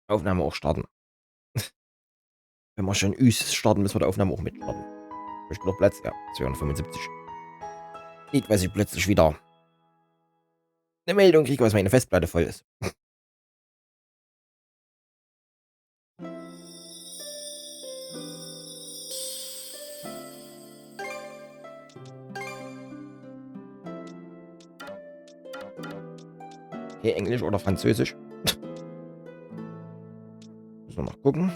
Aufnahme auch starten. Wenn wir schon Üs starten, müssen wir die Aufnahme auch mitstarten. Möchte noch Platz? Ja, 275. Nicht, weil ich plötzlich wieder eine Meldung kriege, was meine Festplatte voll ist. Okay, Englisch oder Französisch? Müssen wir noch gucken.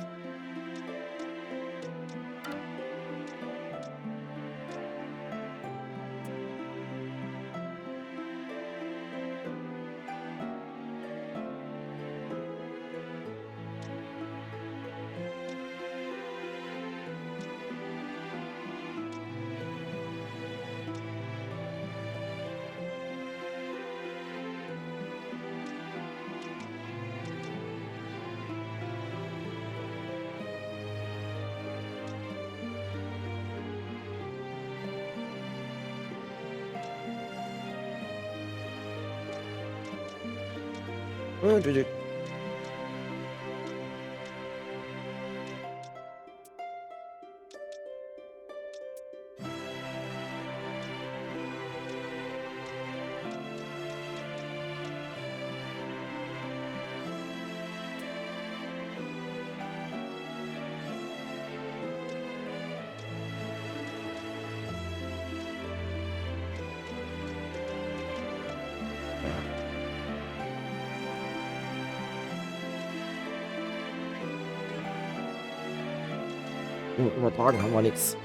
Übertragen haben wir nichts.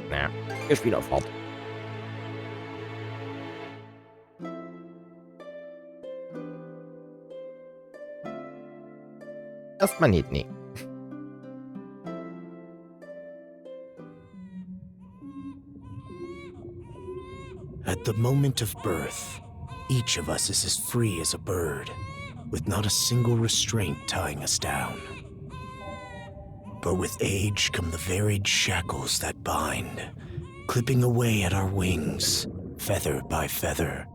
Naja, wir spielen auf Hart. Erstmal nicht, nee. At the moment of birth, each of us is as free as a bird, with not a single restraint tying us down. But with age come the varied shackles that bind, clipping away at our wings, feather by feather.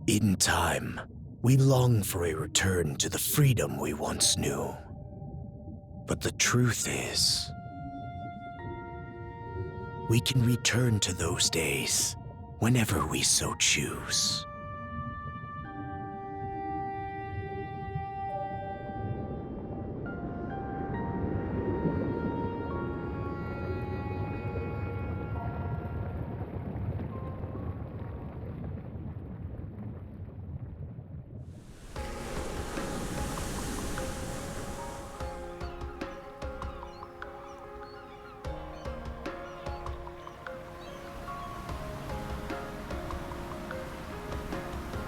In time, we long for a return to the freedom we once knew. But the truth is, we can return to those days whenever we so choose.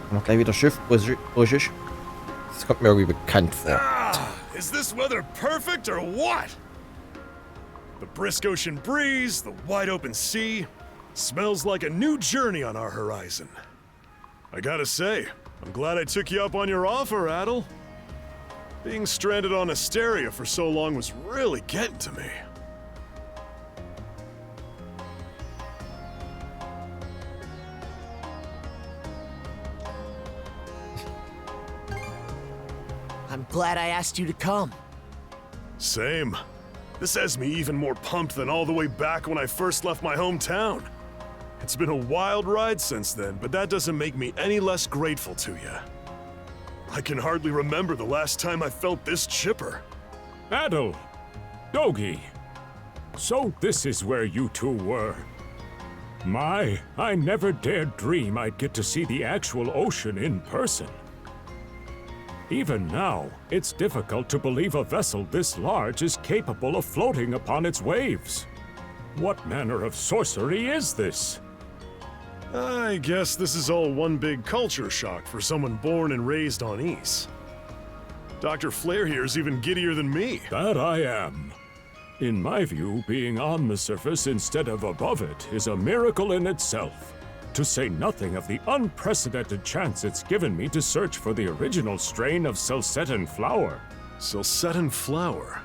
Noch gleich wieder Schiff brüchig. Das kommt mir irgendwie bekannt vor. Is this weather perfect or what? The brisk ocean breeze, the wide open sea, smells like a new journey on our horizon. I gotta say, I'm glad I took you up on your offer, Adel. Being stranded on Asteria for so long was really getting to me. I'm glad I asked you to come. Same. This has me even more pumped than all the way back when I first left my hometown. It's been a wild ride since then, but that doesn't make me any less grateful to you. I can hardly remember the last time I felt this chipper. Adel! Dogi! So this is where you two were. My, I never dared dream I'd get to see the actual ocean in person. Even now, it's difficult to believe a vessel this large is capable of floating upon its waves. What manner of sorcery is this? I guess this is all one big culture shock for someone born and raised on Ys. Dr. Flair here's even giddier than me. That I am. In my view, being on the surface instead of above it is a miracle in itself. To say nothing of the unprecedented chance it's given me to search for the original strain of Celcetan flower. Celcetan flower?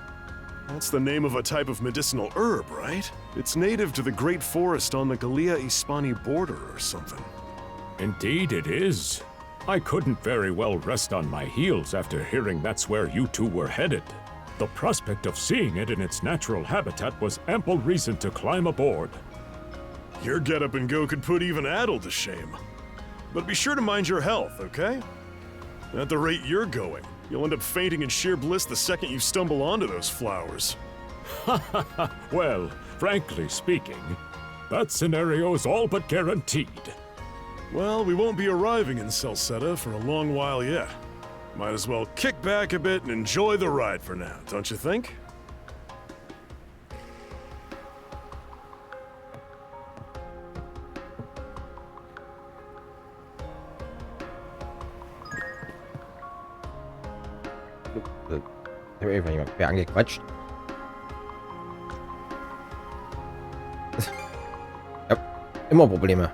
That's the name of a type of medicinal herb, right? It's native to the Great Forest on the Gallia-Hispani border or something. Indeed it is. I couldn't very well rest on my heels after hearing that's where you two were headed. The prospect of seeing it in its natural habitat was ample reason to climb aboard. Your get-up and go could put even Adel to shame. But be sure to mind your health, okay? At the rate you're going, you'll end up fainting in sheer bliss the second you stumble onto those flowers. Well, frankly speaking, that scenario is all but guaranteed. Well, we won't be arriving in Salsetta for a long while yet. Might as well kick back a bit and enjoy the ride for now, don't you think? Ich habe irgendwann jemand angequatscht. Ja, immer Probleme.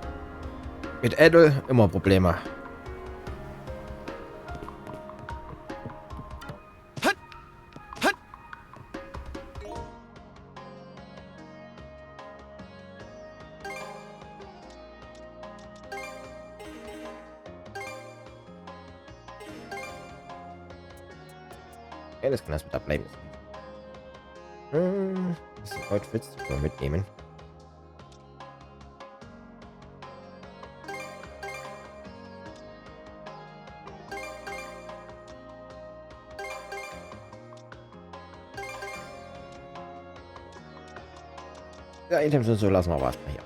Mit Adel immer Probleme. Ja, das kann das mit abbleiben. Das ist heute Witz, die können wir mitnehmen. Ja, Items und so lassen wir aber erstmal hier.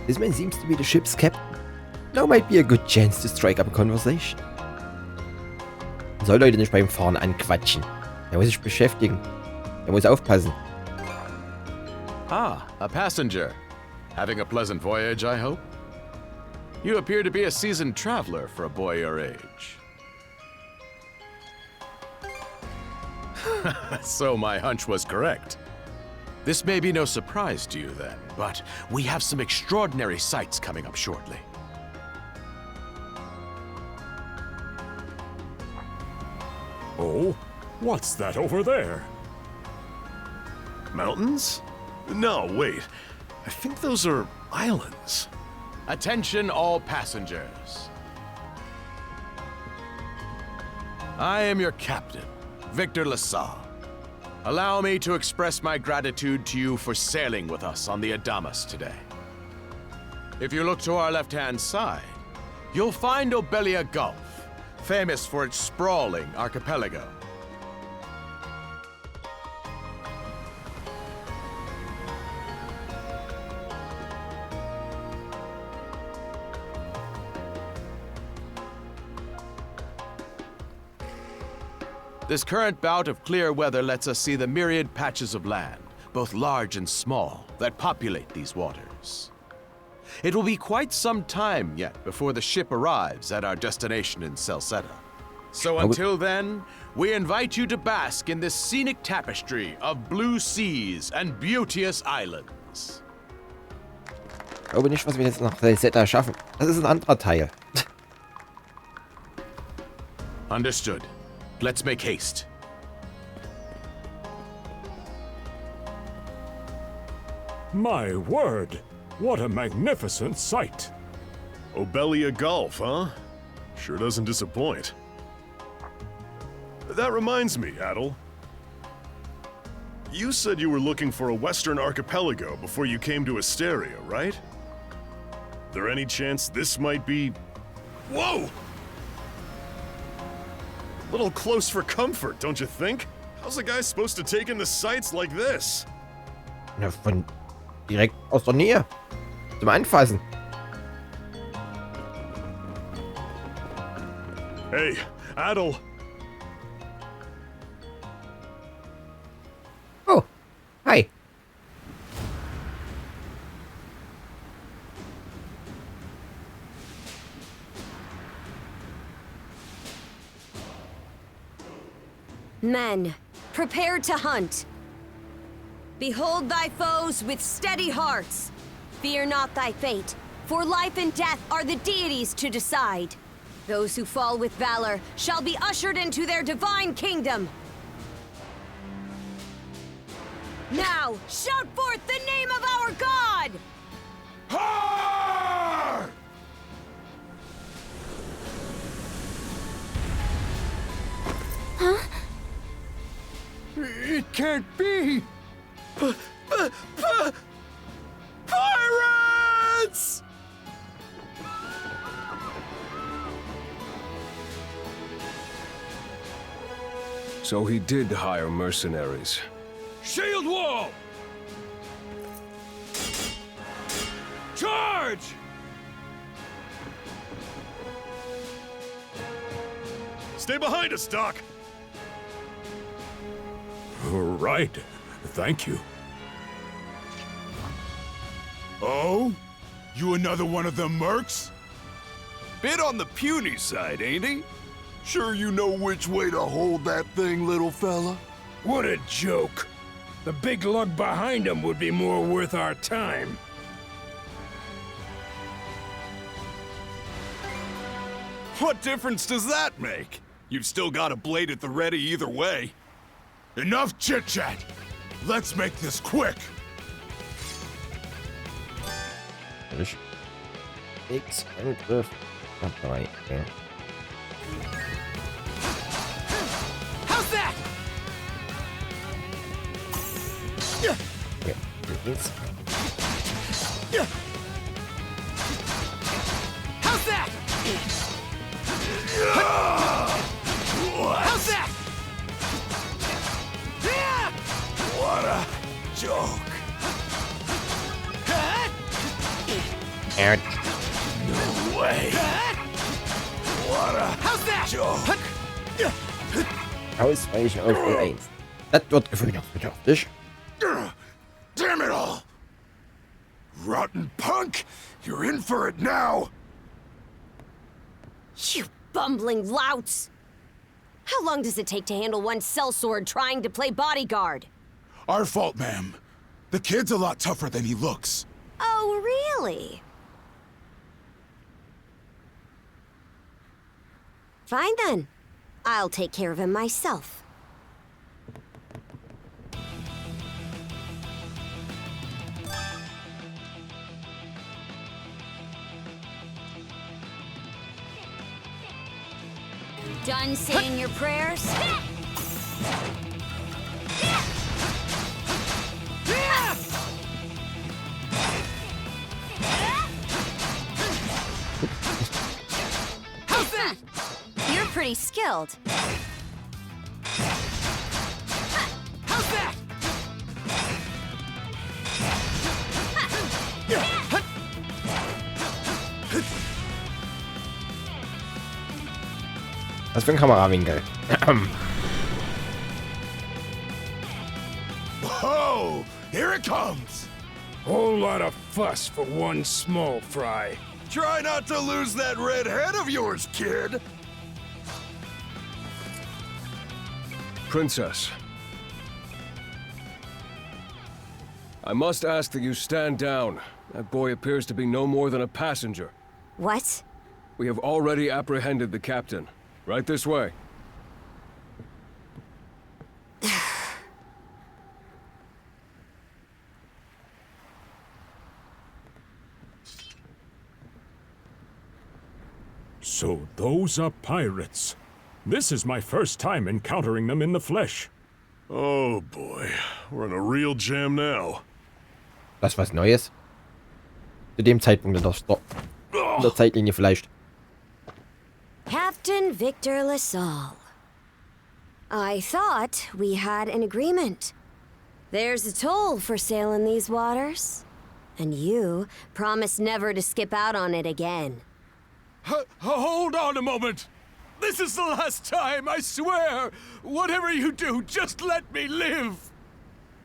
This man seems to be the ship's captain. Now might be a good chance to strike up a conversation. Man soll Leute nicht beim Fahren anquatschen. Er muss sich beschäftigen. Er muss aufpassen. Ah, a passenger. Having a pleasant voyage, I hope? You appear to be a seasoned traveler for a boy your age. So my hunch was correct. This may be no surprise to you then, but we have some extraordinary sights coming up shortly. Oh, what's that over there? Mountains? No, wait. I think those are islands. Attention all passengers. I am your captain, Victor Lasalle. Allow me to express my gratitude to you for sailing with us on the Adamas today. If you look to our left-hand side, you'll find Obelia Gulf, famous for its sprawling archipelago. This current bout of clear weather lets us see the myriad patches of land, both large and small, that populate these waters. It will be quite some time yet before the ship arrives at our destination in Salsetta. So until then, we invite you to bask in this scenic tapestry of blue seas and beauteous islands. Ich glaube nicht, was wir jetzt nach Salsetta schaffen. Das ist ein anderer Teil. Understood. Let's make haste. My word! What a magnificent sight! Obelia Gulf, huh? Sure doesn't disappoint. That reminds me, Adel. You said you were looking for a western archipelago before you came to Asteria, right? There any chance this might be... Whoa! Little close for comfort, don't you think? How's a guy supposed to take in the sights like this? Na, von direkt aus der Nähe. Zum Anfassen. Hey, Adel. Oh, hi. Men, prepare to hunt. Behold thy foes with steady hearts. Fear not thy fate, for life and death are the deities to decide. Those who fall with valor shall be ushered into their divine kingdom. Now, shout forth the name of our god! Har! It can't be! Pirates! So he did hire mercenaries. Shield wall! Charge! Stay behind us, Doc. Right. Thank you. Oh? You another one of them mercs? Bit on the puny side, ain't he? Sure you know which way to hold that thing, little fella? What a joke. The big lug behind him would be more worth our time. What difference does that make? You've still got a blade at the ready either way. Enough chit-chat! Let's make this quick! X Angriff. Dabei. Ja. How's that? Ja, links. How's that? How's that? What a joke! And No way! What a How's that? joke! Ausweichen auf E1. Das wird gewöhnungsbedürftig. Damn it all! Rotten punk! You're in for it now! You bumbling louts! How long does it take to handle one sellsword trying to play bodyguard? Our fault, ma'am. The kid's a lot tougher than he looks. Oh, really? Fine then. I'll take care of him myself. Done saying your prayers? How's that? You're pretty skilled. How's that? Was für ein Kamerawinkel. Whoa! Here it comes! Whole lot of fuss for one small fry. Try not to lose that red head of yours, kid! Princess. I must ask that you stand down. That boy appears to be no more than a passenger. What? We have already apprehended the captain. Right this way. So those are pirates. This is my first time encountering them in the flesh. Oh boy, we're in a real jam now. Das ist was Neues. Zu dem Zeitpunkt in der Zeitlinie vielleicht. Captain Victor LaSalle. I thought we had an agreement. There's a toll for sailing these waters. And you promised never to skip out on it again. Hold on a moment! This is the last time, I swear! Whatever you do, just let me live!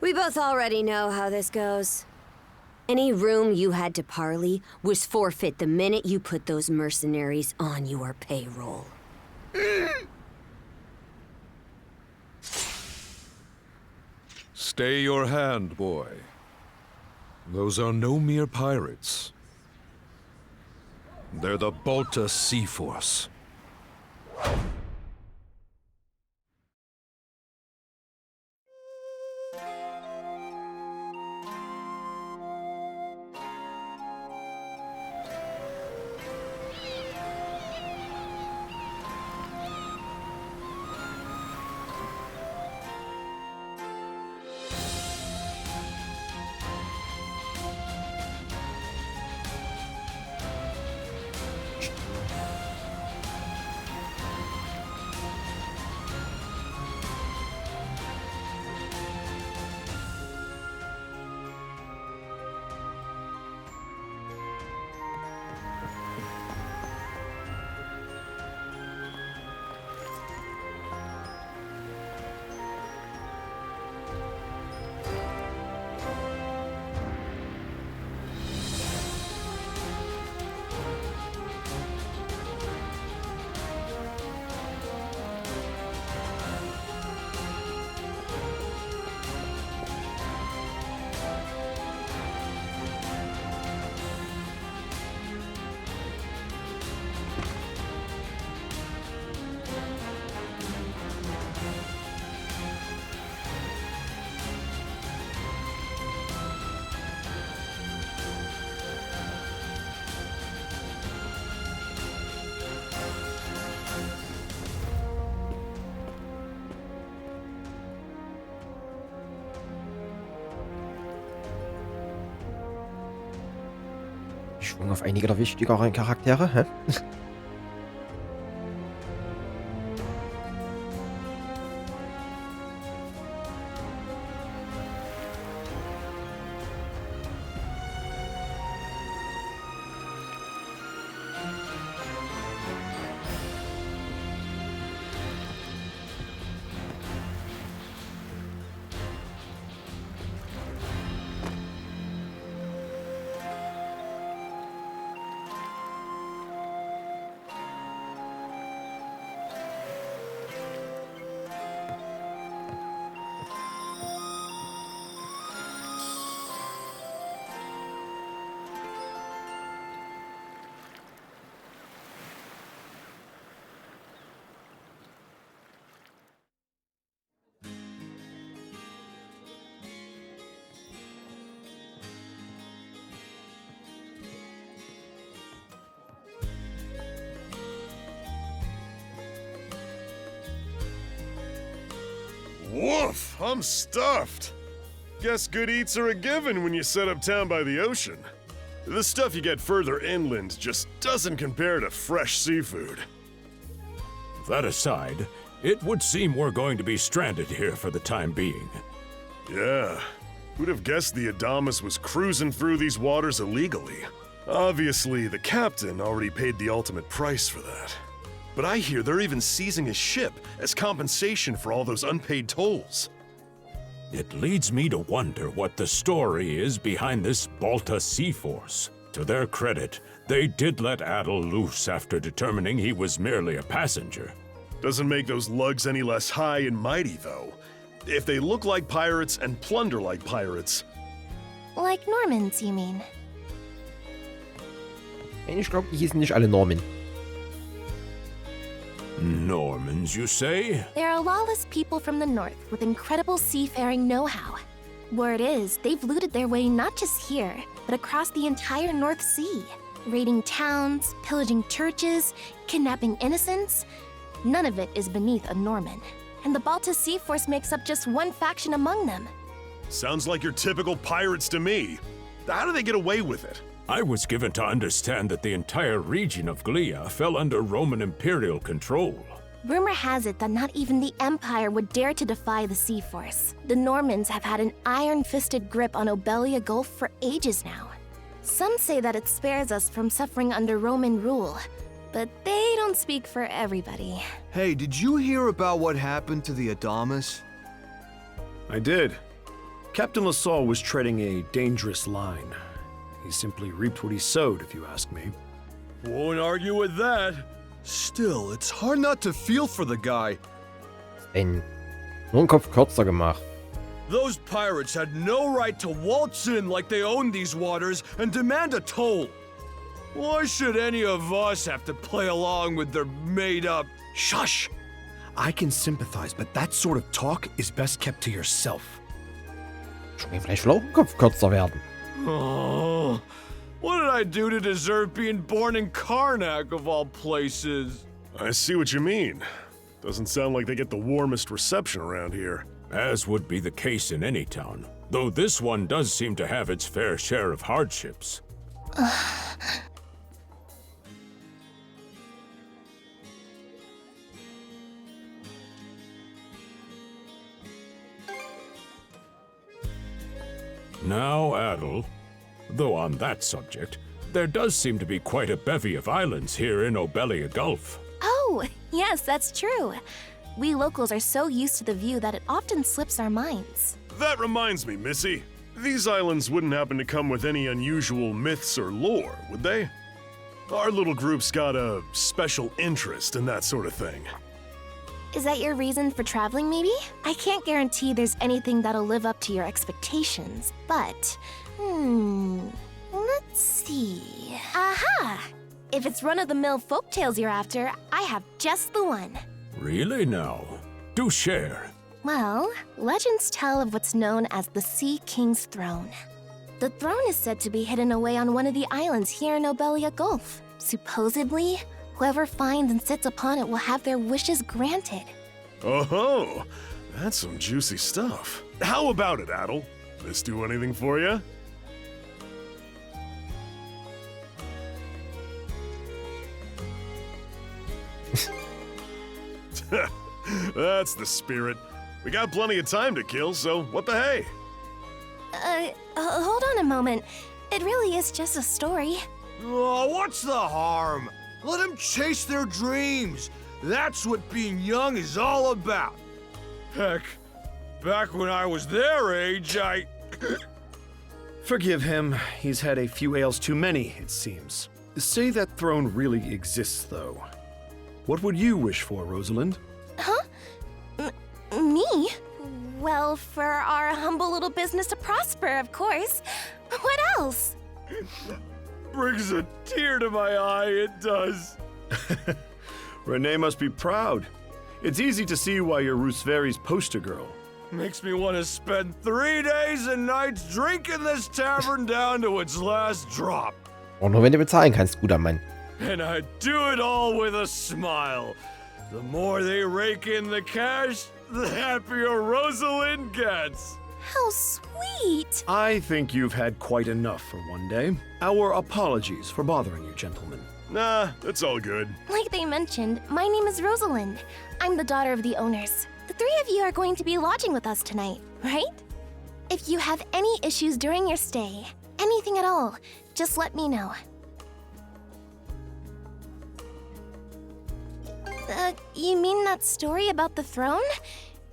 We both already know how this goes. Any room you had to parley was forfeit the minute you put those mercenaries on your payroll. Stay your hand, boy. Those are no mere pirates. They're the Balta Sea Force. Schwung auf einige der wichtigeren Charaktere, hä? Woof! I'm stuffed. Guess good eats are a given when you set up town by the ocean. The stuff you get further inland just doesn't compare to fresh seafood. That aside, it would seem we're going to be stranded here for the time being. Yeah. Who'd have guessed the Adamas was cruising through these waters illegally? Obviously, the captain already paid the ultimate price for that. But I hear they're even seizing his ship as compensation for all those unpaid tolls. It leads me to wonder what the story is behind this Balta Sea Force. To their credit, they did let Adel loose after determining he was merely a passenger. Doesn't make those lugs any less high and mighty, though. If they look like pirates and plunder like pirates... Like Normans, you mean? Ich glaube, die hießen nicht alle Norman. Normans, you say? They're a lawless people from the north with incredible seafaring know-how. Word is, they've looted their way not just here, but across the entire North Sea. Raiding towns, pillaging churches, kidnapping innocents. None of it is beneath a Norman. And the Balta Sea Force makes up just one faction among them. Sounds like your typical pirates to me. How do they get away with it? I was given to understand that the entire region of Glia fell under Roman imperial control. Rumor has it that not even the Empire would dare to defy the Sea Force. The Normans have had an iron-fisted grip on Obelia Gulf for ages now. Some say that it spares us from suffering under Roman rule, but they don't speak for everybody. Hey, did you hear about what happened to the Adamas? I did. Captain LaSalle was treading a dangerous line. He simply reaped what he sowed, if you ask me. Won't argue with that. Still, it's hard not to feel for the guy. Nur einen Kopf kürzer gemacht. Those pirates had no right to waltz in like they owned these waters and demand a toll. Why should any of us have to play along with their made-up... Shush! I can sympathize, but that sort of talk is best kept to yourself. Schon mir vielleicht Kopf kürzer werden. Oh, what did I do to deserve being born in Karnak, of all places? I see what you mean. Doesn't sound like they get the warmest reception around here. As would be the case in any town, though this one does seem to have its fair share of hardships. Now, Adel, though on that subject, there does seem to be quite a bevy of islands here in Obelia Gulf. Oh, yes, that's true. We locals are so used to the view that it often slips our minds. That reminds me, Missy. These islands wouldn't happen to come with any unusual myths or lore, would they? Our little group's got a special interest in that sort of thing. Is that your reason for traveling, maybe? I can't guarantee there's anything that'll live up to your expectations, but... let's see... Aha! If it's run-of-the-mill folktales you're after, I have just the one. Really now? Do share. Well, legends tell of what's known as the Sea King's Throne. The throne is said to be hidden away on one of the islands here in Obelia Gulf. Supposedly, whoever finds and sits upon it will have their wishes granted. Oh, that's some juicy stuff. How about it, Adel? This do anything for you? That's the spirit. We got plenty of time to kill, so what the hey? Hold on a moment. It really is just a story. Oh, what's the harm? Let them chase their dreams. That's what being young is all about. Heck, back when I was their age, I... Forgive him. He's had a few ales too many, it seems. Say that throne really exists, though. What would you wish for, Rosalind? Huh? Me? Well, for our humble little business to prosper, of course. What else? Brings a tear to my eye, it does. Renee must be proud. It's easy to see why you're Rooseveri's poster girl. Makes me want to spend 3 days and nights drinking this tavern down to its last drop. Und nur wenn du bezahlen kannst, guter Mann. And I do it all with a smile. The more they rake in the cash, the happier Rosalind gets. How sweet! I think you've had quite enough for one day. Our apologies for bothering you, gentlemen. Nah, it's all good. Like they mentioned, my name is Rosalind. I'm the daughter of the owners. The three of you are going to be lodging with us tonight, right? If you have any issues during your stay, anything at all, just let me know. You mean that story about the throne?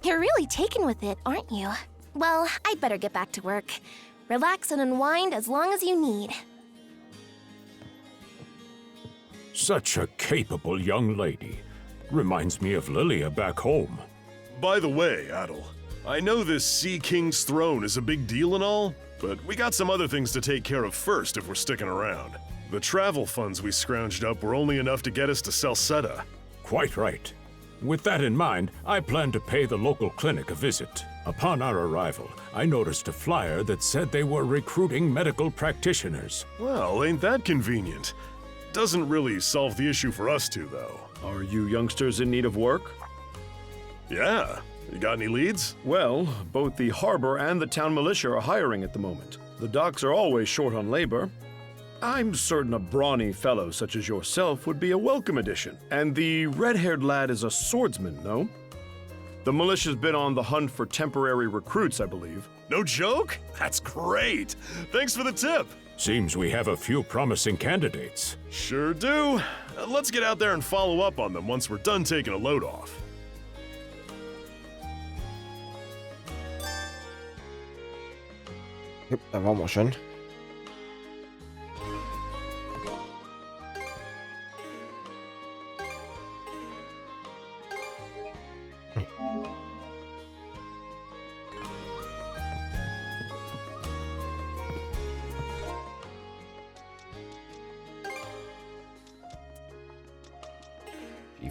You're really taken with it, aren't you? Well, I'd better get back to work. Relax and unwind as long as you need. Such a capable young lady. Reminds me of Lilia back home. By the way, Adel, I know this Sea King's throne is a big deal and all, but we got some other things to take care of first if we're sticking around. The travel funds we scrounged up were only enough to get us to Salsetta. Quite right. With that in mind, I plan to pay the local clinic a visit. Upon our arrival, I noticed a flyer that said they were recruiting medical practitioners. Well, ain't that convenient? Doesn't really solve the issue for us two, though. Are you youngsters in need of work? Yeah. You got any leads? Well, both the harbor and the town militia are hiring at the moment. The docks are always short on labor. I'm certain a brawny fellow such as yourself would be a welcome addition. And the red-haired lad is a swordsman, no? The militia's been on the hunt for temporary recruits, I believe. No joke? That's great! Thanks for the tip! Seems we have a few promising candidates. Sure do. Let's get out there and follow up on them once we're done taking a load off. Jupp, da waren wir schon.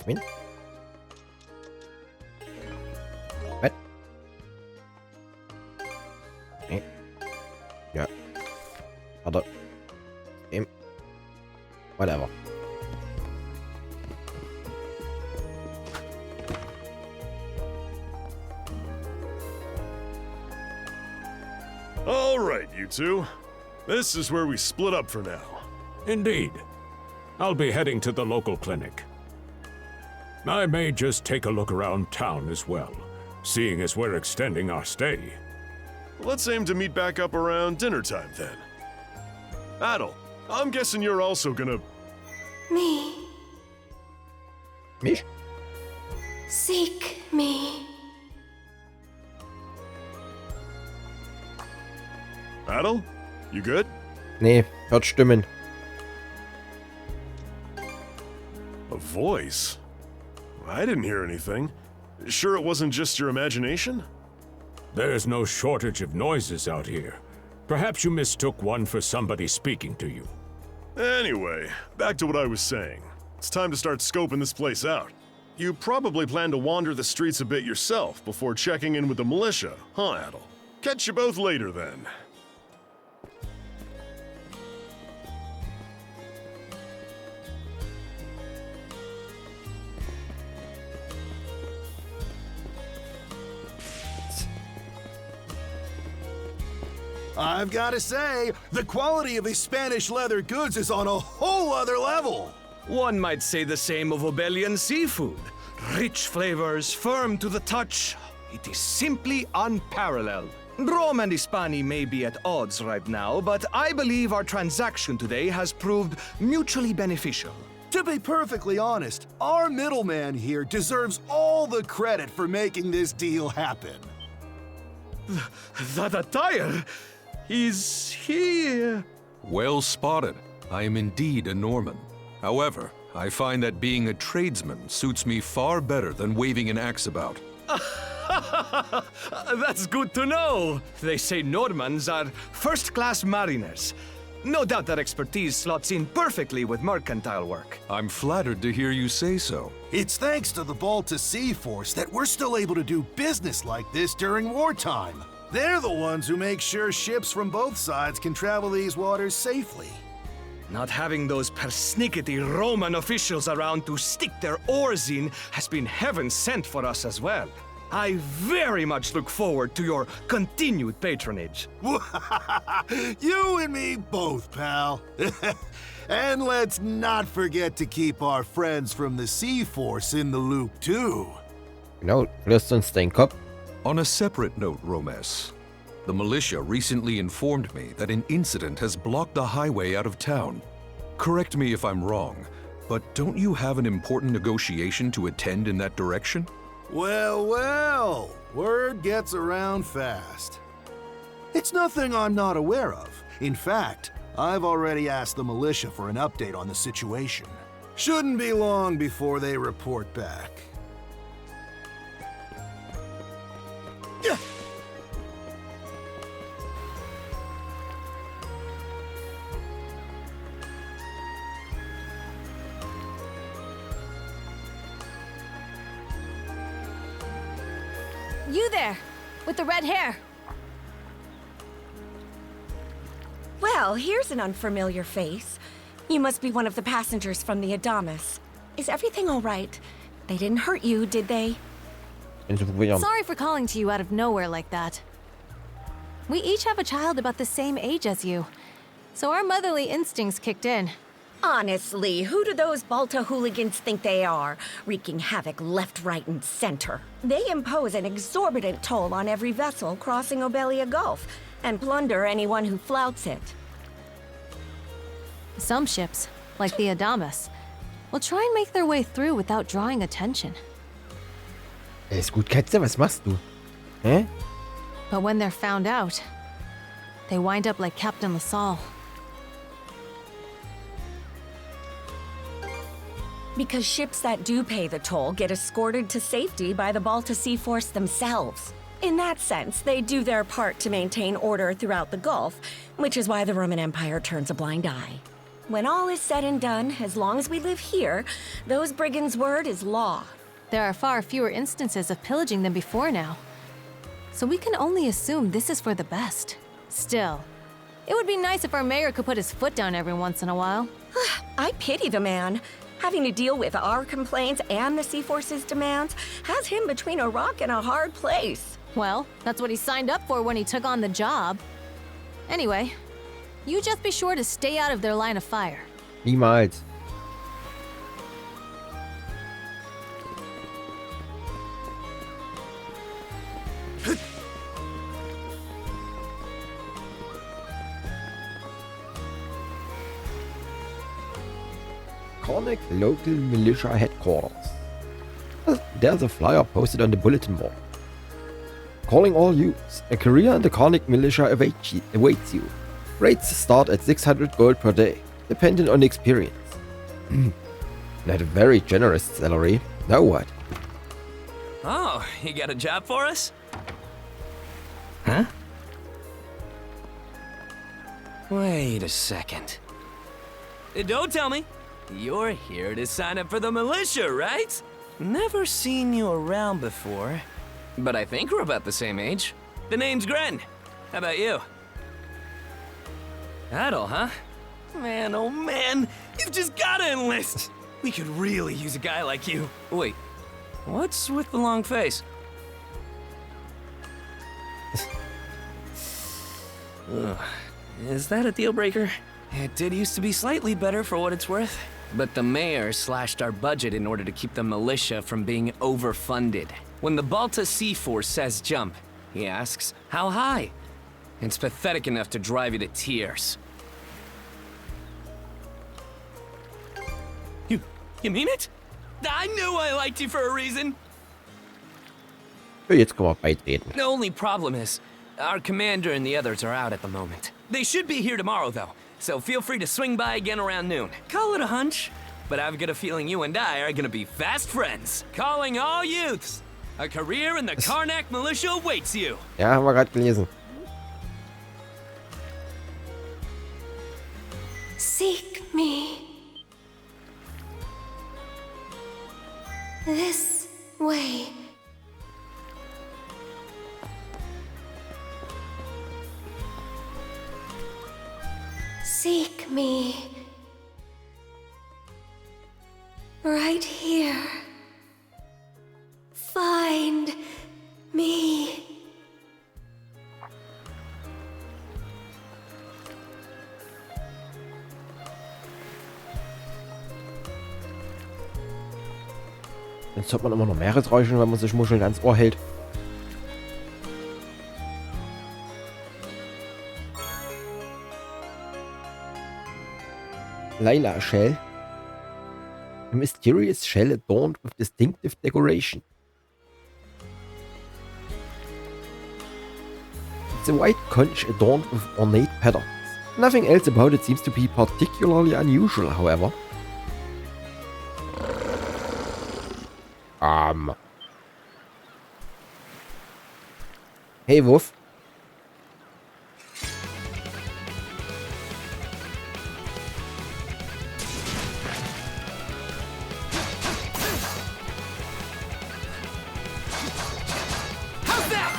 Min? Was? Nee. Ja. Warte. Whatever. All right, you two. This is where we split up for now. Indeed. I'll be heading to the local clinic. I may just take a look around town as well, seeing as we're extending our stay. Let's aim to meet back up around dinner time then. Adel, I'm guessing you're also gonna... Me. Mich? Seek me. Adel? You good? Nee, hört Stimmen. A voice? I didn't hear anything. Sure it wasn't just your imagination? There's no shortage of noises out here. Perhaps you mistook one for somebody speaking to you. Anyway, back to what I was saying. It's time to start scoping this place out. You probably plan to wander the streets a bit yourself before checking in with the militia, huh, Adel? Catch you both later then. I've got to say, the quality of these Spanish leather goods is on a whole other level. One might say the same of Obelian seafood. Rich flavors, firm to the touch. It is simply unparalleled. Rome and Hispania may be at odds right now, but I believe our transaction today has proved mutually beneficial. To be perfectly honest, our middleman here deserves all the credit for making this deal happen. That attire is here. Well spotted. I am indeed a Norman. However, I find that being a tradesman suits me far better than waving an axe about. That's good to know. They say Normans are first-class mariners. No doubt that expertise slots in perfectly with mercantile work. I'm flattered to hear you say so. It's thanks to the Balta Sea Force that we're still able to do business like this during wartime. They're the ones who make sure ships from both sides can travel these waters safely. Not having those persnickety Roman officials around to stick their oars in has been heaven sent for us as well. I very much look forward to your continued patronage. You and me both, pal. And let's not forget to keep our friends from the Sea Force in the loop, too. Genau, löst uns den Kopf. On a separate note, Romes, the militia recently informed me that an incident has blocked the highway out of town. Correct me if I'm wrong, but don't you have an important negotiation to attend in that direction? Well, well, word gets around fast. It's nothing I'm not aware of. In fact, I've already asked the militia for an update on the situation. Shouldn't be long before they report back. You there, with the red hair. Well, here's an unfamiliar face. You must be one of the passengers from the Adamas. Is everything all right? They didn't hurt you, did they? Sorry for calling to you out of nowhere like that. We each have a child about the same age as you, so our motherly instincts kicked in. Honestly, who do those Balta hooligans think they are, wreaking havoc left, right, and center? They impose an exorbitant toll on every vessel crossing Obelia Gulf, and plunder anyone who flouts it. Some ships, like the Adamas, will try and make their way through without drawing attention. Ist gut, Katze, was machst du? Hä? But when they're found out, they wind up like Captain LaSalle. Because ships that do pay the toll get escorted to safety by the Balta Sea Force themselves. In that sense, they do their part to maintain order throughout the Gulf, which is why the Roman Empire turns a blind eye. When all is said and done, as long as we live here, those brigands' word is law. There are far fewer instances of pillaging than before now. So we can only assume this is for the best. Still, it would be nice if our mayor could put his foot down every once in a while. I pity the man. Having to deal with our complaints and the Sea Force's demands has him between a rock and a hard place. Well, that's what he signed up for when he took on the job. Anyway, you just be sure to stay out of their line of fire. Niemals. Cornic Local Militia Headquarters. There's a flyer posted on the bulletin board. Calling all youths, a career in the Cornic Militia awaits you. Rates start at 600 gold per day, depending on experience. Not a very generous salary. Now what? Oh, you got a job for us? Huh? Wait a second. Don't tell me. You're here to sign up for the militia, right? Never seen you around before, but I think we're about the same age. The name's Gren. How about you? Adel, huh? Man, oh man, you've just gotta enlist. We could really use a guy like you. Wait, what's with the long face? Ugh. Is that a deal breaker? It did used to be slightly better for what it's worth. But the mayor slashed our budget in order to keep the militia from being overfunded. When the Balta Sea Force says jump, he asks, how high? It's pathetic enough to drive you to tears. You mean it? I knew I liked you for a reason. Jetzt können wir beitreten. The only problem is, our commander and the others are out at the moment. They should be here tomorrow, though, so feel free to swing by again around noon. Call it a hunch, but I've got a feeling you and I are gonna be fast friends. Calling all youths. A career in the Karnak militia awaits you. Ja, haben wir gerade gelesen. Seek me. This way. Seek me. Right here. Find me. Jetzt hat man immer noch Meeresräuschen, wenn man sich Muscheln ans Ohr hält. Lila shell. A mysterious shell adorned with distinctive decoration. It's a white conch adorned with ornate patterns. Nothing else about it seems to be particularly unusual, however. Hey, Wuff. How's that?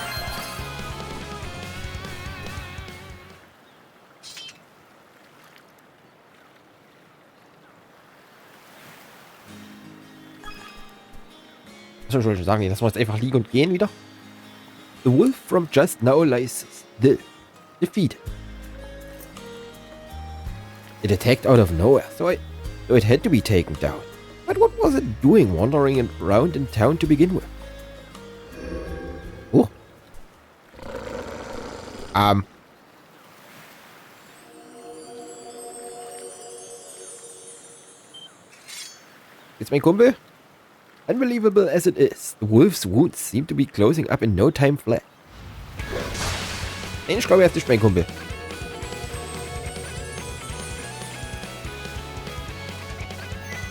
Was soll ich schon sagen? Lassen wir jetzt einfach liegen und gehen wieder. The wolf from just now lies still. Defeated. It attacked out of nowhere, so it had to be taken down. But what was it doing wandering around in town to begin with? Oh. It's mein Kumpel? Unbelievable as it is, the wolf's wounds seem to be closing up in no time flat. Ich glaube, er ist nicht mein Kumpel.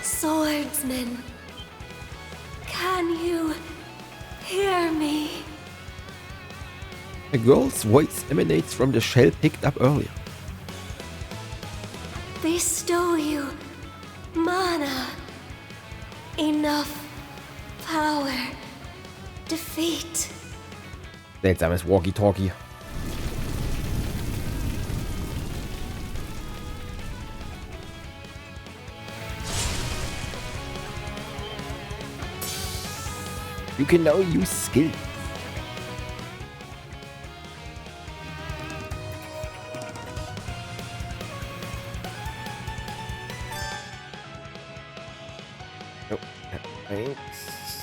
Swordsman, can you hear me? A girl's voice emanates from the shell picked up earlier. they stole you mana, enough power, defeat. Seltsames Walkie-Talkie. You can now use skill. Nope, thanks.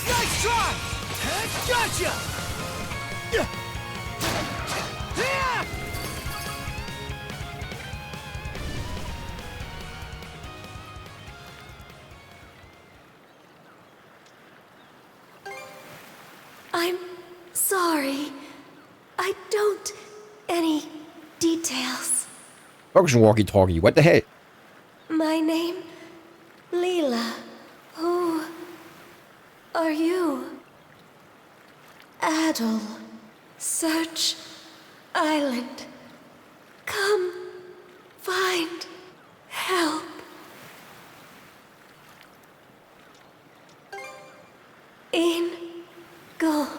Nice try! Gotcha! I'm sorry. I don't any details. Fucking Walkie-Talkie, what the hell? My name, Leela. Who are you? Adel. Search Island. Come find help. Go.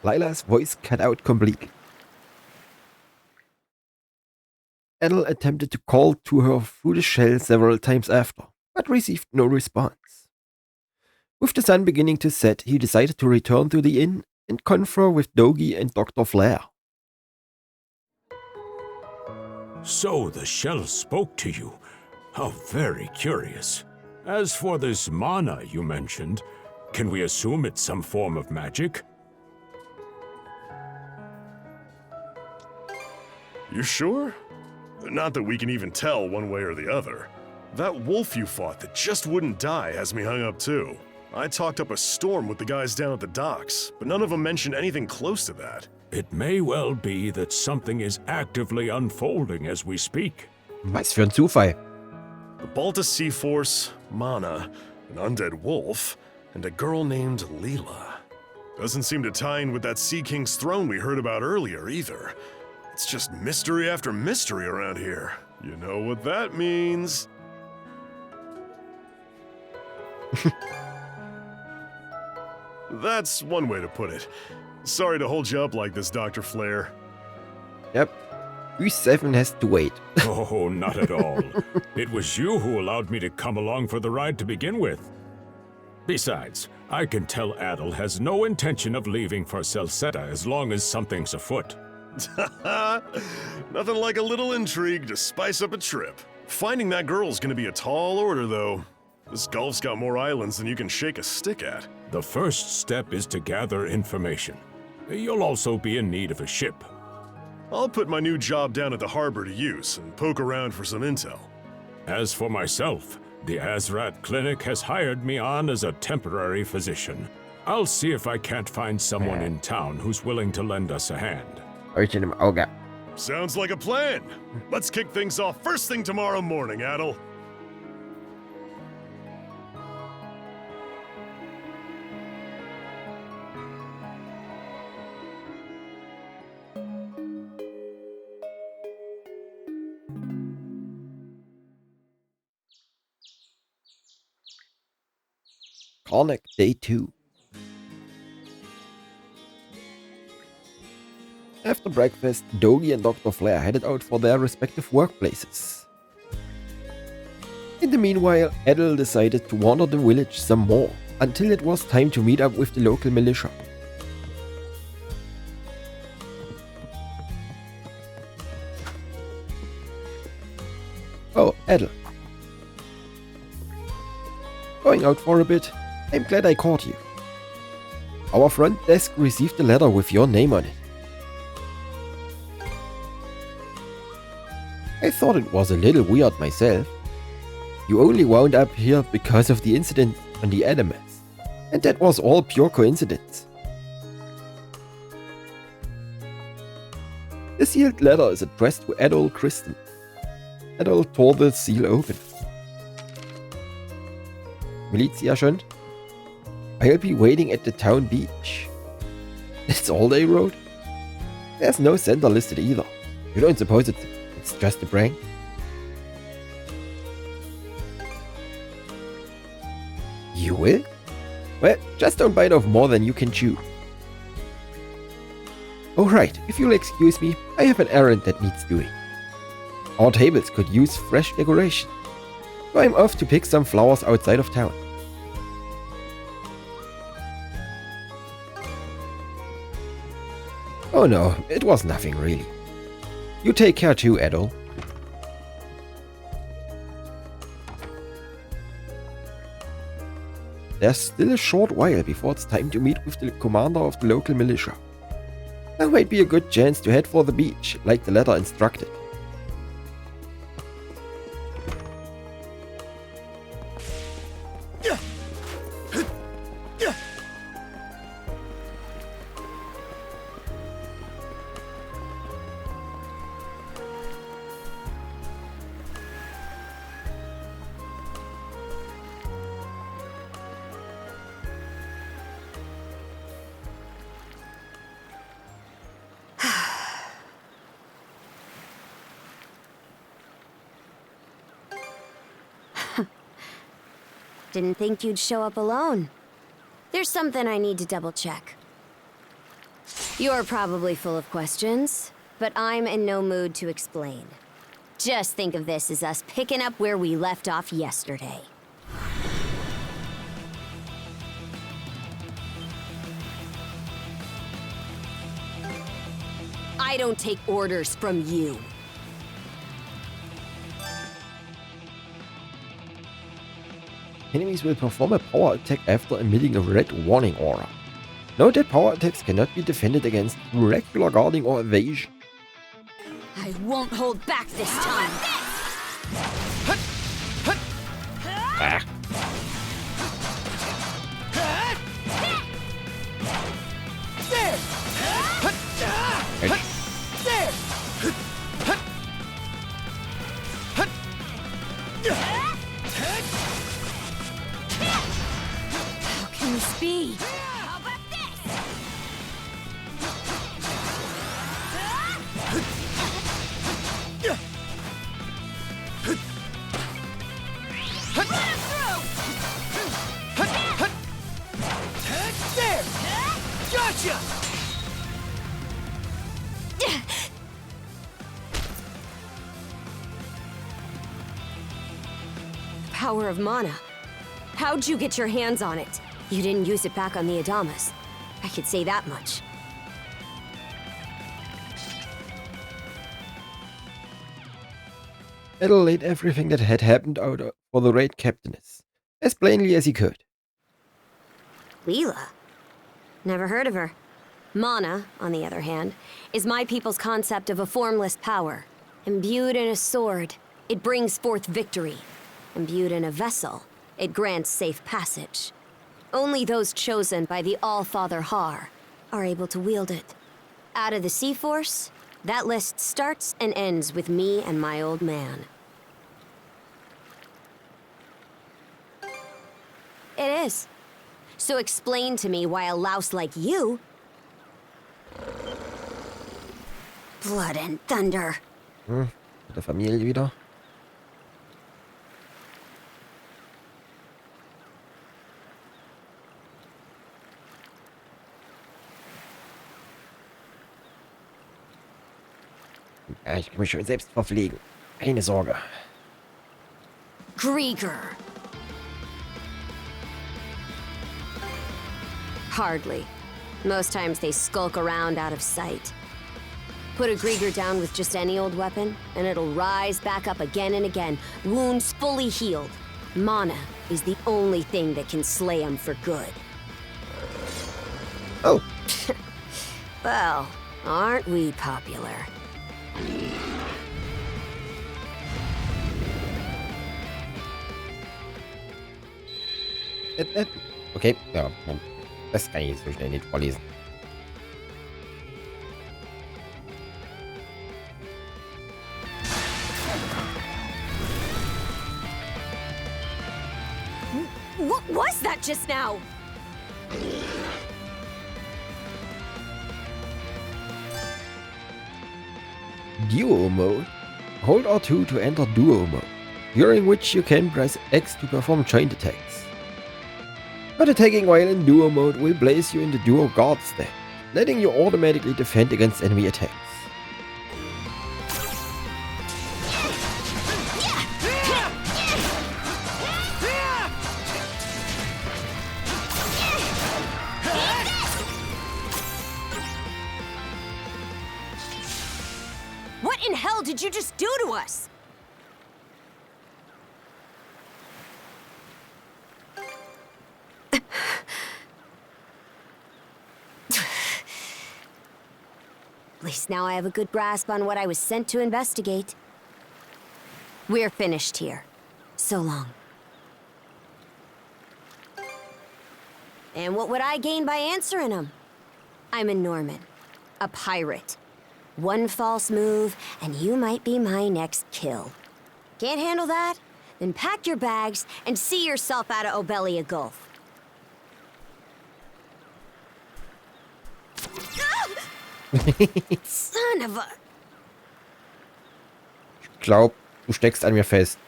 Lila's voice cut out completely. Adele attempted to call to her through the shell several times after, but received no response. With the sun beginning to set, he decided to return to the inn and confer with Dogi and Dr. Flair. So the shell spoke to you. How very curious. As for this mana you mentioned, can we assume it's some form of magic? You sure? Not that we can even tell one way or the other. That wolf you fought that just wouldn't die has me hung up too. I talked up a storm with the guys down at the docks, but none of them mentioned anything close to that. It may well be that something is actively unfolding as we speak. Was für ein Zufall. The Balta Sea Force, Mana, an undead wolf, and a girl named Leela. Doesn't seem to tie in with that Sea King's throne we heard about earlier either. It's just mystery after mystery around here. You know what that means. That's one way to put it. Sorry to hold you up like this, Dr. Flair. Yep. U7 has to wait. Oh, not at all. It was you who allowed me to come along for the ride to begin with. Besides, I can tell Adel has no intention of leaving for Celceta as long as something's afoot. Nothing like a little intrigue to spice up a trip. Finding that girl's gonna be a tall order, though. This Gulf's got more islands than you can shake a stick at. The first step is to gather information. You'll also be in need of a ship. I'll put my new job down at the harbor to use and poke around for some intel. As for myself, the Azrat Clinic has hired me on as a temporary physician. I'll see if I can't find someone in town who's willing to lend us a hand. Sounds like a plan. Let's kick things off first thing tomorrow morning, Adel. Karnak Day 2. After breakfast, Dogi and Dr. Flair headed out for their respective workplaces. In the meanwhile, Adel decided to wander the village some more, until it was time to meet up with the local militia. Oh, Adel. Going out for a bit? I'm glad I caught you. Our front desk received a letter with your name on it. I thought it was a little weird myself. You only wound up here because of the incident on the Adamas, and that was all pure coincidence. The sealed letter is addressed to Adol Kristen. Adol tore the seal open. Militia schön. I'll be waiting at the town beach. That's all they wrote? There's no sender listed either. You don't suppose it's just a prank? You will? Well, just don't bite off more than you can chew. Oh right, if you'll excuse me, I have an errand that needs doing. Our tables could use fresh decoration. So I'm off to pick some flowers outside of town. Oh no, it was nothing really. You take care too, Adol. There's still a short while before it's time to meet with the commander of the local militia. That might be a good chance to head for the beach, like the letter instructed. Didn't think you'd show up alone. There's something I need to double check. You're probably full of questions, but I'm in no mood to explain. Just think of this as us picking up where we left off yesterday. I don't take orders from you. Enemies will perform a power attack after emitting a red warning aura. Note that power attacks cannot be defended against through regular guarding or evasion. I won't hold back this time. Ah. How can this be? How about There! Gotcha! The power of mana. How'd you get your hands on it? You didn't use it back on the Adamas. I could say that much. Adol laid everything that had happened out for the raid captainess, as plainly as he could. Leela? Never heard of her. Mana, on the other hand, is my people's concept of a formless power. Imbued in a sword, it brings forth victory. Imbued in a vessel, it grants safe passage. Only those chosen by the All-Father Har are able to wield it. Out of the Sea Force, that list starts and ends with me and my old man. It is. So explain to me why a louse like you... Blood and thunder. Mit der Familie wieder. Ja, ich kann mich schon selbst verpflegen. Keine Sorge. Grieger. Hardly. Most times they skulk around out of sight. Put a Grieger down with just any old weapon, and it'll rise back up again and again, wounds fully healed. Mana is the only thing that can slay him for good. Oh. Well, aren't we popular? Okay, ja, das kann ich so schnell nicht vorlesen. was that just now? Duo mode. Hold R2 to enter duo mode, during which you can press X to perform joint attacks. But attacking while in duo mode will place you in the duo guard state, letting you automatically defend against enemy attacks. What in hell did you just do to us? At least now I have a good grasp on what I was sent to investigate. We're finished here. So long. And what would I gain by answering them? I'm a Norman, a pirate. One false move, and you might be my next kill. Can't handle that? Then pack your bags and see yourself out of Obelia Gulf. Son of a... Ich glaub, du steckst an mir fest.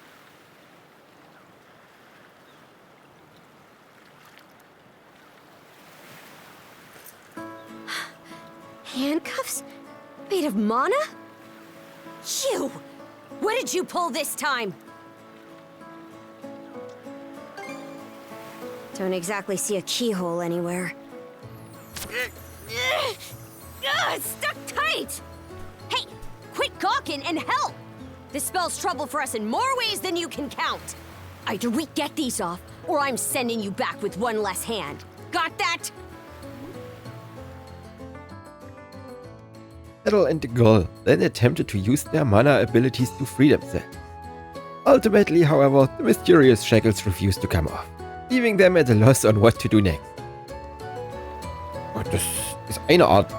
Handcuffs? Made of mana? You! What did you pull this time? Don't exactly see a keyhole anywhere. It's stuck tight! Hey, quit gawking and help! This spells trouble for us in more ways than you can count. Either we get these off, or I'm sending you back with one less hand. Got that? Adel and the girl then attempted to use their mana abilities to free themselves. Ultimately, however, the mysterious shackles refused to come off, leaving them at a loss on what to do next. Oh, das ist eine Art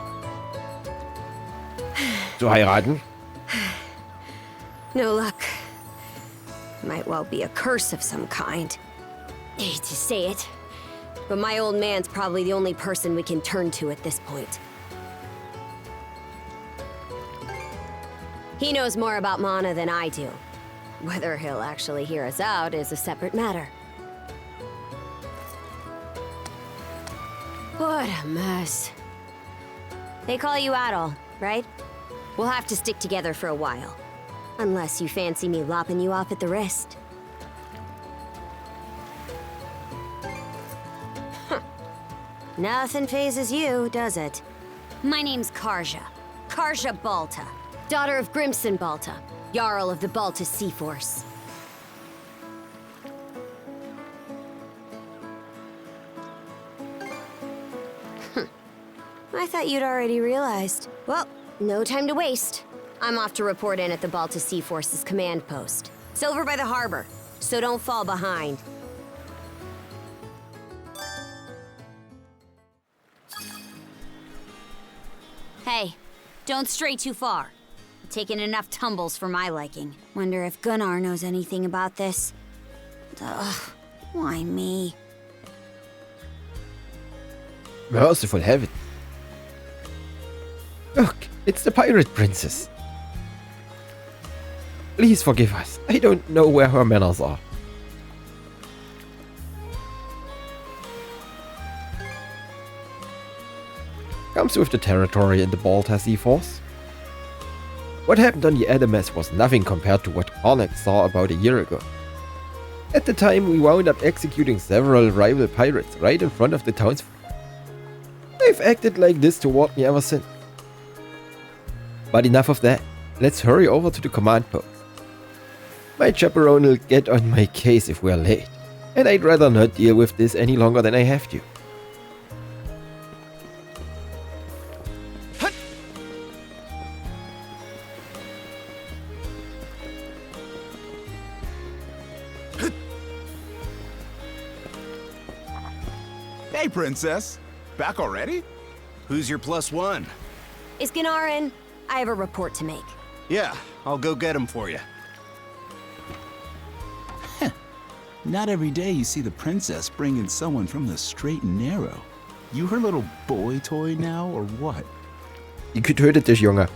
zu heiraten. No luck. Might well be a curse of some kind. I hate to say it, but my old man's probably the only person we can turn to at this point. He knows more about mana than I do. Whether he'll actually hear us out is a separate matter. What a mess. They call you Adol, right? We'll have to stick together for a while. Unless you fancy me lopping you off at the wrist. Huh. Nothing phases you, does it? My name's Karja. Karja Balta. Daughter of Grimson Balta, Jarl of the Balta Sea Force. I thought you'd already realized. Well, no time to waste. I'm off to report in at the Balta Sea Force's command post. It's over by the harbor, so don't fall behind. Hey, don't stray too far. Taken enough tumbles for my liking. Wonder if Gunnar knows anything about this. Ugh, why me? Merciful heaven. Look, it's the pirate princess. Please forgive us. I don't know where her manners are. Comes with the territory in the Balta Sea Force. What happened on the Adamas was nothing compared to what Arnak saw about a year ago. At the time, we wound up executing several rival pirates right in front of the townsfolk. They've acted like this toward me ever since. But enough of that. Let's hurry over to the command post. My chaperone will get on my case if we're late, and I'd rather not deal with this any longer than I have to. Hey, Princess. Back already? Who's your plus one? Is Gunnar in? I have a report to make. Yeah, I'll go get him for you. Not every day you see the princess bring in someone from the straight and narrow. You her little boy toy now, or what? Die getötet dich, Junge.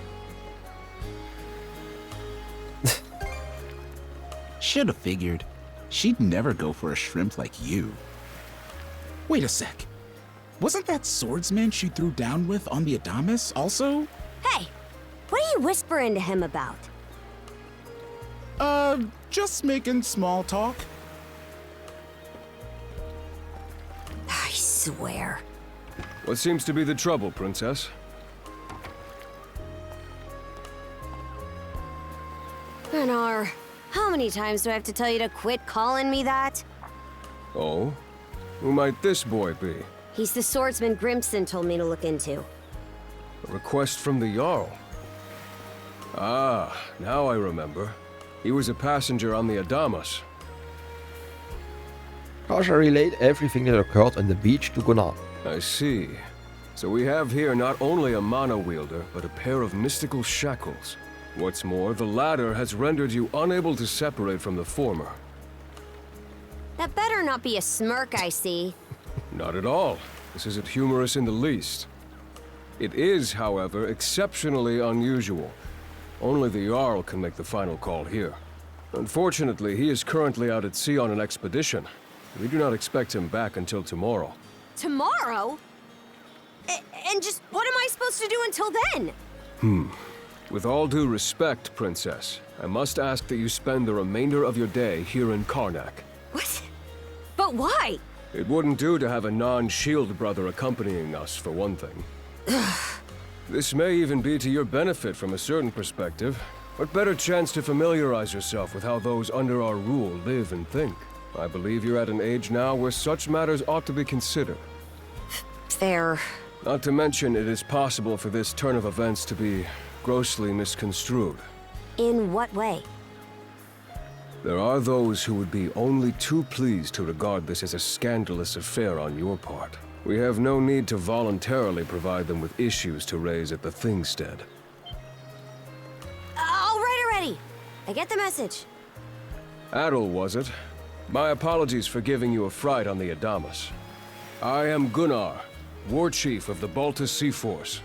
Should have figured. She'd never go for a shrimp like you. Wait a sec. Wasn't that swordsman she threw down with on the Adamas also? Hey, what are you whispering to him about? Just making small talk. I swear. What seems to be the trouble, Princess? Bernard, how many times do I have to tell you to quit calling me that? Oh? Who might this boy be? He's the swordsman Grimson told me to look into. A request from the Jarl. Ah, now I remember. He was a passenger on the Adamas. Kasha relayed everything that occurred on the beach to Gunnar. I see. So we have here not only a mana wielder, but a pair of mystical shackles. What's more, the latter has rendered you unable to separate from the former. That better not be a smirk I see. Not at all. This isn't humorous in the least. It is, however, exceptionally unusual. Only the Jarl can make the final call here. Unfortunately, he is currently out at sea on an expedition. We do not expect him back until tomorrow. Tomorrow? And just what am I supposed to do until then? With all due respect, Princess, I must ask that you spend the remainder of your day here in Karnak. What? But why? It wouldn't do to have a non-shield brother accompanying us, for one thing. This may even be to your benefit from a certain perspective. What better chance to familiarize yourself with how those under our rule live and think? I believe you're at an age now where such matters ought to be considered. Fair. Not to mention, it is possible for this turn of events to be grossly misconstrued. In what way? There are those who would be only too pleased to regard this as a scandalous affair on your part. We have no need to voluntarily provide them with issues to raise at the Thingstead. All right already. I get the message. Adel, was it? My apologies for giving you a fright on the Adamas. I am Gunnar, War Chief of the Baltus Sea Force.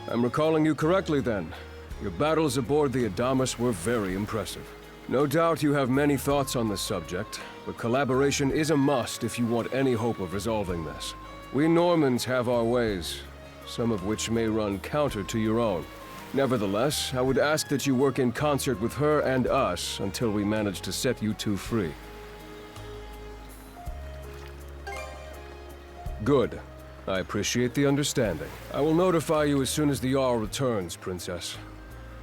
I'm recalling you correctly then. Your battles aboard the Adamas were very impressive. No doubt you have many thoughts on the subject, but collaboration is a must if you want any hope of resolving this. We Normans have our ways, some of which may run counter to your own. Nevertheless, I would ask that you work in concert with her and us until we manage to set you two free. Good. I appreciate the understanding. I will notify you as soon as the Jarl returns, Princess.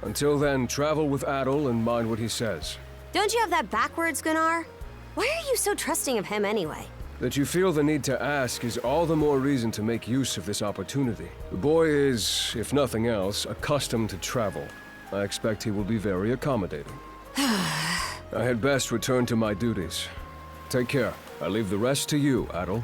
Until then, travel with Adel and mind what he says. Don't you have that backwards, Gunnar? Why are you so trusting of him anyway? That you feel the need to ask is all the more reason to make use of this opportunity. The boy is, if nothing else, accustomed to travel. I expect he will be very accommodating. I had best return to my duties. Take care. I leave the rest to you, Adel.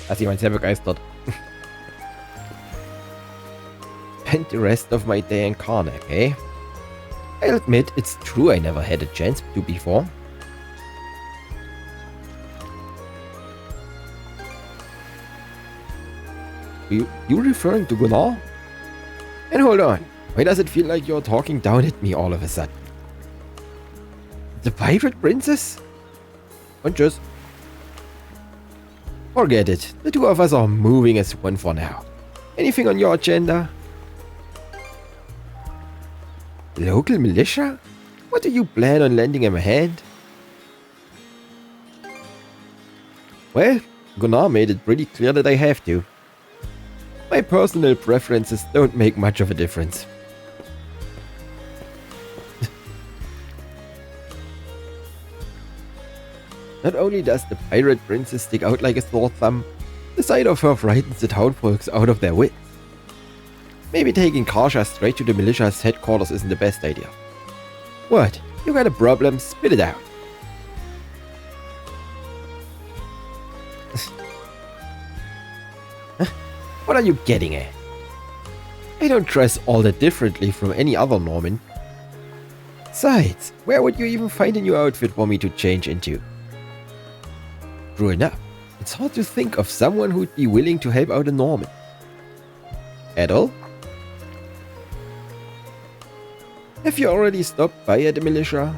Da ist jemand sehr begeistert. Spend the rest of my day in Karnak, eh? I'll admit, it's true I never had a chance to before. You referring to Gunnar? And hold on, why does it feel like you're talking down at me all of a sudden? The pirate princess? Und tschüss. Forget it. The two of us are moving as one for now. Anything on your agenda? Local militia? What do you plan on lending him a hand? Well, Gunnar made it pretty clear that I have to. My personal preferences don't make much of a difference. Not only does the pirate princess stick out like a sore thumb, the sight of her frightens the townfolks out of their wits. Maybe taking Karsha straight to the militia's headquarters isn't the best idea. What? You got a problem? Spit it out. What are you getting at? I don't dress all that differently from any other Norman. Besides, where would you even find a new outfit for me to change into? True enough, it's hard to think of someone who'd be willing to help out a Norman. At all? Have you already stopped by at the militia?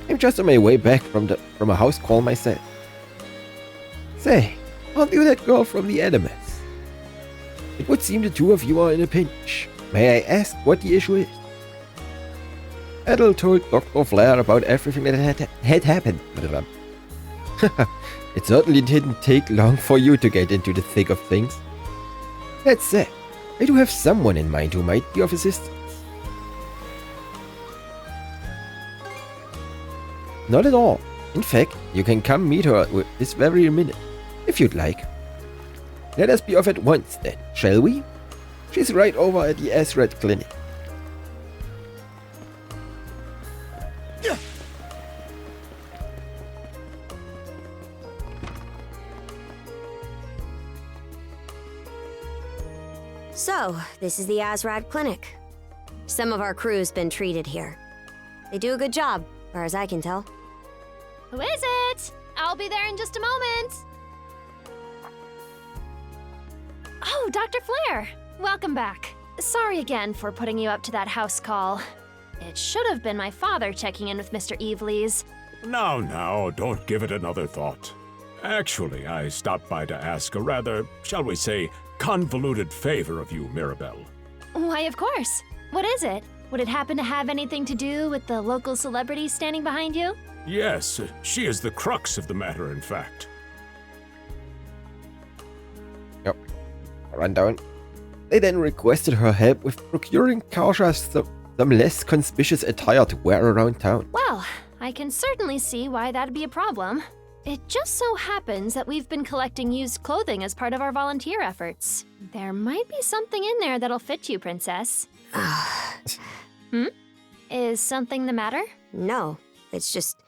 I'm just on my way back from a house call myself. Say, aren't you that girl from the Adamas? It would seem the two of you are in a pinch. May I ask what the issue is? Adel told Dr. Flair about everything that had happened. It certainly didn't take long for you to get into the thick of things. That said, I do have someone in mind who might be of assistance. Not at all. In fact, you can come meet her this very minute, if you'd like. Let us be off at once then, shall we? She's right over at the Azred Clinic. So, this is the Azrad Clinic. Some of our crew's been treated here. They do a good job, as far as I can tell. Who is it? I'll be there in just a moment. Oh, Dr. Flair. Welcome back. Sorry again for putting you up to that house call. It should have been my father checking in with Mr. Evelees. Now, don't give it another thought. Actually, I stopped by to ask a rather, shall we say, convoluted favor of you, Mirabelle. Why, of course. What is it? Would it happen to have anything to do with the local celebrity standing behind you? Yes, she is the crux of the matter, in fact. Yep. Rundown. They then requested her help with procuring Kausha some less conspicuous attire to wear around town. Well, I can certainly see why that'd be a problem. It just so happens that we've been collecting used clothing as part of our volunteer efforts. There might be something in there that'll fit you, Princess. Is something the matter? No, it's just...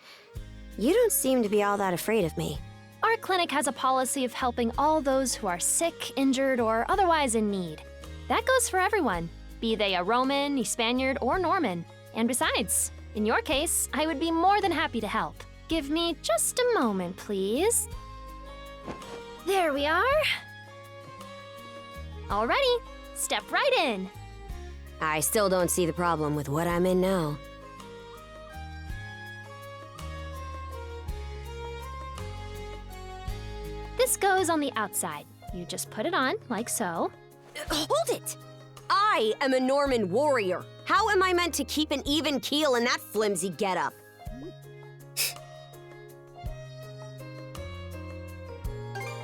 you don't seem to be all that afraid of me. Our clinic has a policy of helping all those who are sick, injured, or otherwise in need. That goes for everyone, be they a Roman, a Spaniard, or Norman. And besides, in your case, I would be more than happy to help. Give me just a moment, please. There we are. Alrighty, step right in. I still don't see the problem with what I'm in now. This goes on the outside. You just put it on, like so. Hold it! I am a Norman warrior. How am I meant to keep an even keel in that flimsy getup?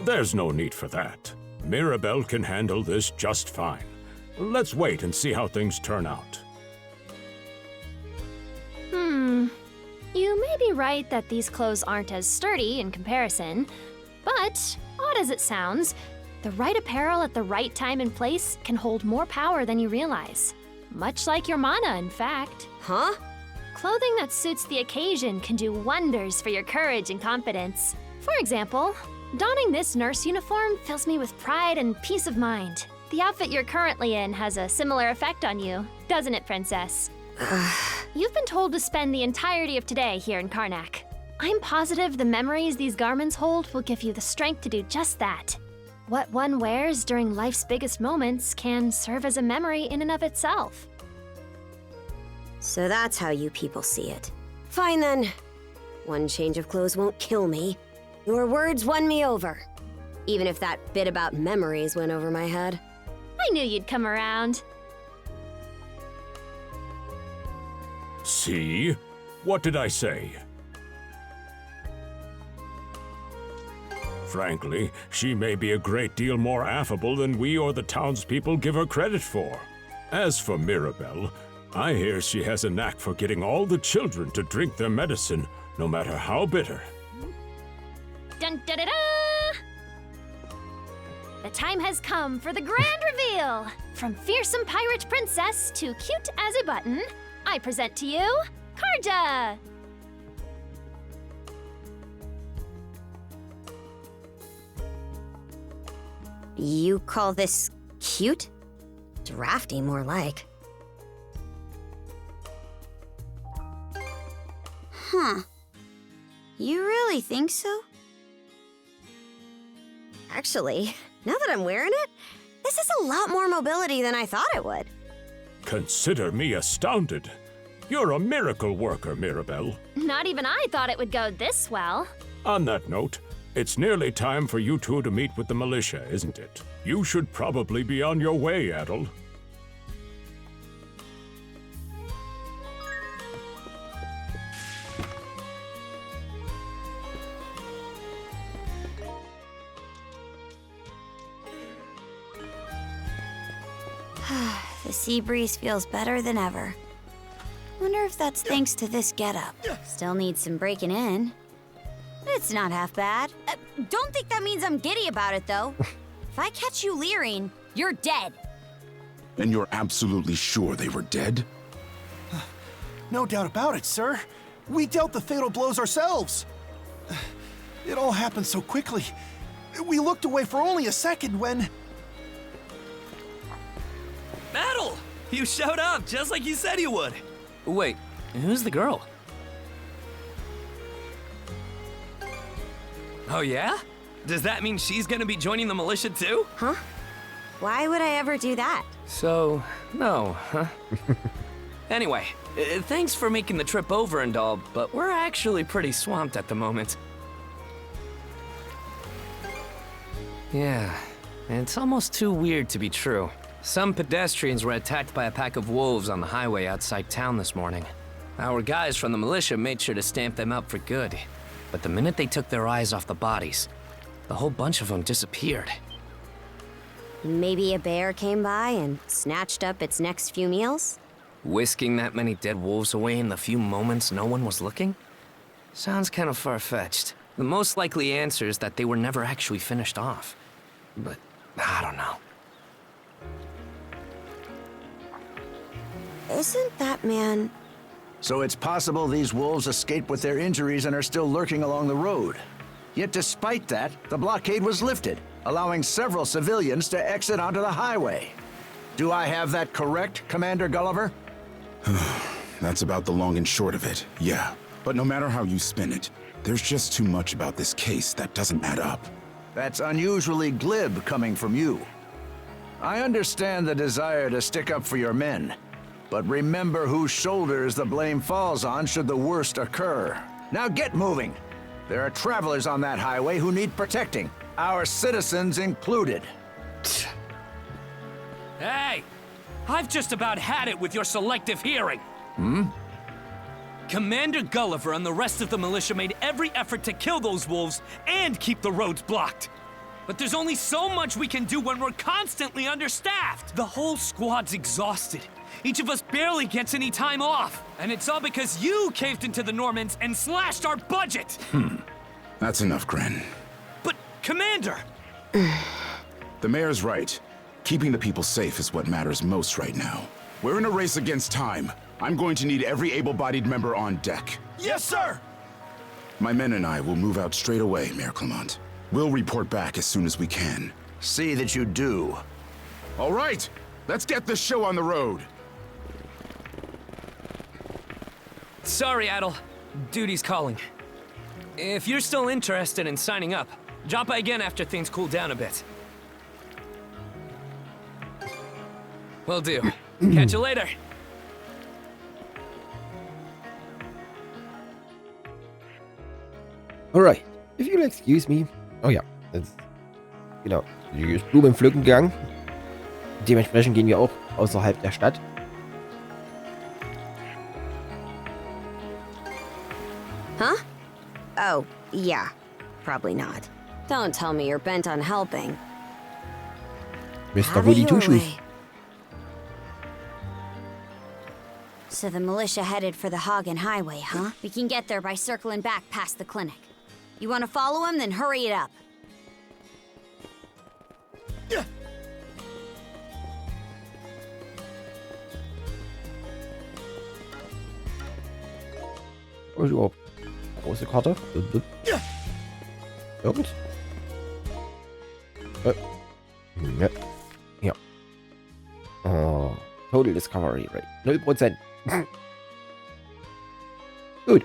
There's no need for that. Mirabelle can handle this just fine. Let's wait and see how things turn out. You may be right that these clothes aren't as sturdy in comparison, but odd as it sounds, the right apparel at the right time and place can hold more power than you realize. Much like your mana, in fact. Huh? Clothing that suits the occasion can do wonders for your courage and confidence. For example, donning this nurse uniform fills me with pride and peace of mind. The outfit you're currently in has a similar effect on you, doesn't it, Princess? You've been told to spend the entirety of today here in Karnak. I'm positive the memories these garments hold will give you the strength to do just that. What one wears during life's biggest moments can serve as a memory in and of itself. So that's how you people see it. Fine then. One change of clothes won't kill me. Your words won me over. Even if that bit about memories went over my head. I knew you'd come around. See? What did I say? Frankly, she may be a great deal more affable than we or the townspeople give her credit for. As for Mirabelle, I hear she has a knack for getting all the children to drink their medicine, no matter how bitter. Dun da da da! The time has come for the grand reveal! From fearsome pirate princess to cute as a button, I present to you, Karja! You call this Cute? Drafty, more like. Huh. You really think so? Actually, now that I'm wearing it, this is a lot more mobility than I thought it would. Consider me astounded. You're a miracle worker, Mirabelle. Not even I thought it would go this well. On that note, it's nearly time for you two to meet with the militia, isn't it? You should probably be on your way, Adel. The sea breeze feels better than ever. Wonder if that's thanks to this getup. Still needs some breaking in. It's not half bad. Don't think that means I'm giddy about it, though. If I catch you leering, you're dead. And you're absolutely sure they were dead? No doubt about it, sir. We dealt the fatal blows ourselves. It all happened so quickly. We looked away for only a second when... Adel! You showed up just like you said you would. Wait, who's the girl? Oh yeah? Does that mean she's gonna be joining the militia too? Huh? Why would I ever do that? So, no, huh? Anyway, thanks for making the trip over and all, but we're actually pretty swamped at the moment. Yeah, it's almost too weird to be true. Some pedestrians were attacked by a pack of wolves on the highway outside town this morning. Our guys from the militia made sure to stamp them out for good. But the minute they took their eyes off the bodies, the whole bunch of them disappeared. Maybe a bear came by and snatched up its next few meals? Whisking that many dead wolves away in the few moments no one was looking? Sounds kind of far-fetched. The most likely answer is that they were never actually finished off. But I don't know. Isn't that man... So it's possible these wolves escaped with their injuries and are still lurking along the road. Yet despite that, the blockade was lifted, allowing several civilians to exit onto the highway. Do I have that correct, Commander Gulliver? That's about the long and short of it, yeah. But no matter how you spin it, there's just too much about this case that doesn't add up. That's unusually glib coming from you. I understand the desire to stick up for your men, but remember whose shoulders the blame falls on should the worst occur. Now get moving. There are travelers on that highway who need protecting, our citizens included. Hey! I've just about had it with your selective hearing. Commander Gulliver and the rest of the militia made every effort to kill those wolves and keep the roads blocked. But there's only so much we can do when we're constantly understaffed. The whole squad's exhausted. Each of us barely gets any time off. And it's all because you caved into the Normans and slashed our budget! That's enough, Gren. But, Commander! The mayor's right. Keeping the people safe is what matters most right now. We're in a race against time. I'm going to need every able-bodied member on deck. Yes, sir! My men and I will move out straight away, Mayor Clement. We'll report back as soon as we can. See that you do. All right, let's get this show on the road. Sorry, Adel. Duty's calling. If you're still interested in signing up, drop by again after things cool down a bit. Will do. Catch you later. Alright, if you'll excuse me. Oh ja, jetzt, genau, die ist Blumen pflücken gegangen. Dementsprechend gehen wir auch außerhalb der Stadt. Huh? Oh, yeah. Probably not. Don't tell me you're bent on helping. Mr. Woody Two-Shoes. So the militia headed for the Hagen Highway, huh? We can get there by circling back past the clinic. You want to follow him? Then hurry it up. Wo ist überhaupt? Große Karte. Irgend? Ja. Ja. Oh, Total Discovery Rate. 0%. Gut.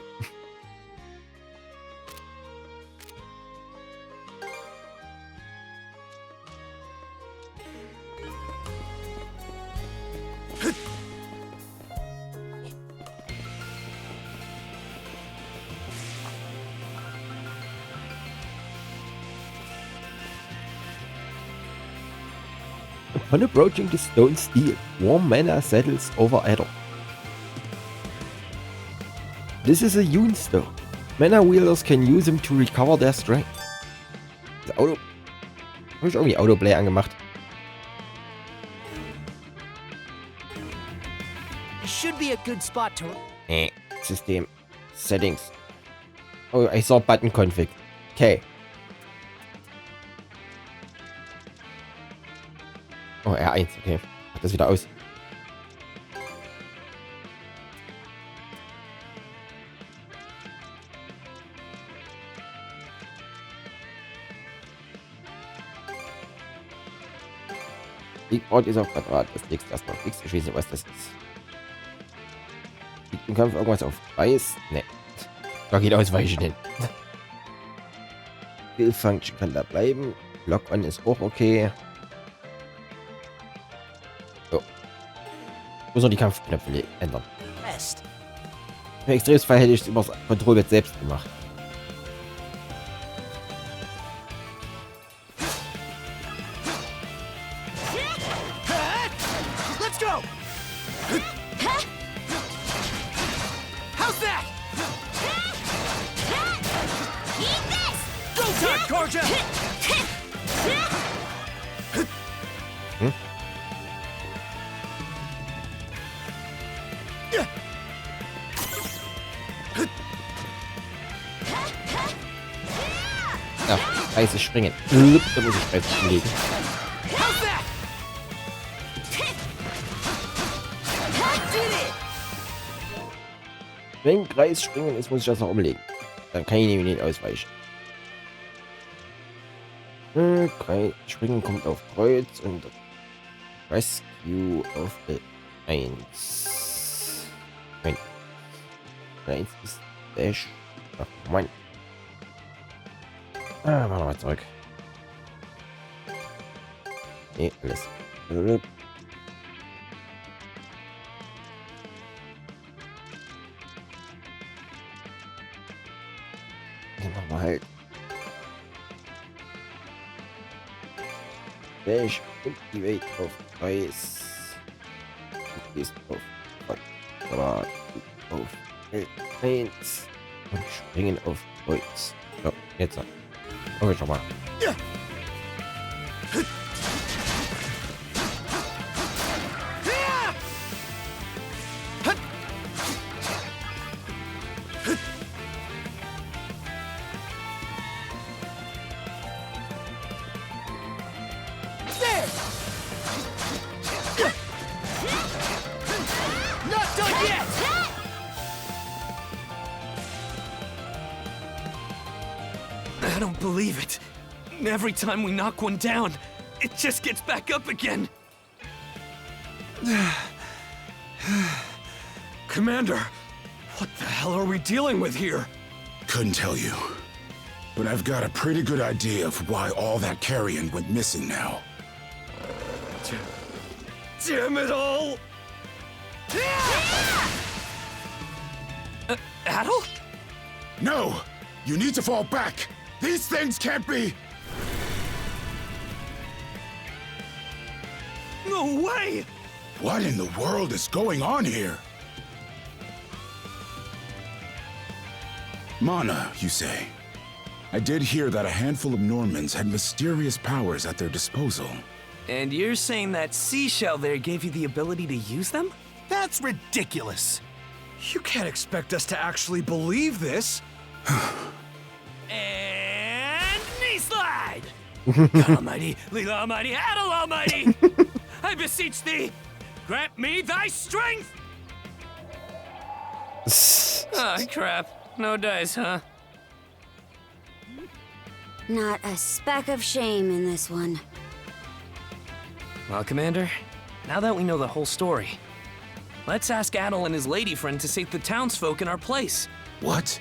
Upon approaching the stone steel, warm mana settles over Adder. This is a Yun Stone. Mana wielders can use him to recover their strength. Das Auto. Habe ich irgendwie Autoplay angemacht? It should be a good spot to. System. Settings. Oh, ich saw Button Config. Okay. Oh, R1, okay. Mach das wieder aus. Ort ist auf Quadrat. Das legst erstmal fix. Ich weiß nicht, was das ist. Liegt im Kampf irgendwas auf Weiß? Ne. Da geht ausweichen hin. Skill Function kann da bleiben. Lock on ist auch okay. So. Muss noch die Kampfknöpfe ändern. Im Extremfall hätte ich es über das Kontrollbett selbst gemacht. Let's go. How's that? Eat this. Go time, Karja. Ja, heißes Springen. Da muss ich Kreis legen. Wenn Kreis springen ist, muss ich das noch umlegen. Dann kann ich nämlich nicht ausweichen. Kreis springen kommt auf Kreuz und Rescue auf 1. Nein. 1 ist Dash. Ach, Mann. Machen wir mal zurück. Nee, alles. Dann machen wir halt. Dash und die Welt auf Kreis. Die ist auf Quadrat. Auf L1. Und springen auf Kreuz. So, jetzt. Okay, schau mal. Not done yet. I don't believe it. Every time we knock one down, it just gets back up again. Commander, what the hell are we dealing with here? Couldn't tell you. But I've got a pretty good idea of why all that carrion went missing now. Damn it all! Adel? No! You need to fall back! These things can't be... No way! What in the world is going on here? Mana, you say? I did hear that a handful of Normans had mysterious powers at their disposal. And you're saying that seashell there gave you the ability to use them? That's ridiculous. You can't expect us to actually believe this. And knee slide! God Almighty, Leela Almighty, Adel Almighty! I beseech thee, grant me thy strength! Ah, crap. No dice, huh? Not a speck of shame in this one. Well, Commander, now that we know the whole story, let's ask Adel and his lady friend to save the townsfolk in our place. What?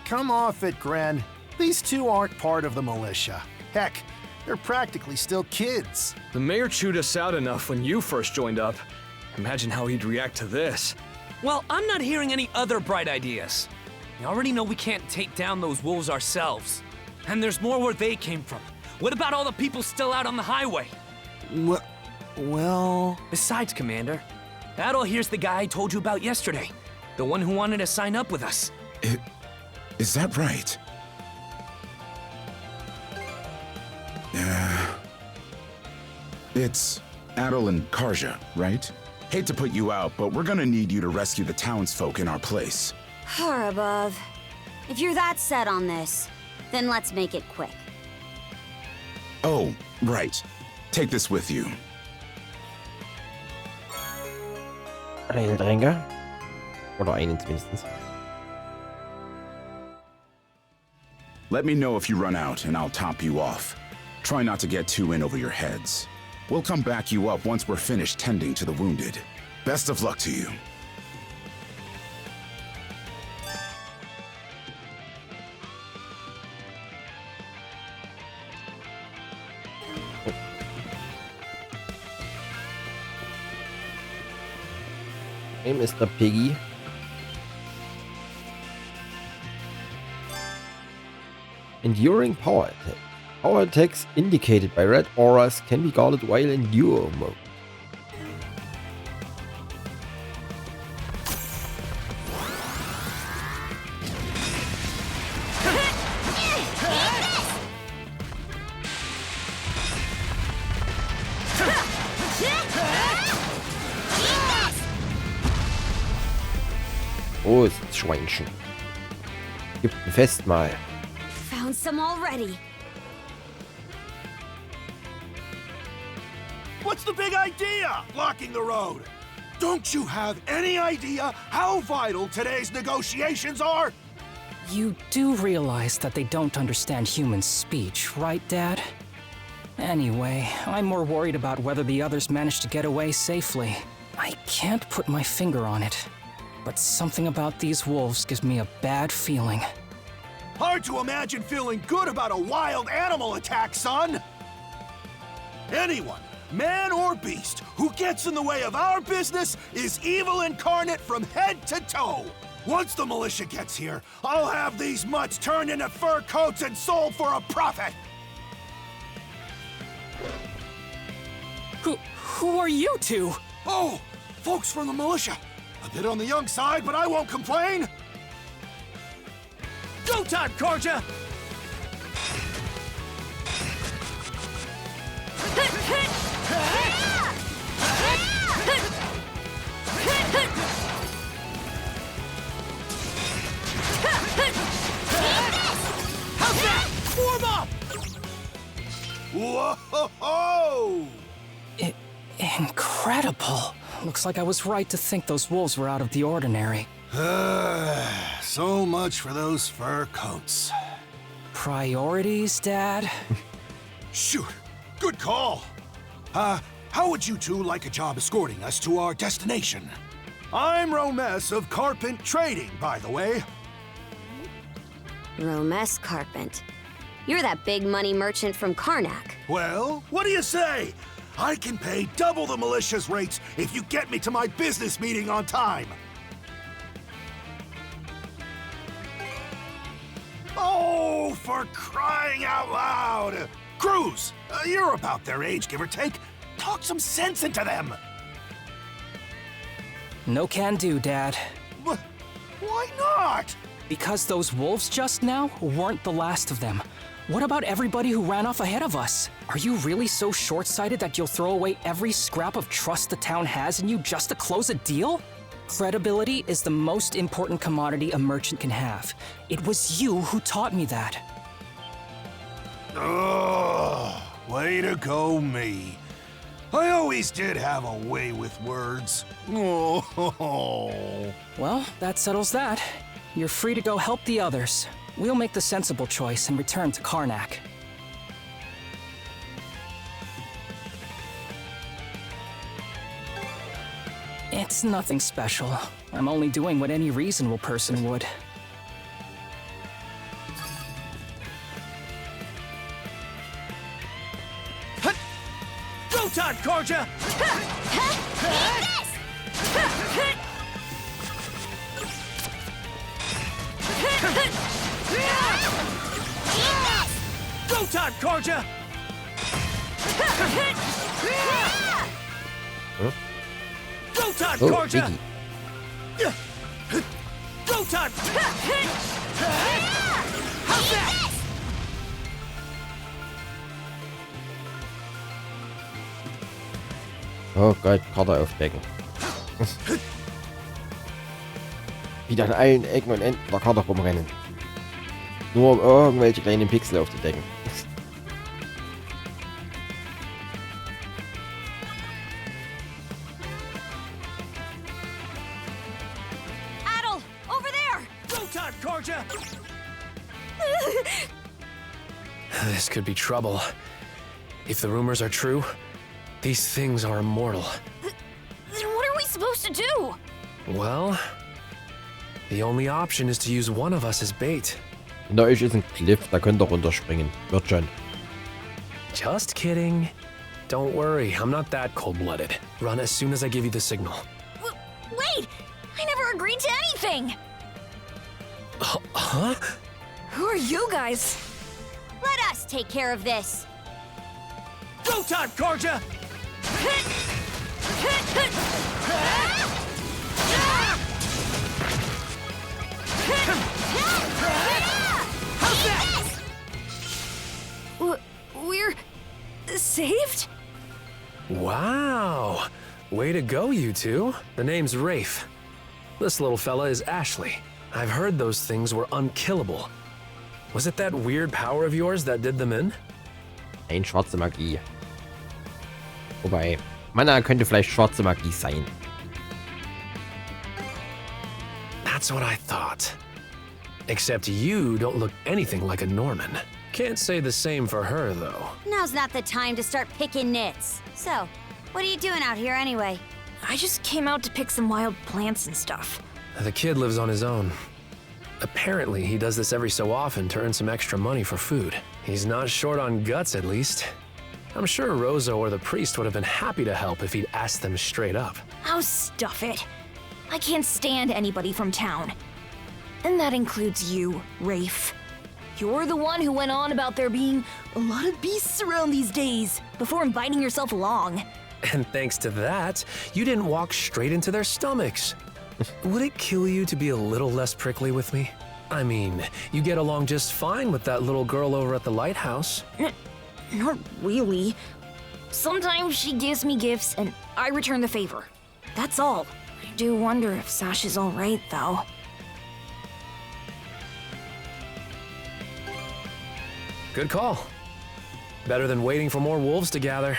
Come off it, Gren. These two aren't part of the militia. Heck, they're practically still kids. The mayor chewed us out enough when you first joined up. Imagine how he'd react to this. Well, I'm not hearing any other bright ideas. We already know we can't take down those wolves ourselves. And there's more where they came from. What about all the people still out on the highway? Well... Besides, Commander, Adel here's the guy I told you about yesterday. The one who wanted to sign up with us. Is that right? It's Adel and Karja, right? Hate to put you out, but we're gonna need you to rescue the townsfolk in our place. Far above. If you're that set on this, then let's make it quick. Oh, right. Take this with you. Heiltränke. Oder einen zumindest. Let me know if you run out, and I'll top you off. Try not to get too in over your heads. We'll come back you up once we're finished tending to the wounded. Best of luck to you. Hey, Mr. Piggy. Enduring power attack. Power attacks indicated by red auras can be guarded while in duo mode. Oh, ist das Schweinchen. Gibt ein Festmahl. Found some already. What's the big idea? Blocking the road. Don't you have any idea how vital today's negotiations are? You do realize that they don't understand human speech, right, Dad? Anyway, I'm more worried about whether the others managed to get away safely. I can't put my finger on it, but something about these wolves gives me a bad feeling. Hard to imagine feeling good about a wild animal attack, son! Anyone, man or beast, who gets in the way of our business is evil incarnate from head to toe! Once the militia gets here, I'll have these mutts turned into fur coats and sold for a profit! Who are you two? Oh, folks from the militia. A bit on the young side, but I won't complain! Go time, Karja! How's that? Form up! Whoa-ho-ho! Incredible. Looks like I was right to think those wolves were out of the ordinary. So much for those fur coats. Priorities, Dad? Shoot, good call. How would you two like a job escorting us to our destination? I'm Romes of Carpent Trading, by the way. Romes Carpent. You're that big money merchant from Karnak. Well, what do you say? I can pay double the militia's rates if you get me to my business meeting on time. Oh, for crying out loud! Cruz, you're about their age, give or take. Talk some sense into them. No can do, Dad. Why not? Because those wolves just now weren't the last of them. What about everybody who ran off ahead of us? Are you really so short-sighted that you'll throw away every scrap of trust the town has in you just to close a deal? Credibility is the most important commodity a merchant can have. It was you who taught me that. Ugh, way to go, me. I always did have a way with words. Oh. Well, that settles that. You're free to go help the others. We'll make the sensible choice and return to Karnak. It's nothing special. I'm only doing what any reasonable person would. Go time, Karja! Go time, Karja! Go time, Oh, Karja! Biggie. Go time! How's that? Oh Gott, Karte aufdecken. Wieder an allen Ecken und Enden der Karte rumrennen. Nur um irgendwelche kleinen Pixel aufzudecken. Adel, over there! Go time, Karja! This could be trouble. If the rumors are true, these things are immortal. Then what are we supposed to do? Well, the only option is to use one of us as bait. Hinter euch ist ein Cliff, da könnt ihr runterspringen. Wird schon. Just kidding. Don't worry, I'm not that cold-blooded. Run as soon as I give you the signal. Wait! I never agreed to anything! Huh? Who are you guys? Let us take care of this. Go time, Karja! How's that? We're saved? Wow! Way to go, you two. The name's Rafe. This little fella is Ashley. I've heard those things were unkillable. Was it that weird power of yours that did them in? Ein schwarze Magie. Wobei, Mana könnte vielleicht schwarze Magie sein. That's what I thought. Except you don't look anything like a Norman. Can't say the same for her, though. Now's not the time to start picking nits. So, what are you doing out here anyway? I just came out to pick some wild plants and stuff. The kid lives on his own. Apparently, he does this every so often to earn some extra money for food. He's not short on guts, at least. I'm sure Rozo or the priest would have been happy to help if he'd asked them straight up. Oh, stuff it. I can't stand anybody from town. And that includes you, Rafe. You're the one who went on about there being a lot of beasts around these days, before inviting yourself along. And thanks to that, you didn't walk straight into their stomachs. Would it kill you to be a little less prickly with me? I mean, you get along just fine with that little girl over at the lighthouse. Not really. Sometimes she gives me gifts and I return the favor. That's all. I do wonder if Sash is all right, though. Good call. Better than waiting for more wolves to gather.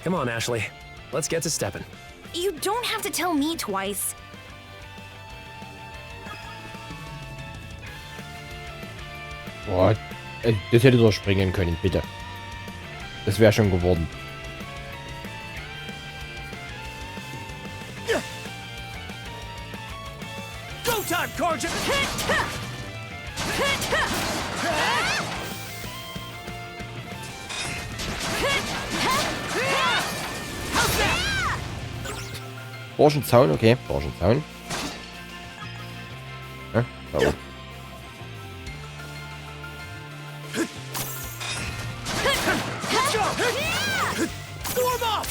Come on, Ashley. Let's get to stepping. You don't have to tell me twice. Boah, das hätte doch springen können, bitte. Das wäre schon geworden. Go time, Karja! How's that? Borschenzaun, okay, Borschenzaun. Ja, da oben. Let's go! Form up!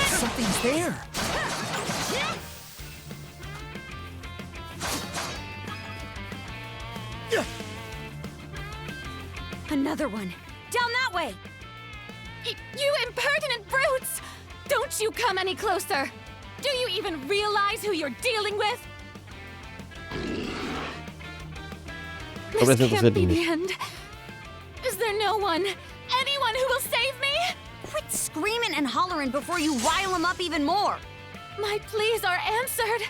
Something's there. Another one. Down that way! You impertinent brutes! Don't you come any closer! Do you even realize who you're dealing with? Aber das This interessiert can't be ihn the nicht. end. Is there no one? Anyone who will save me? Quit screaming and hollering before you rile them up even more! My pleas are answered.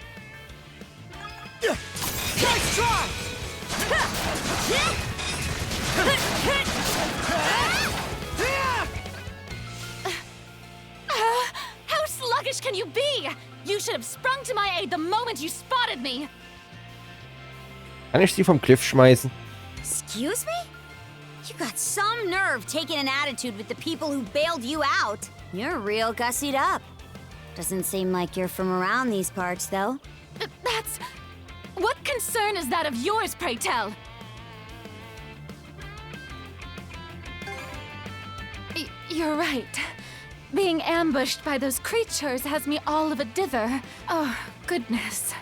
Nice try! How sluggish can you be? You should have sprung to my aid the moment you spotted me. Kann ich sie vom Cliff schmeißen? Excuse me? You got some nerve taking an attitude with the people who bailed you out. You're real gussied up. Doesn't seem like you're from around these parts, though. That's... What concern is that of yours, pray tell? You're right. Being ambushed by those creatures has me all of a dither. Oh, goodness.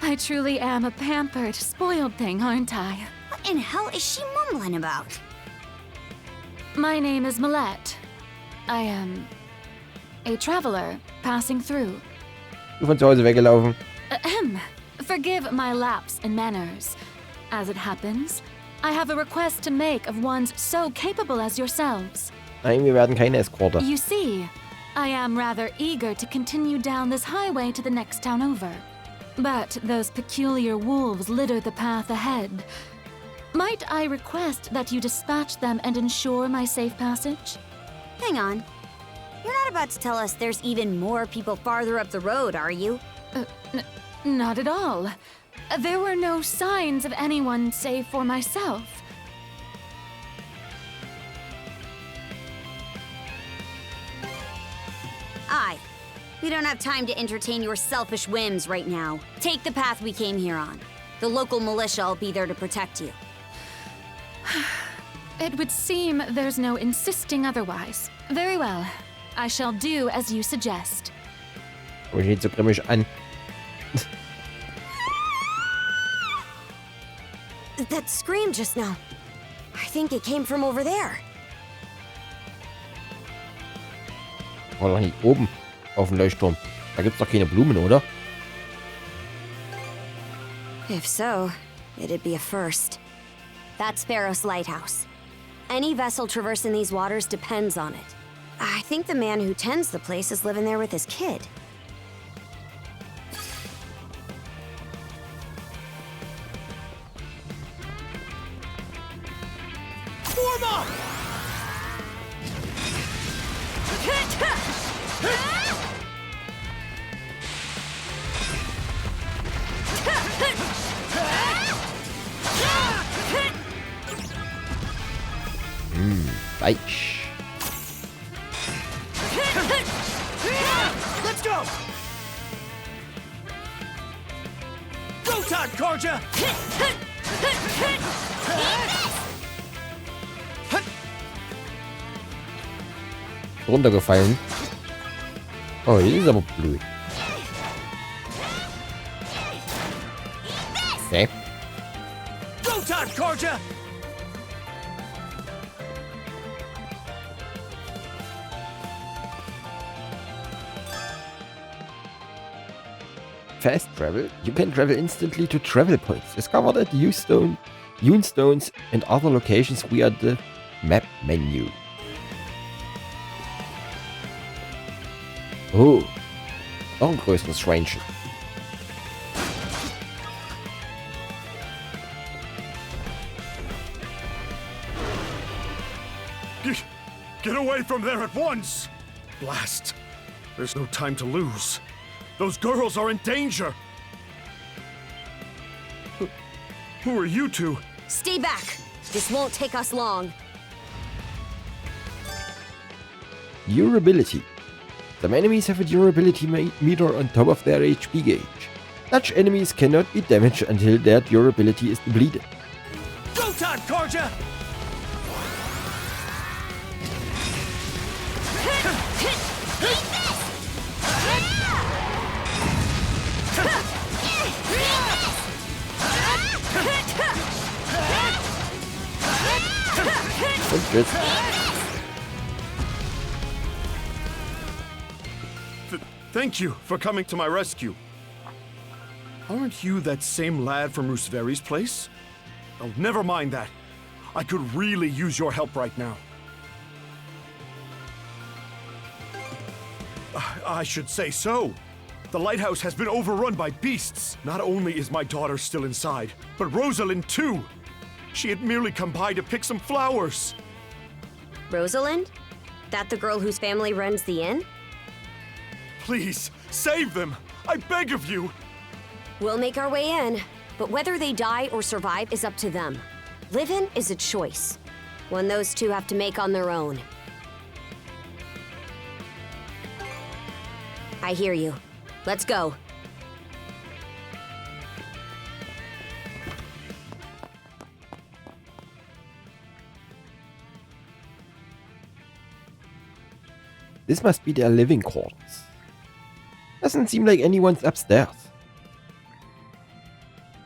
I truly am a pampered, spoiled thing, aren't I? What in hell is she mumbling about? My name is Millette. I am a traveler passing through. Du von zu Hause weggelaufen. Ahem. Forgive my lapse in manners. As it happens, I have a request to make of ones so capable as yourselves. Nein, wir werden keine Eskorte. You see, I am rather eager to continue down this highway to the next town over. But those peculiar wolves litter the path ahead. Might I request that you dispatch them and ensure my safe passage? Hang on. You're not about to tell us there's even more people farther up the road, are you? Not at all. There were no signs of anyone save for myself. Aye. We don't have time to entertain your selfish whims right now. Take the path we came here on. The local militia will be there to protect you. It would seem there's no insisting otherwise. Very well. I shall do as you suggest. Aber ich nicht so grimmig an. That scream just now. I think it came from over there. War doch nicht oben auf dem Leuchtturm. Da gibt's doch keine Blumen, oder? If so, it'd be a first. That's Sparrow's lighthouse. Any vessel traversing these waters depends on it. I think the man who tends the place is living there with his kid. Form up! Weich. Let's go! Go time, Karja! Runtergefallen. Oh, die ist aber blöd. Okay. Go time, Karja! Fast travel. You can travel instantly to travel points discovered at Unestones and other locations via the map menu. Oh, noch ein größeres Schweinchen. Get away from there at once! Blast. There's no time to lose. Those girls are in danger! Who are you two? Stay back! This won't take us long. Durability. Some enemies have a durability meter on top of their HP gauge. Such enemies cannot be damaged until their durability is depleted. Go time, Karja! Und tschüss. Thank you for coming to my rescue. Aren't you that same lad from Rooseveri's place? Oh, never mind that. I could really use your help right now. I should say so. The lighthouse has been overrun by beasts. Not only is my daughter still inside, but Rosalind too. She had merely come by to pick some flowers. Rosalind? That the girl whose family runs the inn? Please, save them! I beg of you! We'll make our way in, but whether they die or survive is up to them. Living is a choice, one those two have to make on their own. I hear you. Let's go. This must be their living quarters. Doesn't seem like anyone's upstairs.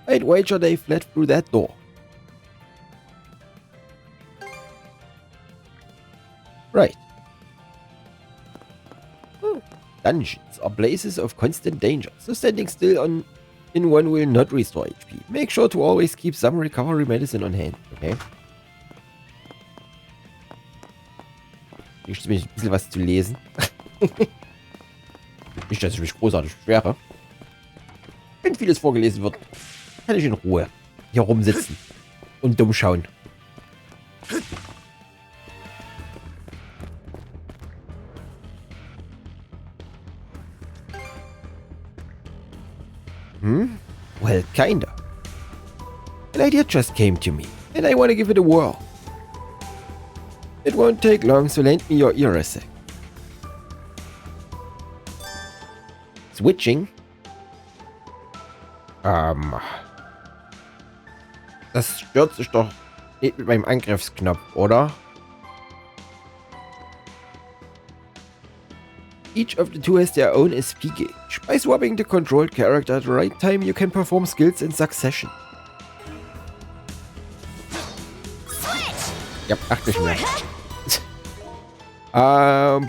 I'd wager they fled through that door. Right. Dungeons are places of constant danger, so standing still in one will not restore HP. Make sure to always keep some recovery medicine on hand, okay? Hier steht ein bisschen was zu lesen. Nicht, dass ich mich großartig beschwere. Wenn vieles vorgelesen wird, kann ich in Ruhe hier rumsitzen und dumm schauen. Well, kinda. An idea just came to me, and I want to give it a whirl. It won't take long, so lend me your ear a sec. Switching? Das stört sich doch nicht mit meinem Angriffsknopf, oder? Each of the two has their own SP gauge. By swapping the controlled character at the right time, you can perform skills in succession. Ja, dachte ich mir.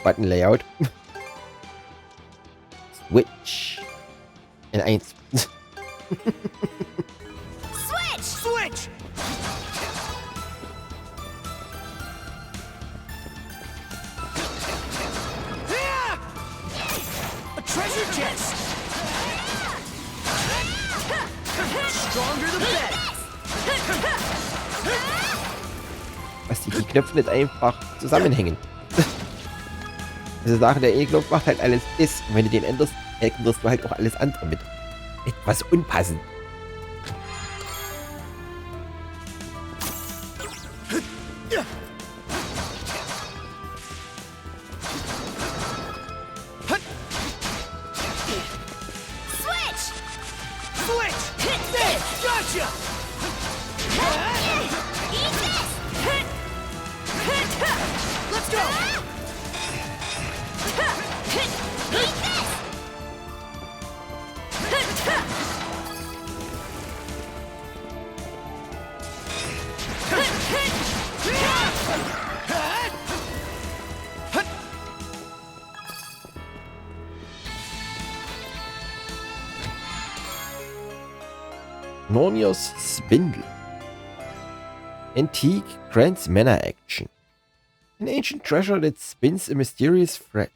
Button Layout. Switch. In 1. Switch! Switch! A treasure chest! Stronger the better! Was die Knöpfe nicht einfach zusammenhängen. Also Sache, der E-Knopf macht halt alles das. Und wenn du den änderst du halt auch alles andere mit. Etwas unpassend. Nordics Spindle. Antique grants mana action. An ancient treasure that spins a mysterious thread.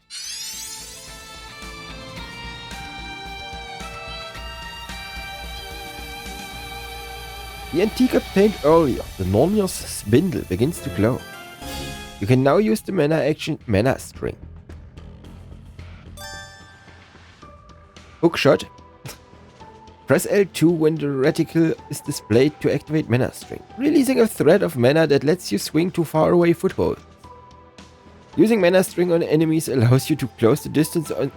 The antique obtained earlier, the Nordics Spindle begins to glow. You can now use the mana action Mana String. Hookshot. Press L2 when the reticle is displayed to activate Mana String, releasing a thread of mana that lets you swing to faraway footholds. Using Mana String on enemies allows you to close the distance on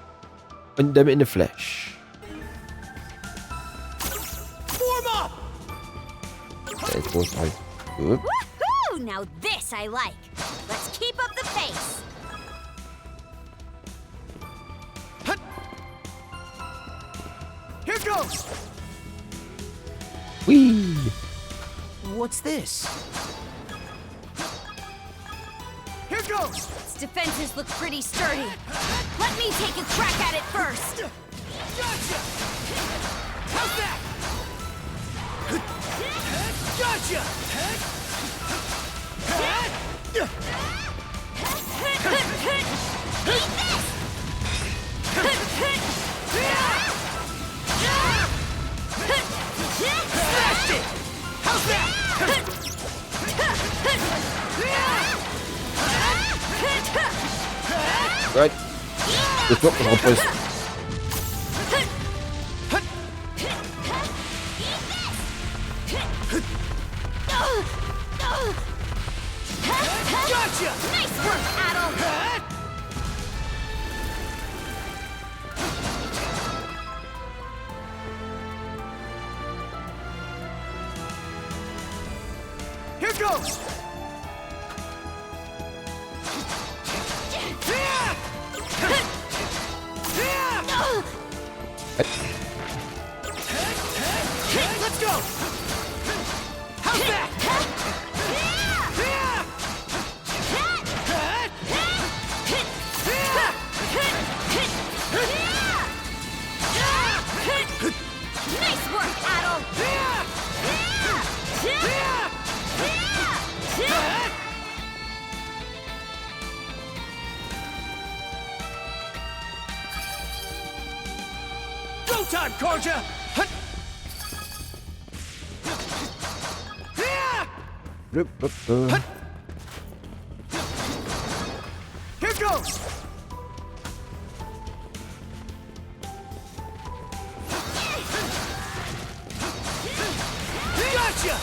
them in a flash. Form up! That goes right. Good. Woohoo! Now this I like. Let's keep up the pace. Here goes! Whee! What's this? Here goes! Its defenses look pretty sturdy. Let me take a crack at it first. Gotcha! How's that? Gotcha! Smashed it! How's that? Right. Das wird noch robust. goes! Let's go! How's that? Nice work, Adol! Go time, Karja! Here goes! Gotcha!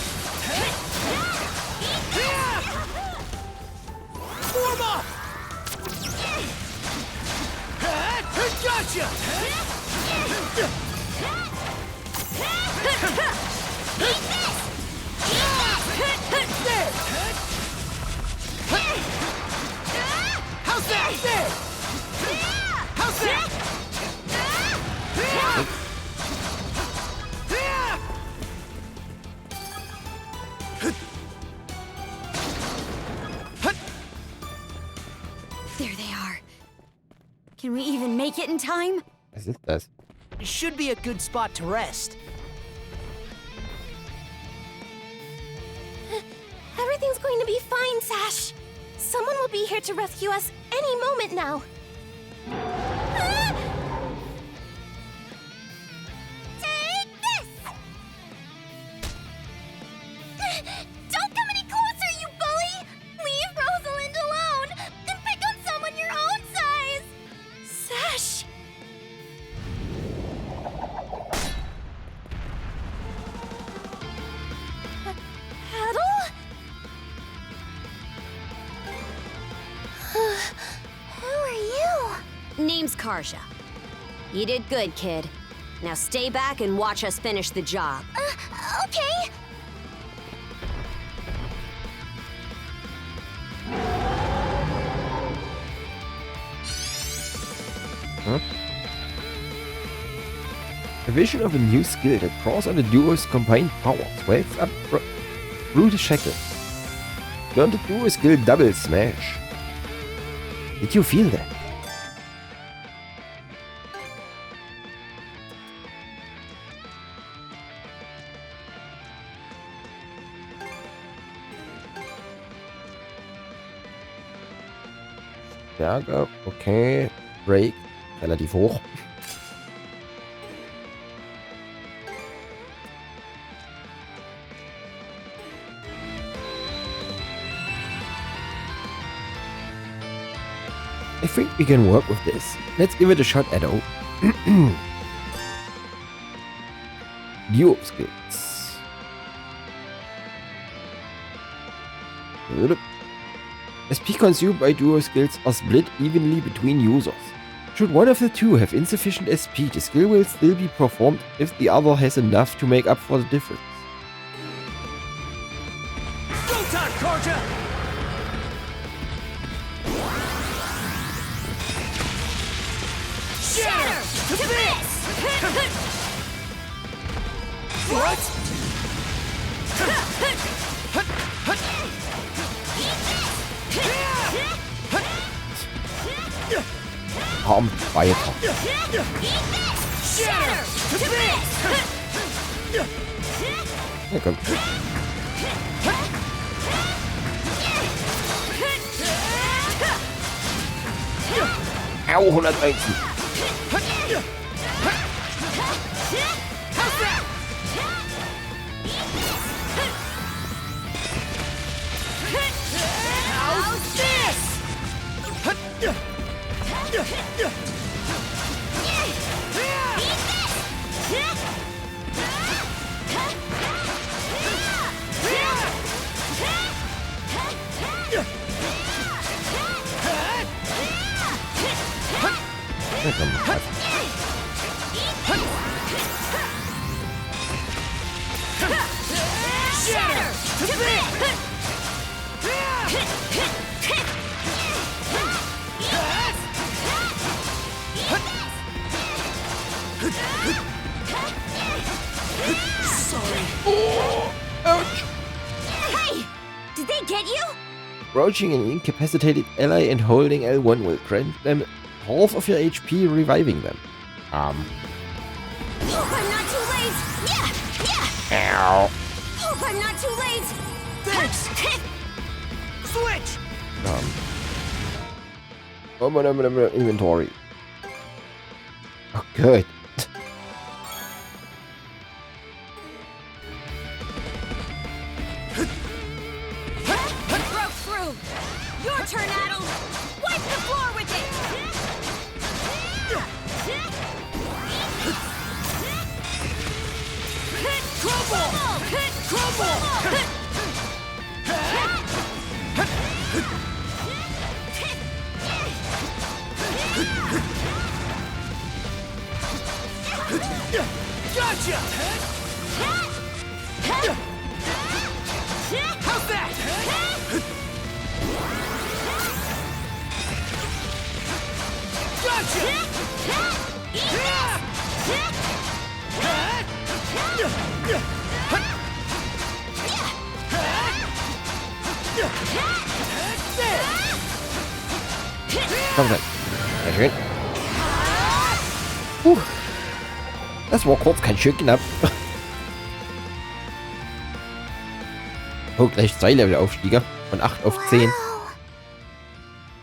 Form up! Gotcha! There! How's that? There! How's that? There they are. Can we even make it in time? Was ist das? Should be a good spot to rest. Everything's going to be fine, Sash. Someone will be here to rescue us any moment now. Take this! Don't come any closer, you bully! Leave Rosalind alone and pick on someone your own size! Sash! Adol? Who are you? Name's Karja. You did good, kid. Now stay back and watch us finish the job. Okay. Huh? A vision of a new skill that draws on the duo's combined powers. Wakes up through the shackles. Learn the duo skill Double Smash. Did you feel that? Stärker, okay. Break, relativ hoch. I think we can work with this. Let's give it a shot, Edo. Duo skills. SP consumed by duo skills are split evenly between users. Should one of the two have insufficient SP, the skill will still be performed if the other has enough to make up for the difference. Go time, Karja! Shatter! To this! What? Arm weiter. Shatter! To this! Ja, komm. Au, 101. How's this? Ja, komm. Shatter! To this! Sorry. Oh, ouch. Hey! Did they get you? Approaching an incapacitated ally and holding L1 will grant them half of your HP, reviving them. Hope I'm not too late! Yeah! Ow. Hope I'm not too late! Thanks! Switch! Inventory. Oh, good. Broke through! Your turn, Adel! Wipe the floor with it! Crumble! Crumble! Gotcha! How's that? Komm schon. Sehr schön. Puh. Das war kurz kein schön knapp. Oh, gleich 2 Levelaufstiege. Von 8 auf 10.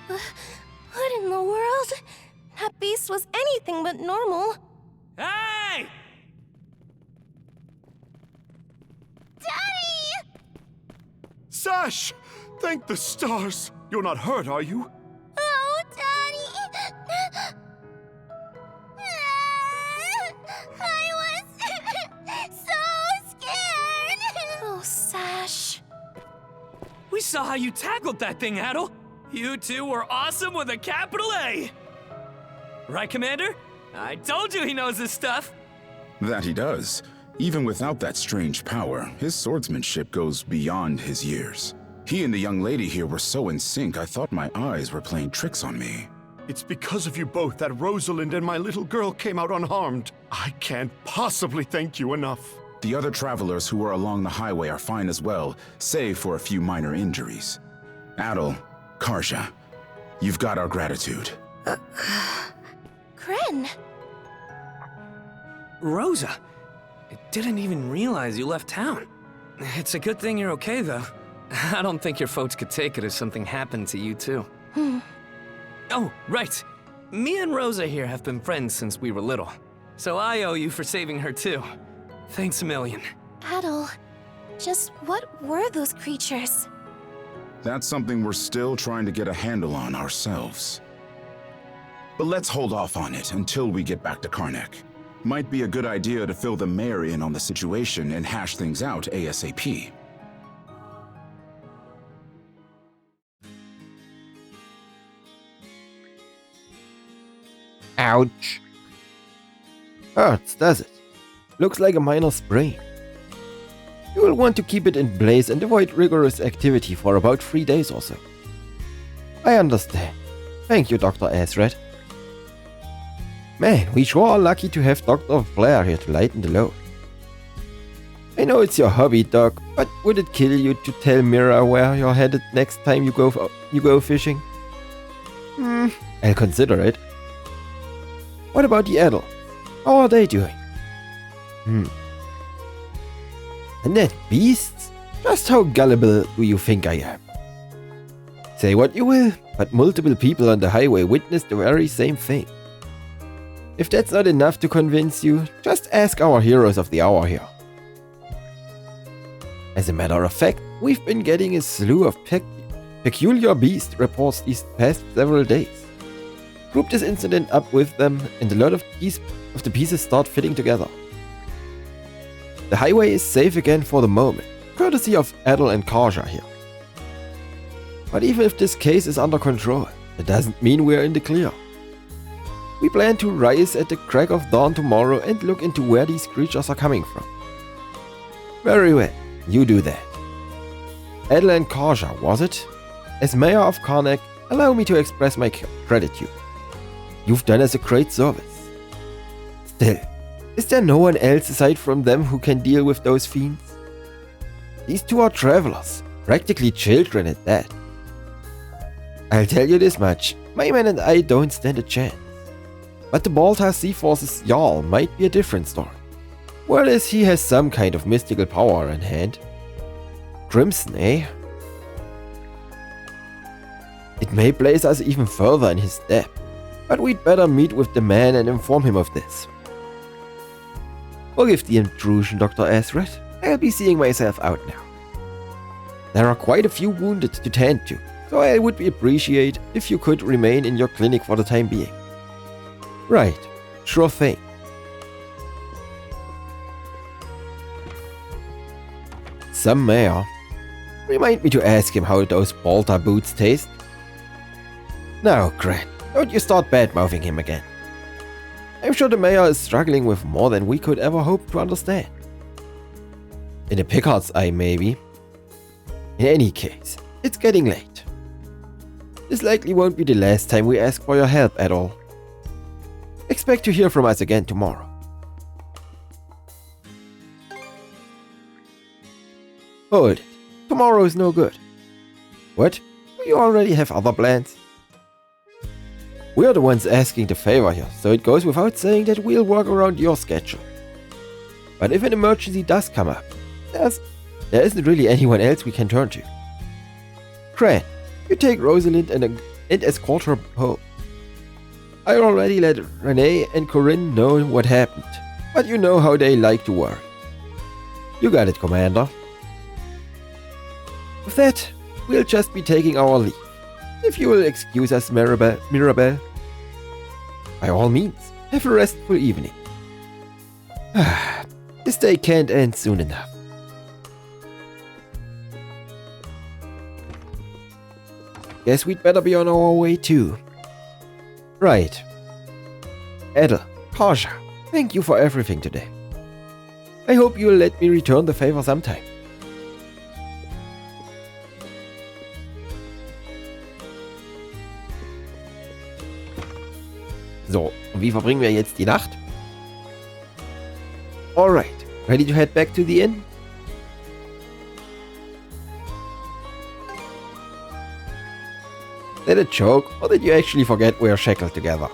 What in the world? That beast was anything but normal. Hey! Daddy! Sash! Thank the stars! You're not hurt, are you? Oh, Daddy! I was so scared! Oh, Sash. We saw how you tackled that thing, Adel. You two were awesome with a capital A. Right, Commander? I told you he knows his stuff. That he does. Even without that strange power, his swordsmanship goes beyond his years. He and the young lady here were so in sync, I thought my eyes were playing tricks on me. It's because of you both that Rosalind and my little girl came out unharmed. I can't possibly thank you enough. The other travelers who were along the highway are fine as well, save for a few minor injuries. Adel, Karja, you've got our gratitude. Kren. Rosa, I didn't even realize you left town. It's a good thing you're okay, though. I don't think your folks could take it if something happened to you, too. Oh, right. Me and Rosa here have been friends since we were little. So I owe you for saving her, too. Thanks a million. Adel, just what were those creatures? That's something we're still trying to get a handle on ourselves. But let's hold off on it until we get back to Karnak. Might be a good idea to fill the mayor in on the situation and hash things out ASAP. Ouch. Hurts, does it? Looks like a minor sprain. You will want to keep it in place and avoid rigorous activity for about 3 days or so. I understand. Thank you, Dr. Azred. Man, we sure are lucky to have Dr. Blair here to lighten the load. I know it's your hobby, Doc, but would it kill you to tell Mira where you're headed next time you go fishing? I'll consider it. What about the adults? How are they doing? And then beasts? Just how gullible do you think I am? Say what you will, but multiple people on the highway witnessed the very same thing. If that's not enough to convince you, just ask our heroes of the hour here. As a matter of fact, we've been getting a slew of peculiar beast reports these past several days. Group this incident up with them and a lot of the pieces start fitting together. The highway is safe again for the moment, courtesy of Adel and Karja here. But even if this case is under control, it doesn't mean we're in the clear. We plan to rise at the crack of dawn tomorrow and look into where these creatures are coming from. Very well, you do that. Adel and Karja, was it? As Mayor of Karnak, allow me to express my gratitude. You've done us a great service. Still, is there no one else aside from them who can deal with those fiends? These two are travelers, practically children at that. I'll tell you this much, my man and I don't stand a chance. But the Baltar Sea Force's Jarl might be a different story. Whereas he has some kind of mystical power in hand. Crimson, eh? It may place us even further in his debt, but we'd better meet with the man and inform him of this. Forgive the intrusion, Dr. Ezred. I'll be seeing myself out now. There are quite a few wounded to tend to, so I would appreciate if you could remain in your clinic for the time being. Right, sure thing. Some mayor. Remind me to ask him how those Baltar boots taste. Now, Grant, don't you start bad-mouthing him again. I'm sure the mayor is struggling with more than we could ever hope to understand. In a Picard's eye, maybe. In any case, it's getting late. This likely won't be the last time we ask for your help at all. Expect to hear from us again tomorrow. Hold it. Tomorrow is no good. What? Do you already have other plans? We are the ones asking the favor here, so it goes without saying that we'll work around your schedule. But if an emergency does come up, there isn't really anyone else we can turn to. Cran, you take Rosalind and escort her home. I already let Renee and Corinne know what happened, but you know how they like to worry. You got it, Commander. With that, we'll just be taking our leave. If you will excuse us, Mirabelle. By all means, have a restful evening. This day can't end soon enough. Guess we'd better be on our way too. Right. Edel, Karja, thank you for everything today. I hope you'll let me return the favor sometime. So, und wie verbringen wir jetzt die Nacht? Alright, ready to head back to the inn? Is that a joke, or did you actually forget we're shackled together?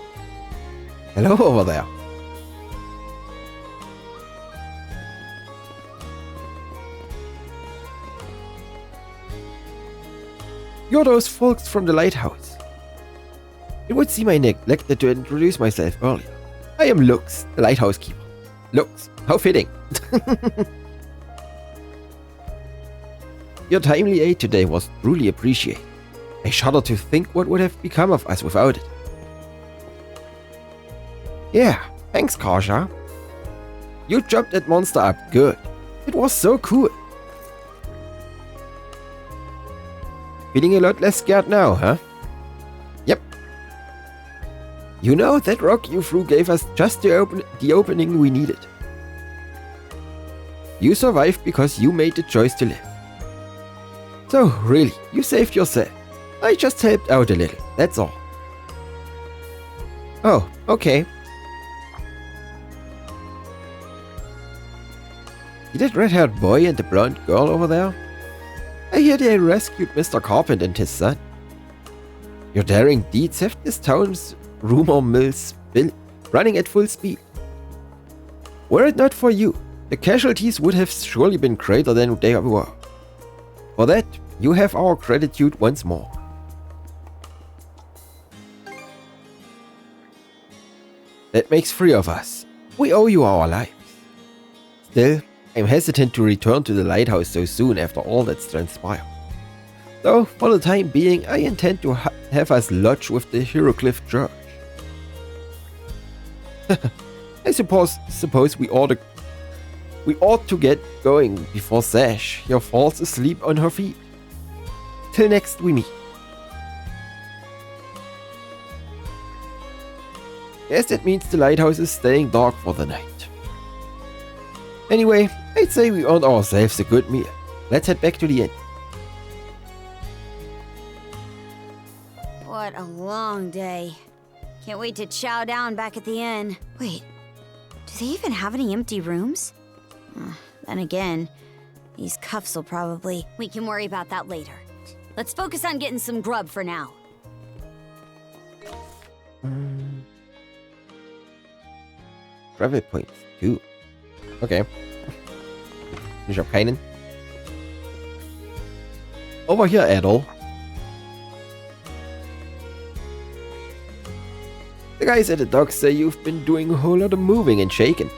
Hello over there. You're those folks from the lighthouse. It would seem I neglected to introduce myself earlier. I am Lux, the lighthouse keeper. Lux, how fitting. Your timely aid today was truly appreciated. I shudder to think what would have become of us without it. Yeah, thanks, Karja. You chopped that monster up good. It was so cool. Feeling a lot less scared now, huh? Yep. You know, that rock you threw gave us just the opening we needed. You survived because you made the choice to live. So, really, you saved yourself. I just helped out a little, that's all. Oh, okay. See that red-haired boy and the blonde girl over there? I hear they rescued Mr. Carpenter and his son. Your daring deeds have this town's rumor mills running at full speed. Were it not for you, the casualties would have surely been greater than they were. For that, you have our gratitude once more. That makes 3 of us. We owe you our lives. Still, I'm hesitant to return to the lighthouse so soon after all that's transpired. Though, for the time being, I intend to have us lodge with the Hieroglyph Church. I suppose we ought to get going before Sash here falls asleep on her feet. Till next we meet. Guess that means the lighthouse is staying dark for the night. Anyway, I'd say we earned ourselves a good meal. Let's head back to the inn. What a long day. Can't wait to chow down back at the inn. Wait, they even have any empty rooms? Then again, these cuffs will probably... We can worry about that later. Let's focus on getting some grub for now. Travel Points 2. Okay. Ich hab keinen. Over here, Adol. The guys at the docks say you've been doing a whole lot of moving and shaking.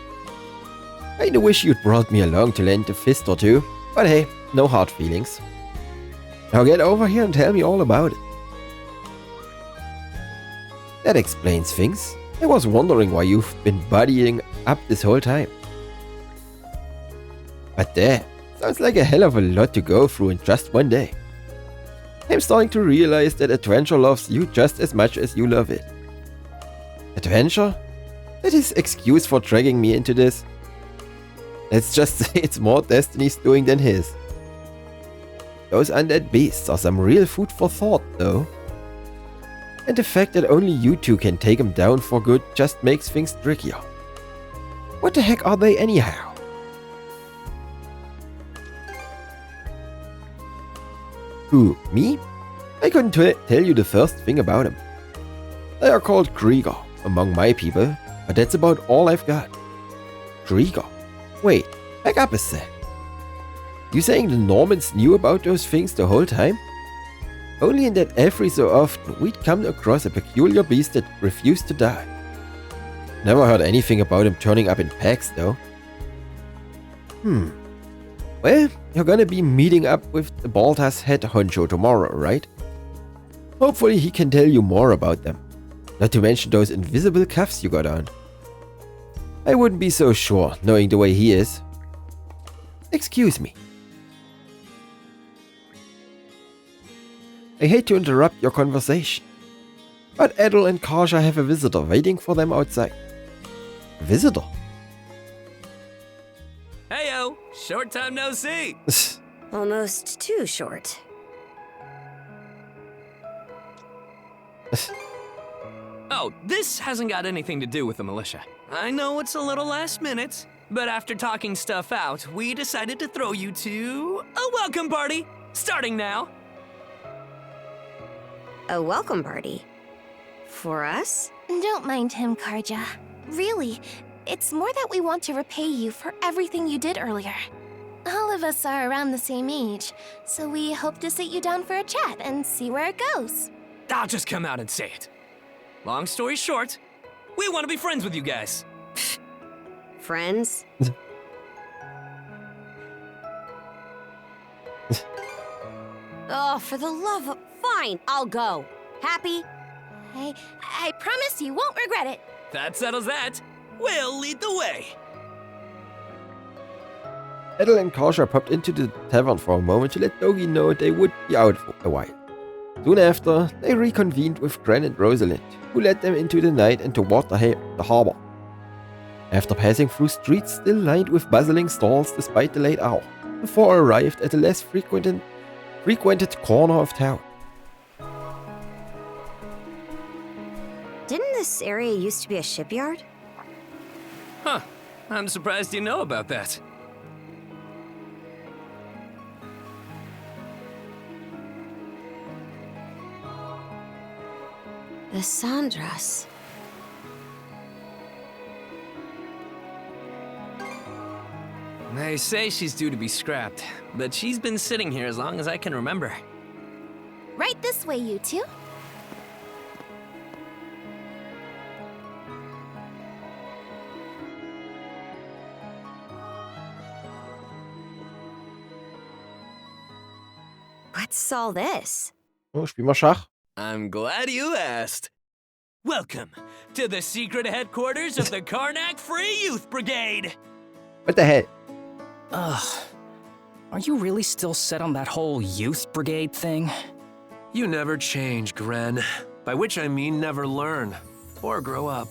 I wish you'd brought me along to lend a fist or two, but hey, no hard feelings. Now get over here and tell me all about it. That explains things. I was wondering why you've been buddying up this whole time. But there, sounds like a hell of a lot to go through in just one day. I'm starting to realize that adventure loves you just as much as you love it. Adventure? That is excuse for dragging me into this. Let's just say it's more Destiny's doing than his. Those undead beasts are some real food for thought, though. And the fact that only you two can take them down for good just makes things trickier. What the heck are they anyhow? Who, me? I couldn't tell you the first thing about them. They are called Krieger among my people, but that's about all I've got. Krieger? Wait, back up a sec. You saying the Normans knew about those things the whole time? Only in that every so often we'd come across a peculiar beast that refused to die. Never heard anything about him turning up in packs though. Well, you're gonna be meeting up with the Baltas head honcho tomorrow, right? Hopefully he can tell you more about them. Not to mention those invisible cuffs you got on. I wouldn't be so sure, knowing the way he is. Excuse me. I hate to interrupt your conversation, but Adol and Karsha have a visitor waiting for them outside. Visitor? Heyo, short time no see. Almost too short. Oh, this hasn't got anything to do with the militia. I know it's a little last minute, but after talking stuff out, we decided to throw you to a welcome party, starting now. A welcome party? For us? Don't mind him, Karja. Really, it's more that we want to repay you for everything you did earlier. All of us are around the same age, so we hope to sit you down for a chat and see where it goes. I'll just come out and say it. Long story short, we want to be friends with you guys. Friends? Oh, for the love of... Fine, I'll go. Happy? I promise you won't regret it. That settles that. We'll lead the way. Adol and Karsha popped into the tavern for a moment to let Dogi know they would be out for a while. Soon after, they reconvened with Gran and Rosalind, who led them into the night and toward the harbor. After passing through streets still lined with bustling stalls despite the late hour, the four arrived at a less frequented corner of town. Didn't this area used to be a shipyard? Huh. I'm surprised you know about that. The Sandras. They say she's due to be scrapped, but she's been sitting here as long as I can remember. Right this way, you two. What's all this? Oh, spielen wir Schach? I'm glad you asked. Welcome to the secret headquarters of the Karnak Free Youth Brigade. What the hell? Ugh. Are you really still set on that whole youth brigade thing? You never change, Gren. By which I mean never learn. Or grow up.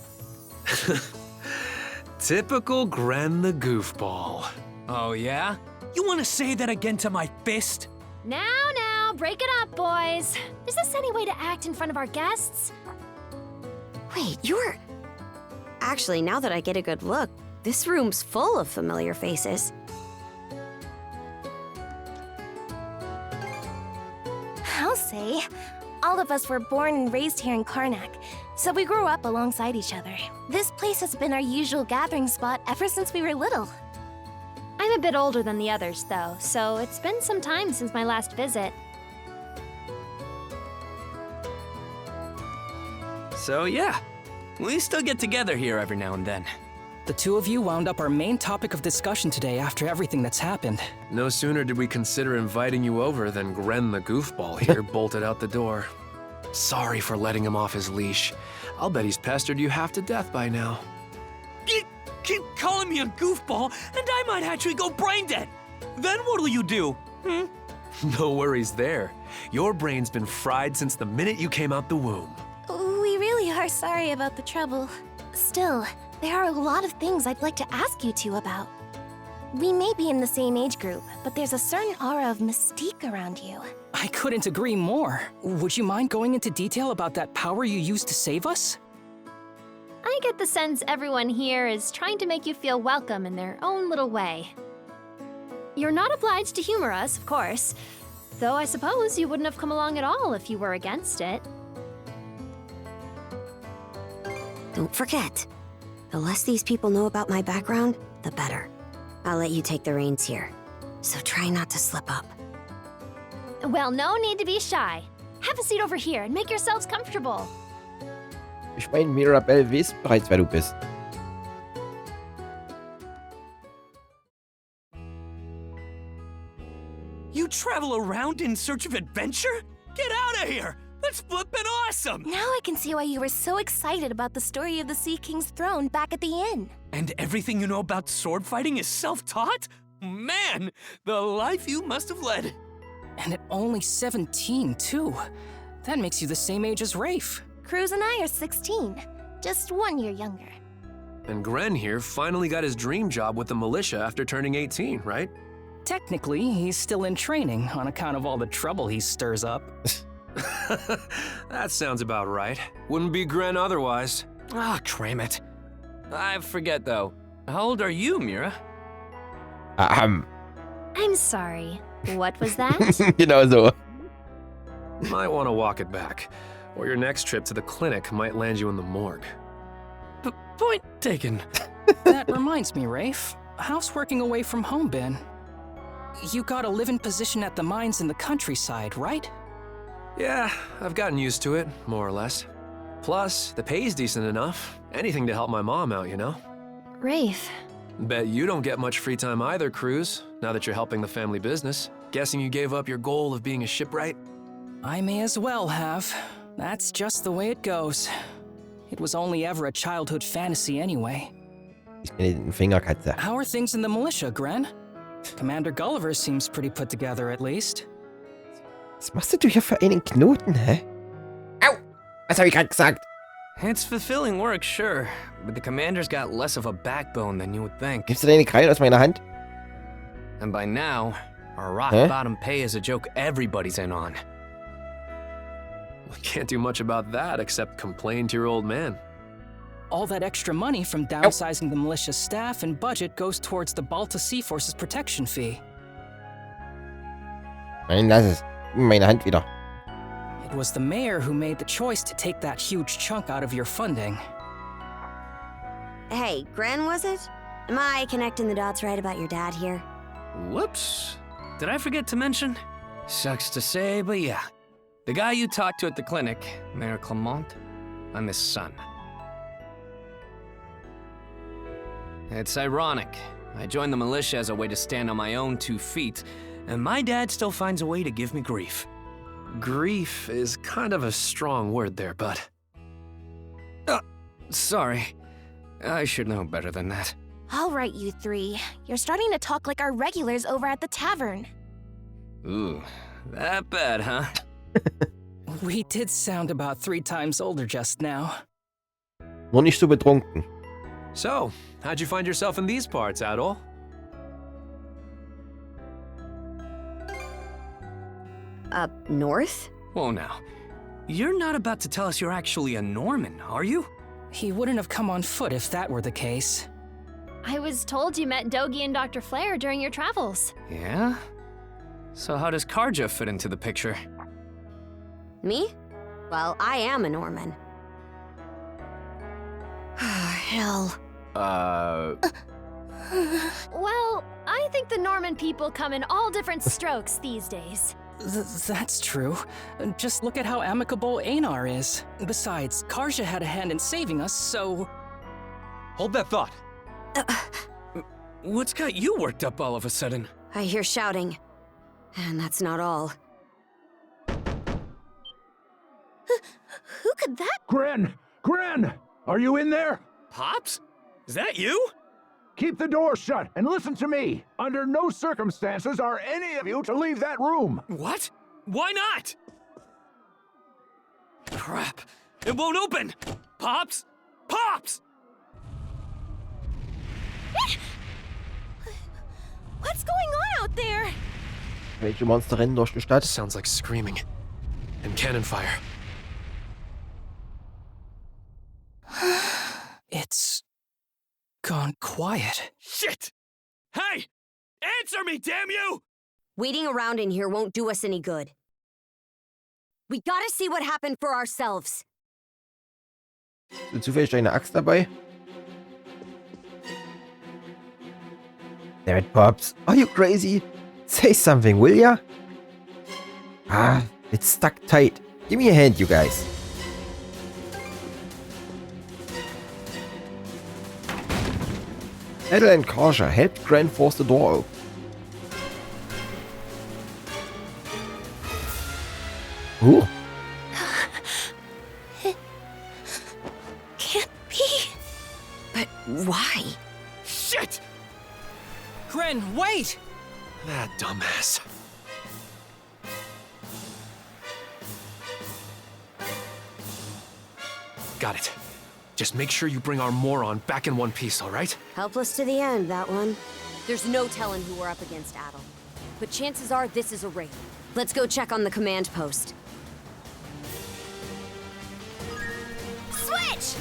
Typical Gren the goofball. Oh yeah? You want to say that again to my fist? Now, break it up, boys. Is this any way to act in front of our guests? Wait, you're... Actually, now that I get a good look, This room's full of familiar faces. I'll say. All of us were born and raised here in Karnak, so we grew up alongside each other. This place has been our usual gathering spot ever since we were little. I'm a bit older than the others, though, so it's been some time since my last visit. So yeah, we still get together here every now and then. The two of you wound up our main topic of discussion today after everything that's happened. No sooner did we consider inviting you over than Gren the goofball here bolted out the door. Sorry for letting him off his leash. I'll bet he's pestered you half to death by now. You keep calling me a goofball, and I might actually go brain dead. Then what'll you do? No worries there. Your brain's been fried since the minute you came out the womb. We really are sorry about the trouble. Still, there are a lot of things I'd like to ask you two about. We may be in the same age group, but there's a certain aura of mystique around you. I couldn't agree more. Would you mind going into detail about that power you used to save us? I get the sense everyone here is trying to make you feel welcome in their own little way. You're not obliged to humor us, of course, though I suppose you wouldn't have come along at all if you were against it. Don't forget, the less these people know about my background, the better. I'll let you take the reins here, so try not to slip up. Well, no need to be shy. Have a seat over here and make yourselves comfortable. Ich meine, Mirabelle weiß bereits, wer du bist. You travel around in search of adventure? Get out of here! That's flippin' awesome! Now I can see why you were so excited about the story of the Sea King's throne back at the inn. And everything you know about sword fighting is self-taught? Man, the life you must have led. And at only 17, too. That makes you the same age as Rafe. Cruz and I are 16, just 1 year younger. And Gren here finally got his dream job with the militia after turning 18, right? Technically, he's still in training on account of all the trouble he stirs up. That sounds about right. Wouldn't be Gren otherwise. Ah, cram it. I forget, though. How old are you, Mira? I'm sorry. What was that? Genau so. Might want to walk it back, or your next trip to the clinic might land you in the morgue. Point taken. That reminds me, Rafe. How's working away from home been? You got a live-in position at the mines in the countryside, right? Yeah, I've gotten used to it, more or less. Plus, the pay's decent enough. Anything to help my mom out, you know? Rafe. Bet you don't get much free time either, Cruz, now that you're helping the family business. Guessing you gave up your goal of being a shipwright? I may as well have. That's just the way it goes. It was only ever a childhood fantasy anyway. Ich bin den Fingerkatze. How are things in the militia, Gren? Commander Gulliver seems pretty put together, at least. Was machst du hier für einen Knoten, hä? Au! Was hab ich gerade gesagt? It's fulfilling work, sure, but the commander's got less of a backbone than you would think. Gibst du deine Krallen aus meiner Hand? And by now, our rock-bottom pay is a joke everybody's in on. We can't do much about that except complain to your old man. All that extra money from downsizing the militia staff and budget goes towards the Balta Sea Force's protection fee. Nein, lass es. Gib mir meine Hand wieder. It was the mayor who made the choice to take that huge chunk out of your funding. Hey, Gren, was it? Am I connecting the dots right about your dad here? Whoops. Did I forget to mention? Sucks to say, but yeah. The guy you talked to at the clinic, Mayor Clement, I'm his son. It's ironic. I joined the militia as a way to stand on my own 2 feet, and my dad still finds a way to give me grief. Grief is kind of a strong word there, bud. Sorry. I should know better than that. All right, you three. You're starting to talk like our regulars over at the tavern. Ooh, that bad, huh? We did sound about 3 times older just now. Nur nicht so betrunken. So, how'd you find yourself in these parts, Adol? Up north? Whoa now. You're not about to tell us you're actually a Norman, are you? He wouldn't have come on foot if that were the case. I was told you met Dogi and Dr. Flair during your travels. Yeah? So how does Karja fit into the picture? Me? Well, I am a Norman. Hell. Well, I think the Norman people come in all different strokes these days. That's true. Just look at how amicable Einar is. Besides, Karja had a hand in saving us, so... Hold that thought. What's got you worked up all of a sudden? I hear shouting. And that's not all. Who could that? Gren! Gren! Are you in there? Pops? Is that you? Keep the door shut and listen to me. Under no circumstances are any of you to leave that room. What? Why not? Crap. It won't open! Pops? Pops! What's going on out there? Welche Monster rennen durch die Stadt? Sounds like screaming. And cannon fire. It's... gone quiet. Shit! Hey! Answer me, damn you! Waiting around in here won't do us any good. We gotta see what happened for ourselves. Hast du zufällig eine Axt dabei? Damn it, Pops. Are you crazy? Say something, will ya? Ah, it's stuck tight. Give me a hand, you guys. Edel and Karja helped Gran force the door open. Ooh. It can't be. But why? Shit! Gren, wait! That dumbass. Got it. Just make sure you bring our moron back in one piece, all right? Helpless to the end, that one. There's no telling who we're up against, Adel. But chances are this is a raid. Let's go check on the command post. Switch!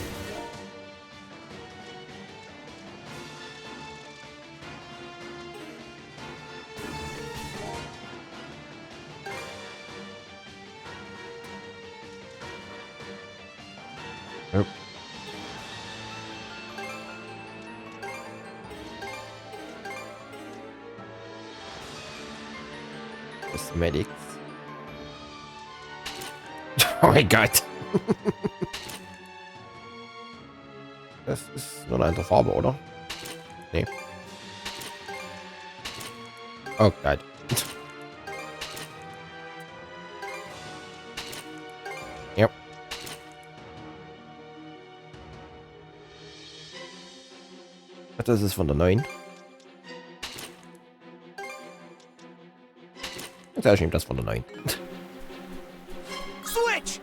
Nope. Cosmetics. Oh mein Gott. Das ist nur eine andere Farbe, oder? Nee. Oh Gott. Ja. Das ist von der 9. Sehr schön, das von der 9. Switch!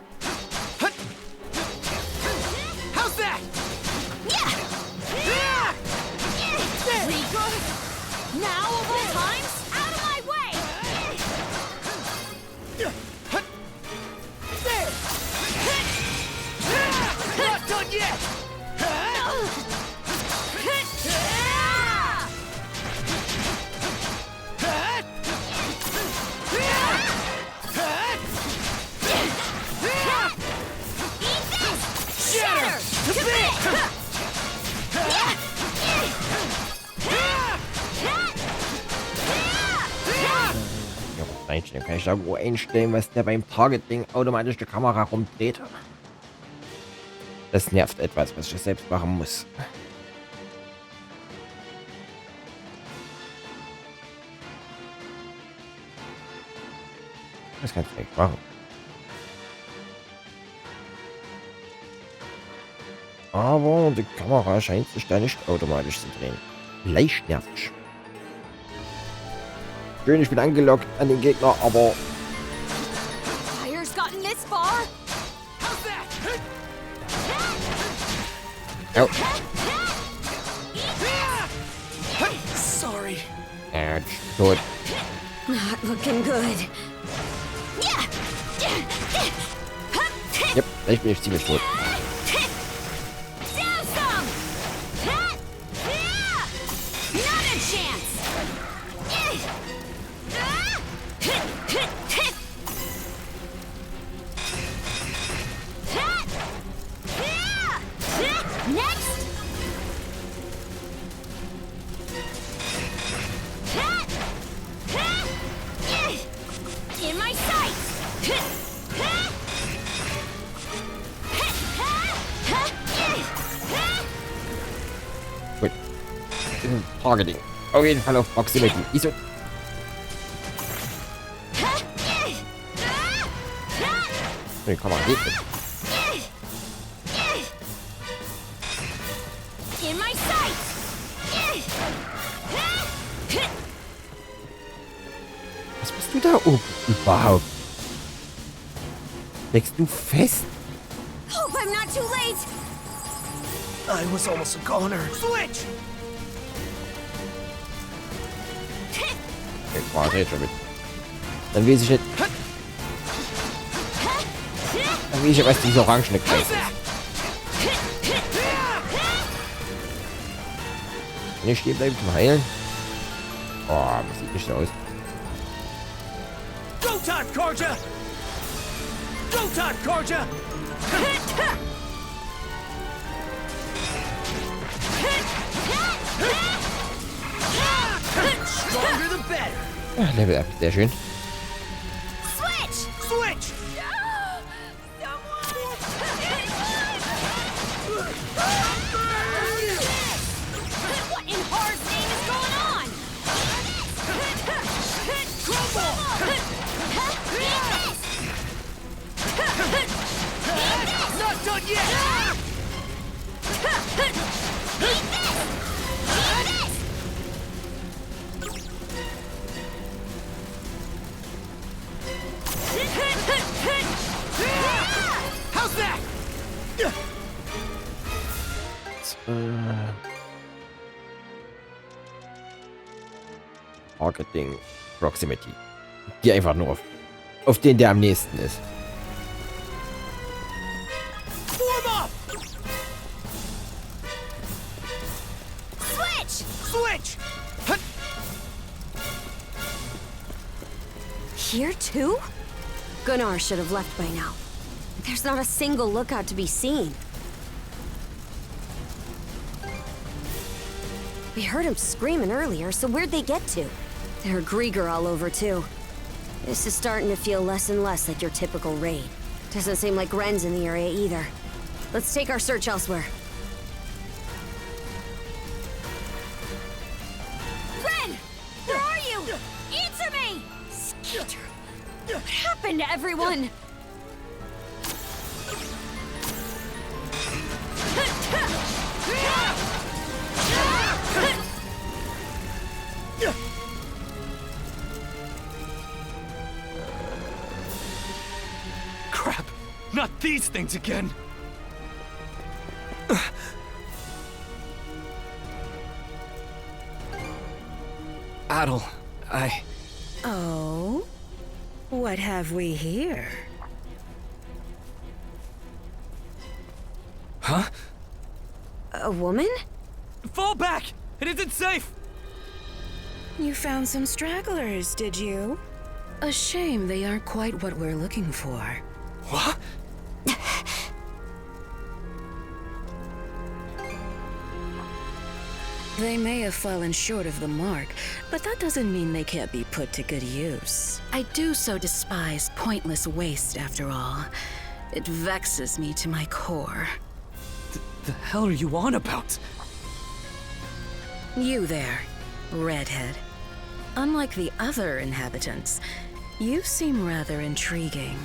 How's that? Yeah! Regal? Now of all times? Out of my way! Not done yet! Einstellung kann ich da irgendwo einstellen, was der beim Targeting automatisch die Kamera rumdreht. Das nervt etwas, was ich selbst machen muss. Das kannst du nicht machen. Aber die Kamera scheint sich da nicht automatisch zu drehen. Leicht nervig. Schön, ich bin angelockt an den Gegner, aber... Fire's gotten this far? How's that? Oh. Sorry. Tot. Not looking good. Yep, ich bin ziemlich tot. chance! Next! In my sights! Gut. Targeting. Auf jeden Fall auf Proximity. Wieso? Nee, komm mal, geht nicht. In my sights! Was bist du da oben überhaupt? Legst du fest? Hope I'm not too late! I was almost a goner. Switch! Okay, boah, red schon mit. Dann weiß ich nicht. Dann weiß ich, was diese orangene Kreis ist. Wenn ich stehen bleibe zum Heilen. Oh, das sieht nicht so aus. Go time, Korja! Go time, Korja! Stronger the better! Ah, Level up, sehr schön. Switch! Switch! What in Horror's name is going on? Not done yet! How's that? Targeting Proximity. Geh einfach nur auf den, der am nächsten ist. Form up! Switch! Switch! Here too? Gunnar should have left by now. There's not a single lookout to be seen. We heard him screaming earlier, so where'd they get to? There are Grieger all over too. This is starting to feel less and less like your typical raid. Doesn't seem like Ren's in the area either. Let's take our search elsewhere. Ren! Where are you? Answer me! Skeeter. What happened to everyone? Crap! Not these things again! Adel, Oh? What have we here? Huh? A woman? Fall back! It isn't safe! You found some stragglers, did you? A shame they aren't quite what we're looking for. What? They may have fallen short of the mark, but that doesn't mean they can't be put to good use. I do so despise pointless waste, after all. It vexes me to my core. The hell are you on about? You there, redhead. Unlike the other inhabitants, you seem rather intriguing.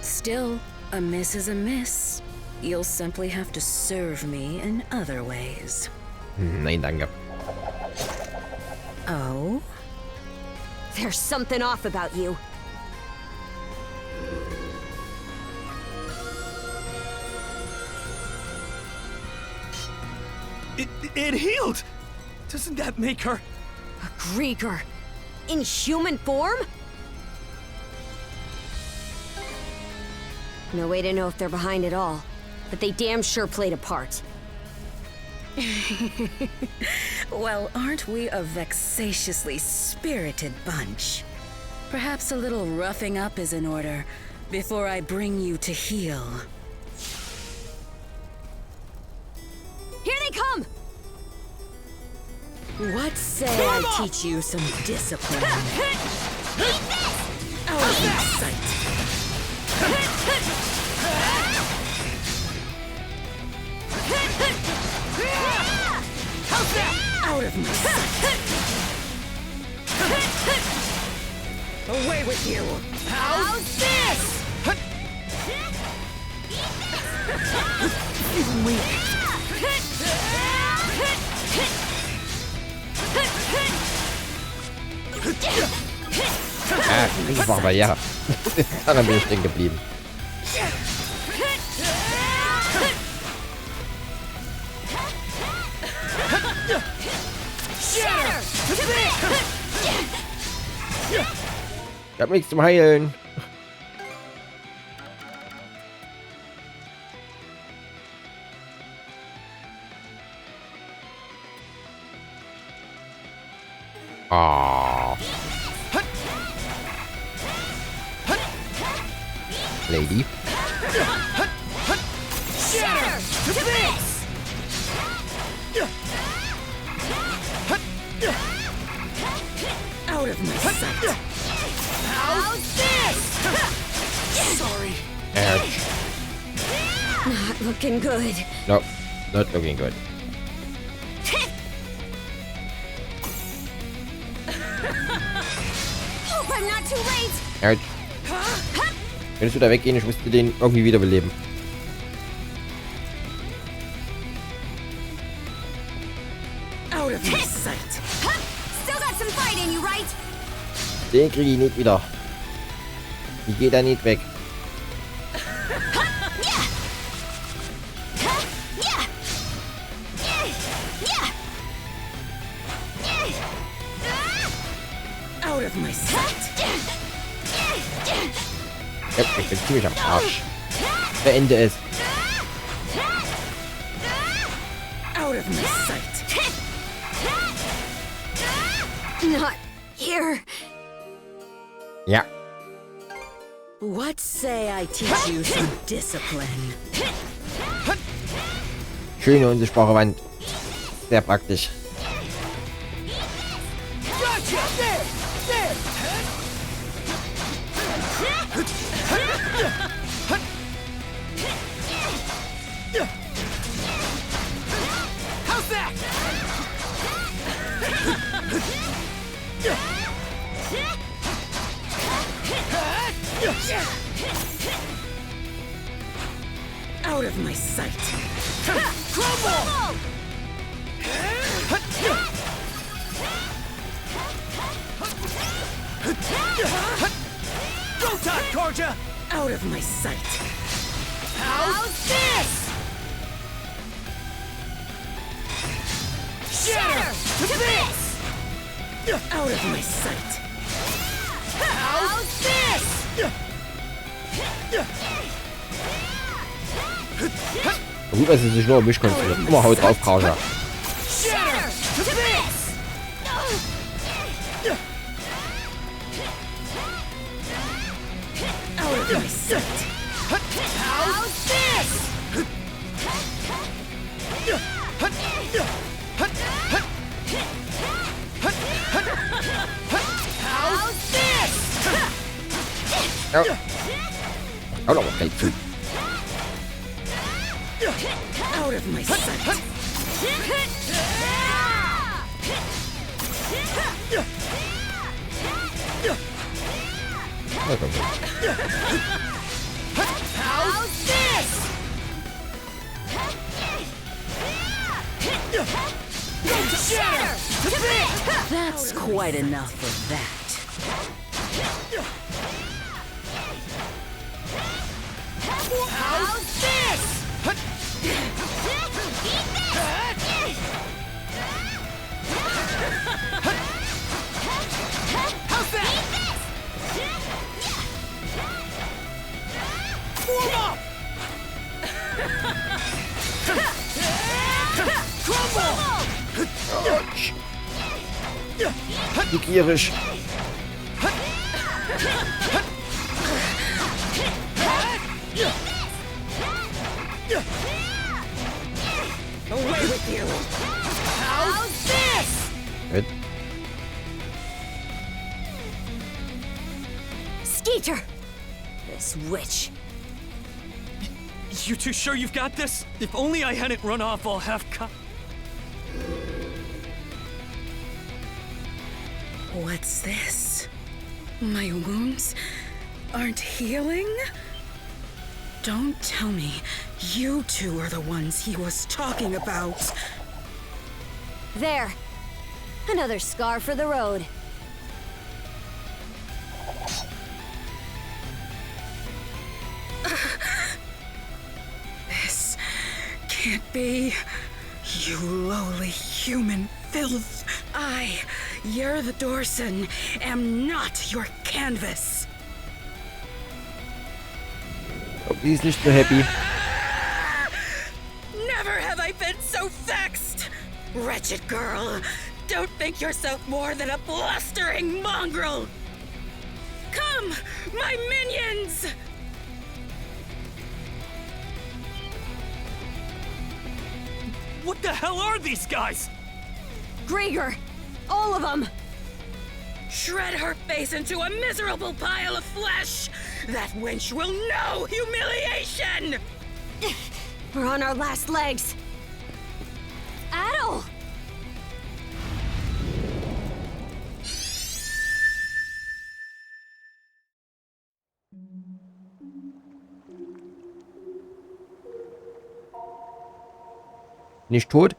Still, a miss is a miss. You'll simply have to serve me in other ways. Nein, danke. Oh? There's something off about you. It healed! Doesn't that make her... A Grieger. In human form? No way to know if they're behind it all, but they damn sure played a part. Well, aren't we a vexatiously spirited bunch? Perhaps a little roughing up is in order before I bring you to heel. Here they come! What say I teach you some discipline? Out of my sight. How's that? Out of my sight. Away with you! How's this? Das war aber ja. Dann bin ich stehen geblieben. Ich hab nichts zum Heilen. Ah. Lady. Shatter to this! Out of my sight. How's this? Sorry. Ouch. Not looking good. Nope, not looking good. Hope I'm not too late! Ouch. Könntest du da weggehen? Ich musste den irgendwie wiederbeleben. Out of my sight. Still got some fight in you, right? Den kriege ich nicht wieder. Die geht da nicht weg. Out of my sight. Ich bin ziemlich am Arsch. Beende es. Out of my sight. Not here. Ja. What say I teach you some discipline? Schöne unsichtbare Wand. Sehr praktisch. How's that? Out of my sight. Crumble! Go time, Korja! Out of my sight. How's this? Shatter to this! Out of my sight. How's this? Gut, dass sie sich nur um mich konzentriert. Immer Haut drauf, Karja. Shatter to this! Out of my sight. How's this? How's this? Auch noch mal gleich zu. Out of my sight. Na, komm schon. How's this? Shatter to this! That's quite enough of that. How's this? How's that? Warm up! Crumble! Wie gierig. Away with you! How's this? Gut. Skeeter! This witch. You two sure you've got this? If only I hadn't run off all What's this? My wounds aren't healing? Don't tell me you two are the ones he was talking about. There. Another scar for the road. This can't be. You lowly human filth. You're the Dorson, am not your canvas. Oh, die ist nicht so happy. Never have I been so vexed! Wretched girl, don't think yourself more than a blustering mongrel! Come, my minions! What the hell are these guys? Gregor! All of them! Shred her face into a miserable pile of flesh! That wench will know humiliation! We're on our last legs. Adel! Nicht tot?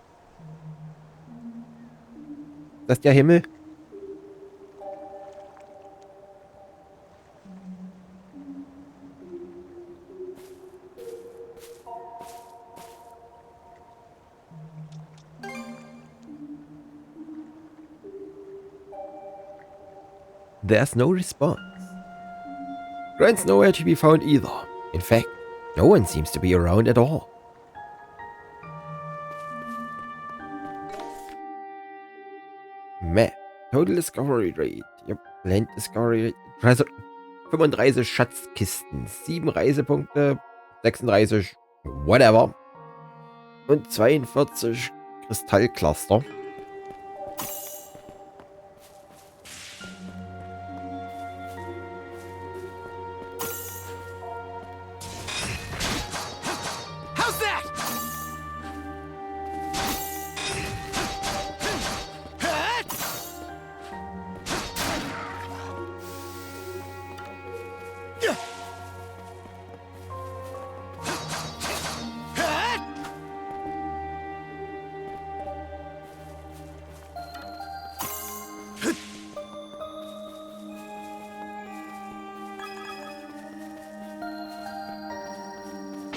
Das ist der Himmel? There's no response. Grant's nowhere to be found either. In fact, no one seems to be around at all. Meh. Total Discovery Rate. Yep. Land Discovery Rate. 35 Schatzkisten. 7 Reisepunkte. 36 whatever. Und 42 Kristallcluster. How's that?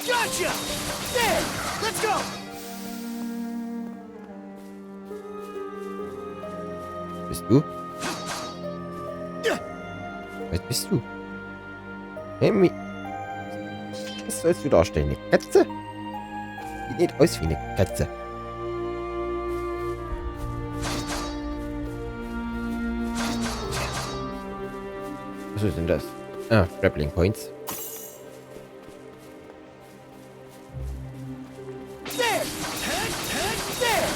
Gotcha! There! Let's go! Bist du? Was bist du? Hey, was sollst du darstellen? Eine Katze? Die sieht aus wie eine Katze. Was ist denn das? Ah, Grappling Points. There! There!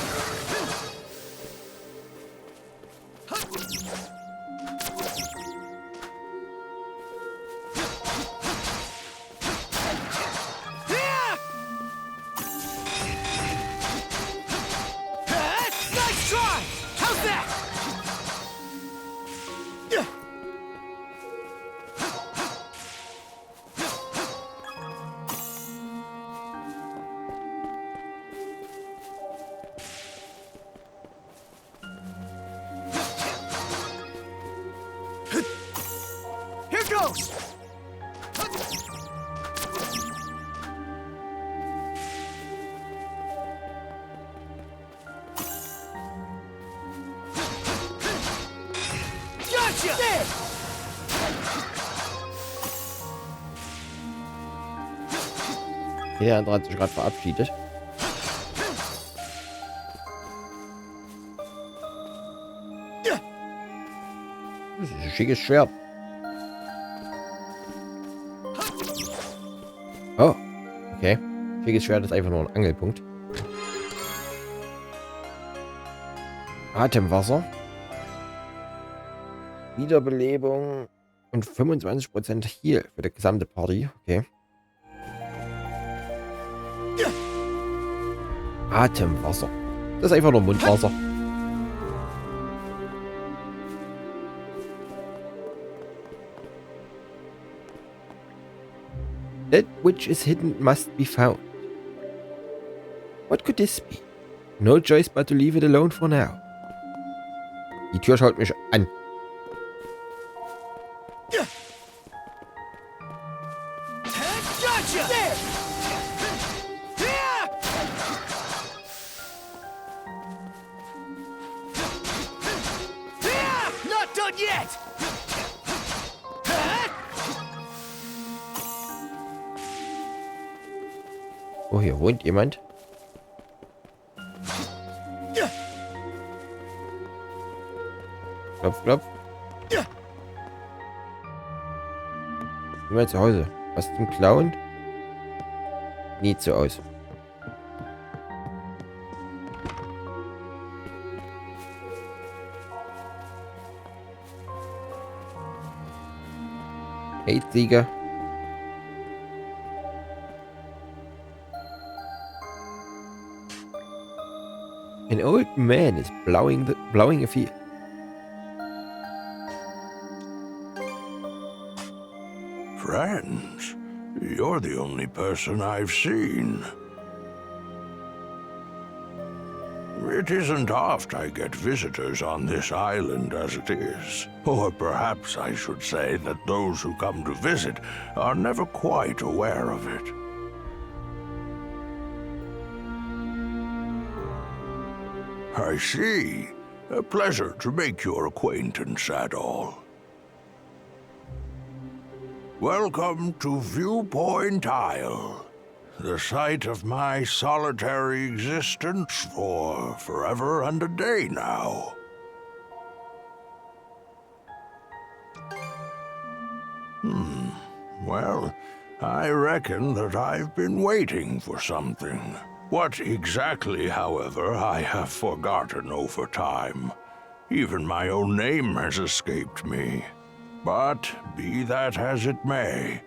Nice try! How's that? Here goes! Gotcha! There! Der andere hat sich gerade verabschiedet. Das ist ein schickes Schwert. Oh, okay. Schickes Schwert ist einfach nur ein Angelpunkt. Atemwasser. Wiederbelebung und 25% Heal für die gesamte Party. Okay. Atemwasser. Das ist einfach nur Mundwasser. That which is hidden must be found. What could this be? No choice but to leave it alone for now. Die Tür schaut mich an. Gotcha! There! Not done yet! Oh, hier wohnt jemand. Klopf, klopf. Niemand zu Hause. Was zum Klauen? Nie so aus. Hey, Sieger. An old man is blowing a field. Friends, you're the only person I've seen. It isn't oft I get visitors on this island as it is. Or perhaps I should say that those who come to visit are never quite aware of it. I see. A pleasure to make your acquaintance at all. Welcome to Viewpoint Isle, the site of my solitary existence for forever and a day now. Well, I reckon that I've been waiting for something. What exactly, however, I have forgotten over time. Even my own name has escaped me. But be that as it may,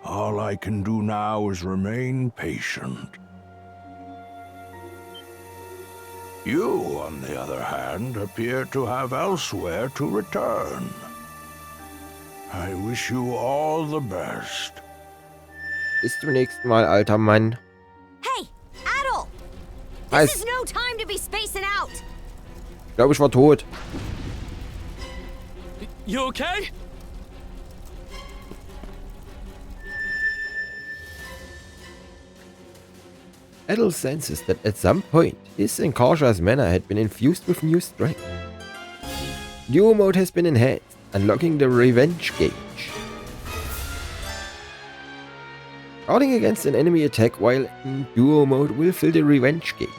all I can do now is remain patient. You, on the other hand, appear to have elsewhere to return. I wish you all the best. Bis zum nächsten Mal, alter Mann. Hey, Adel! This is no time to be spacing out. Ich glaube, ich war tot. You okay? Adel senses that at some point, his and Karsha's mana had been infused with new strength. Duo mode has been enhanced, unlocking the revenge gauge. Guarding against an enemy attack while in duo mode will fill the revenge gauge.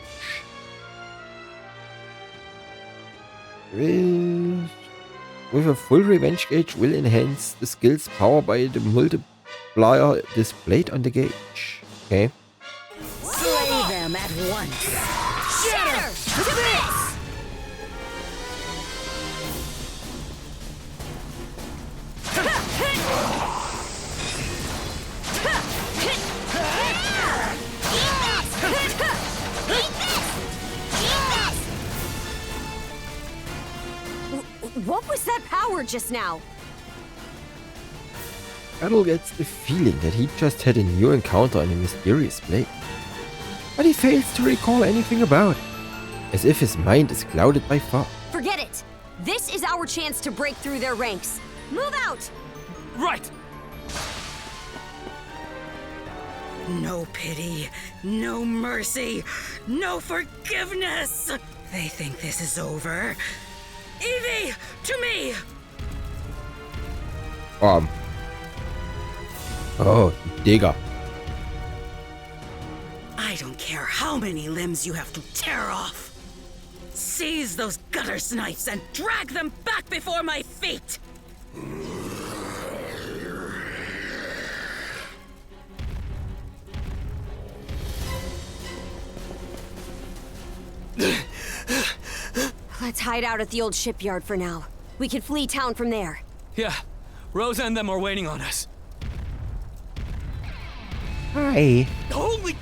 With a full revenge gauge will enhance the skill's power by the multiplier displayed on the gauge. Okay. Slay them at once. Shatter to this! What was that power just now? Adel gets the feeling that he just had a new encounter in a mysterious place. But he fails to recall anything about it, as if his mind is clouded by fog. Forget it! This is our chance to break through their ranks. Move out! Right! No pity, no mercy, no forgiveness! They think this is over. Evie, to me! Oh, Digger. I don't care how many limbs you have to tear off. Seize those gutter snipes and drag them back before my feet! Let's hide out at the old shipyard for now. We can flee town from there. Yeah, Rosa and them are waiting on us. Hi. Holy...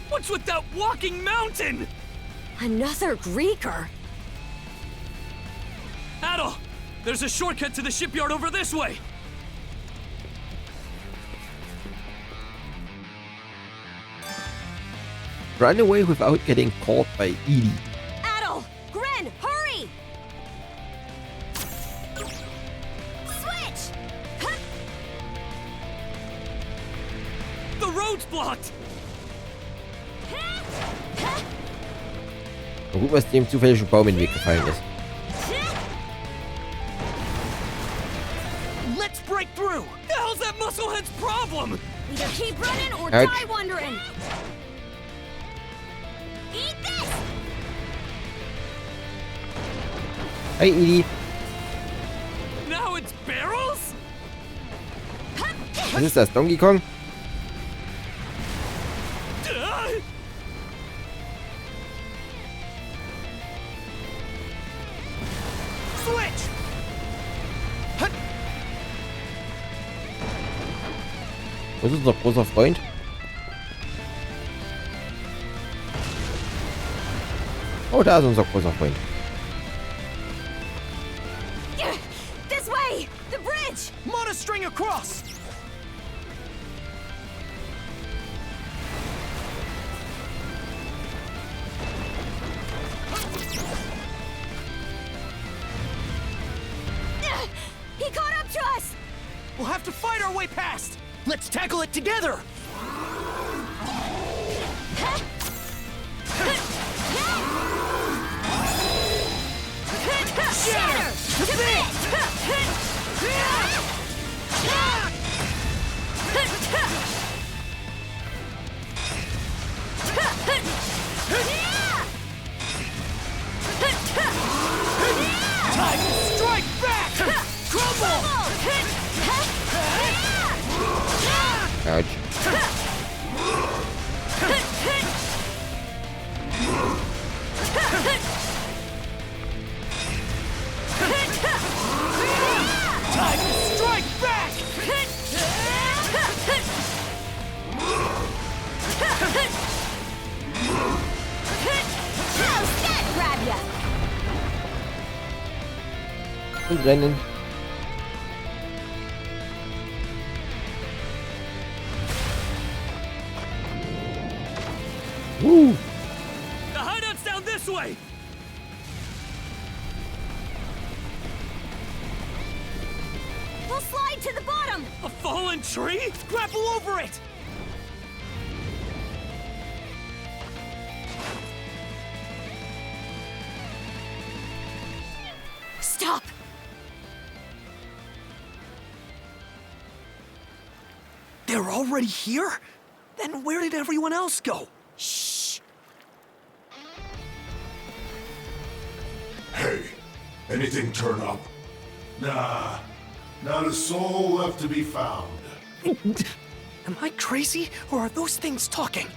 What's with that walking mountain? Another Greeker? Adol, there's a shortcut to the shipyard over this way. Run away without getting caught by Edie. Adol! Gren, hurry! Switch! The road's blocked! Gut, was dem zufälligen Baum in den Weg gefallen ist. Let's break through! The hell's that musclehead's problem? Either keep running or Ouch. die wondering. Eat this! Hi, Edie. Now it's barrels? Was ist das? Donkey Kong? Switch! Was ist unser großer Freund? Oh, da ist unser großer Freund. This way! The bridge! Monostring across! He caught up to us! We'll have to fight our way past! Let's tackle it together! Shatter! To Time to strike back! Crumble! Ouch. Time to strike back! How's that grab ya? Und rennen. Woo! The hideout's down this way! We'll slide to the bottom! A fallen tree? Grapple over it! Stop! They're already here? Then where did everyone else go? Shh! Hey, anything turn up? Nah, not a soul left to be found. Am I crazy, or are those things talking?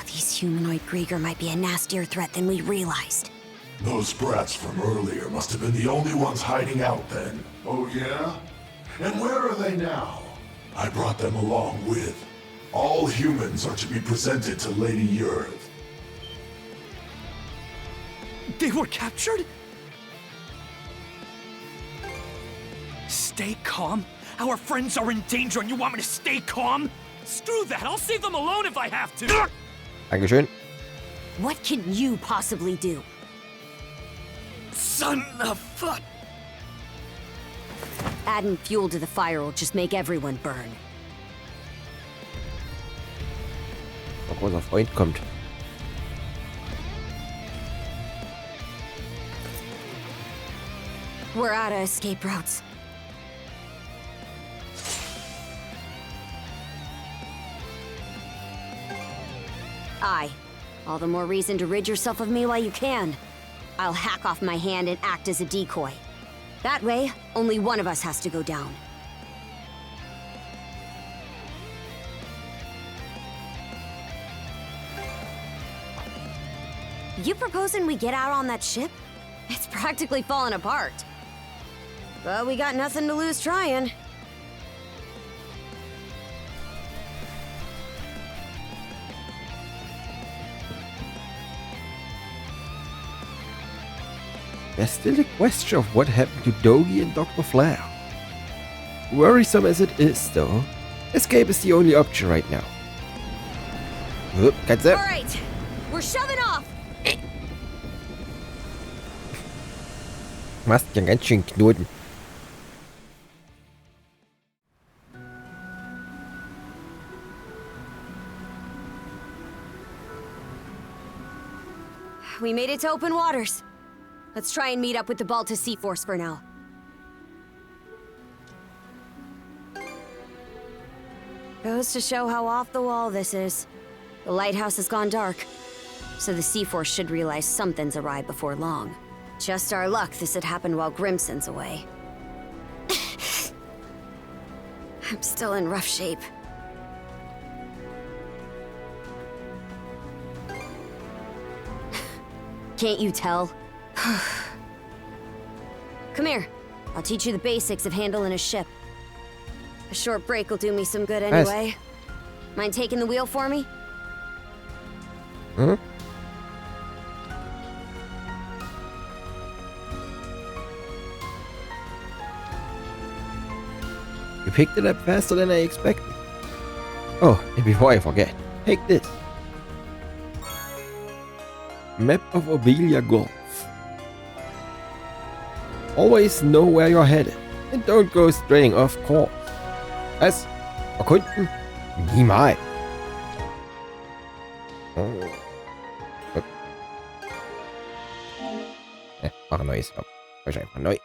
These humanoid Grieger might be a nastier threat than we realized. Those brats from earlier must have been the only ones hiding out then. Oh yeah? And where are they now? I brought them along with. All humans are to be presented to Lady Yurth. They were captured? Stay calm? Our friends are in danger and you want me to stay calm? Screw that, I'll save them alone if I have to! Dankeschön. What can you possibly do? Son of fuck! Adding fuel to the fire will just make everyone burn. Unser großer Freund kommt. We're out of escape routes. Aye. All the more reason to rid yourself of me while you can. I'll hack off my hand and act as a decoy. That way, only one of us has to go down. You proposing we get out on that ship? It's practically falling apart. But we got nothing to lose trying. There's still a question of what happened to Dogi and Dr. Flair. Worrisome as it is, though, escape is the only option right now. Oop, Katze. Alright, we're shoving off! Machst ja ganz schön Knoten. We made it to open waters. Let's try and meet up with the Balta Sea Force for now. Goes to show how off the wall this is. The lighthouse has gone dark, so the Sea Force should realize something's awry before long. Just our luck this had happened while Grimson's away. I'm still in rough shape. Can't you tell? Come here. I'll teach you the basics of handling a ship. A short break will do me some good anyway. Mind taking the wheel for me? Huh? You picked it up faster than I expected. Oh, and before I forget, take this. Map of Obelia Gulf. Always know where you're headed and don't go straying off course. Was? Erkunden? Niemals. Oh. Mach ein neues. Oh, wahrscheinlich mal neu.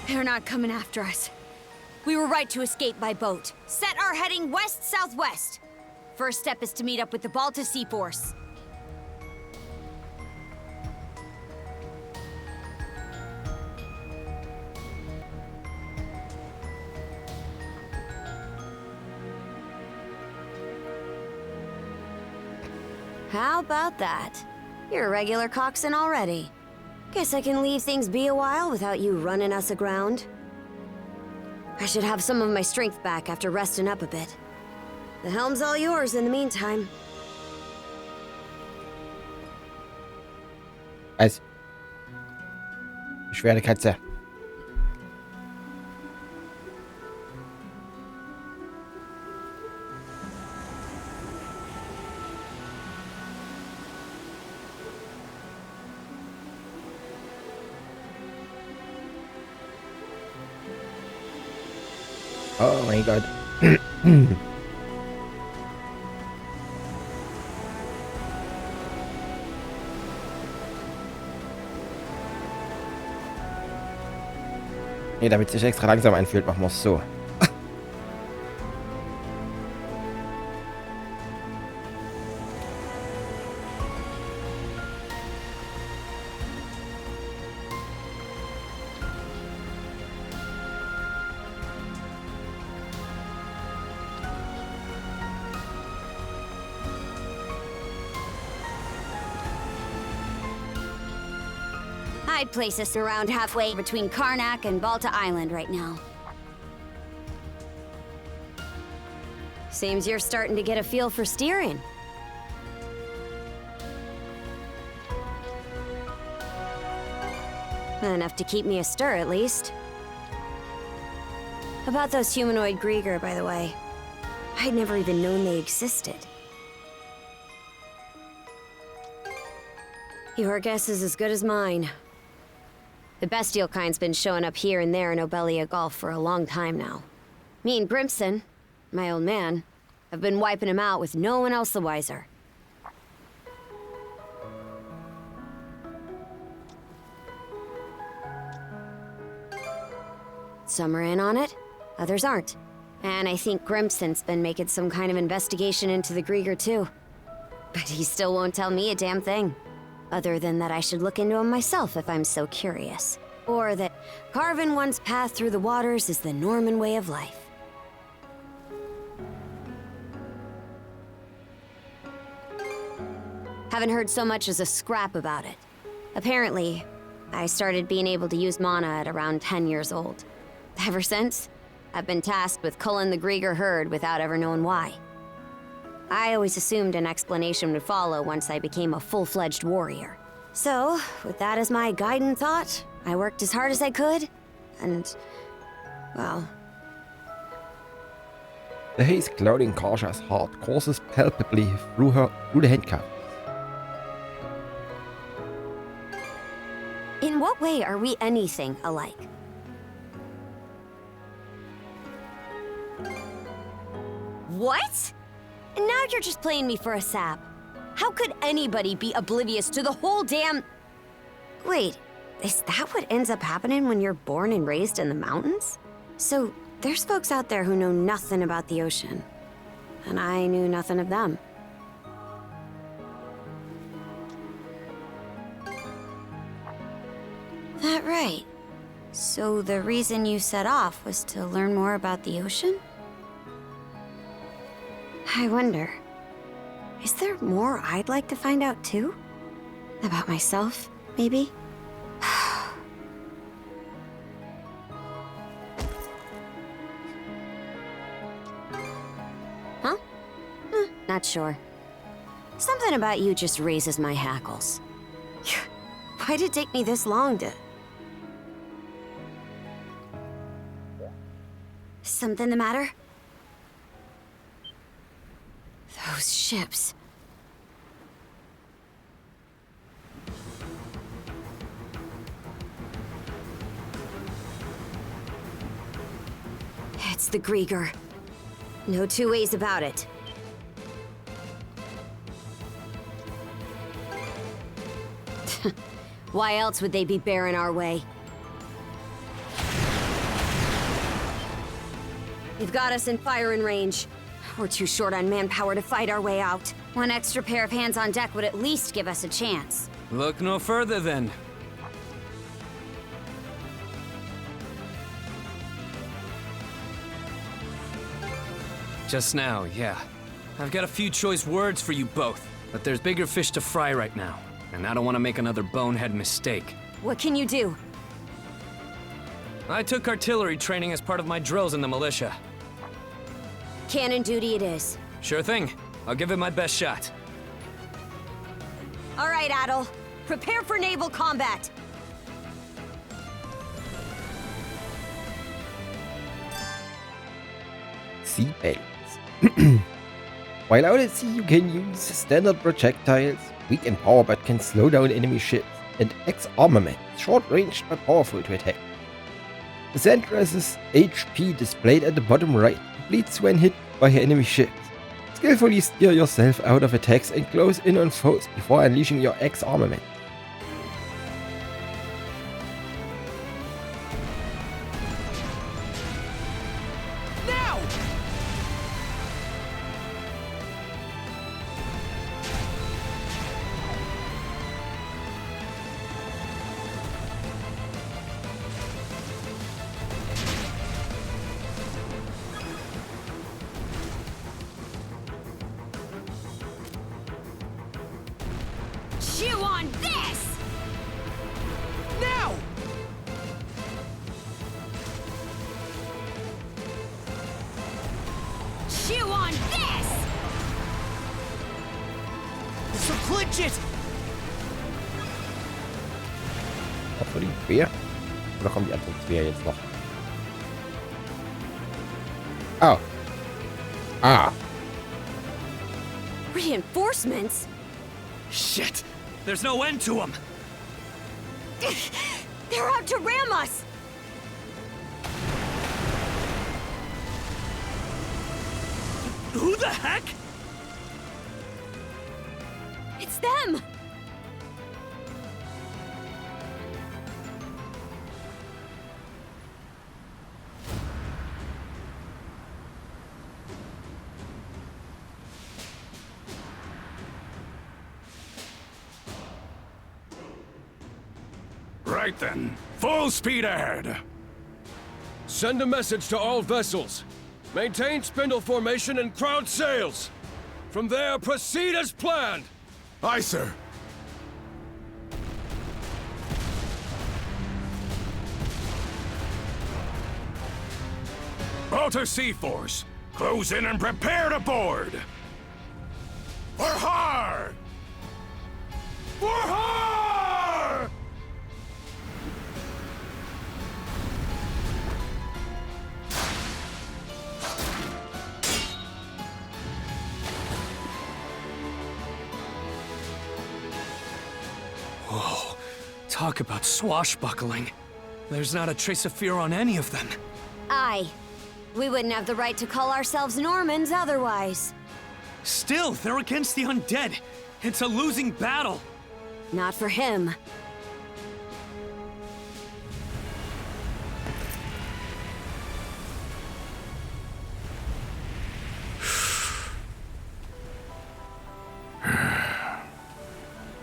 They're not coming after us. We were right to escape by boat. Set our heading west-southwest. First step is to meet up with the Balta Sea Force. How about that? You're a regular coxswain already. Guess I can leave things be a while without you running us aground. I should have some of my strength back after resting up a bit. The helm's all yours in the meantime. Was? Schwere Katze. Oh my god. Nee, damit es sich extra langsam anfühlt, machen wir es so. I'd place us around halfway between Karnak and Balta Island right now. Seems you're starting to get a feel for steering. Enough to keep me astir, at least. About those humanoid Grieger, by the way. I'd never even known they existed. Your guess is as good as mine. The bestial kind's been showing up here and there in Obelia Gulf for a long time now. Me and Grimson, my old man, have been wiping him out with no one else the wiser. Some are in on it, others aren't. And I think Grimson's been making some kind of investigation into the Grieger too. But he still won't tell me a damn thing. Other than that I should look into him myself if I'm so curious. Or that carving one's path through the waters is the Norman way of life. Haven't heard so much as a scrap about it. Apparently, I started being able to use mana at around 10 years old. Ever since, I've been tasked with culling the Grieger herd without ever knowing why. I always assumed an explanation would follow once I became a full-fledged warrior. So, with that as my guiding thought, I worked as hard as I could, and, well... The haze clouding Karsha's heart courses palpably through the handcuffs. In what way are we anything alike? What? And now you're just playing me for a sap. How could anybody be oblivious to the whole damn... Wait, is that what ends up happening when you're born and raised in the mountains? So, there's folks out there who know nothing about the ocean. And I knew nothing of them. That right. So the reason you set off was to learn more about the ocean? I wonder, is there more I'd like to find out too? About myself, maybe? Huh? Not sure. Something about you just raises my hackles. Why'd it take me this long to... Something the matter? Those ships. It's the Grieger. No two ways about it. Why else would they be bearing our way? You've got us in firing range. We're too short on manpower to fight our way out. One extra pair of hands on deck would at least give us a chance. Look no further then. Just now, yeah. I've got a few choice words for you both, but there's bigger fish to fry right now, and I don't want to make another bonehead mistake. What can you do? I took artillery training as part of my drills in the militia. Cannon duty it is. Sure thing. I'll give it my best shot. All right, Adel. Prepare for naval combat. Sea belts. While out at sea, you can use standard projectiles, weak in power but can slow down enemy ships, and X-armament, short-ranged but powerful to attack. The Sandress's HP displayed at the bottom right bleeds when hit by enemy ships. Skillfully steer yourself out of attacks and close in on foes before unleashing your X-armament. Now! Chew on this! Now! Chew on this! This'll clinch it! Was für die Quer? Oder kommen die anderen Quer jetzt noch? Oh. Ah. Reinforcements? Shit! There's no end to them! They're out to ram us! Who the heck? It's them! right then. Full speed ahead. Send a message to all vessels. Maintain spindle formation and crowd sails. From there, proceed as planned. Aye, sir. Balta Sea Force, close in and prepare to board. For har! For har! Whoa, talk about swashbuckling. There's not a trace of fear on any of them. Aye. We wouldn't have the right to call ourselves Normans otherwise. Still, they're against the undead. It's a losing battle. Not for him.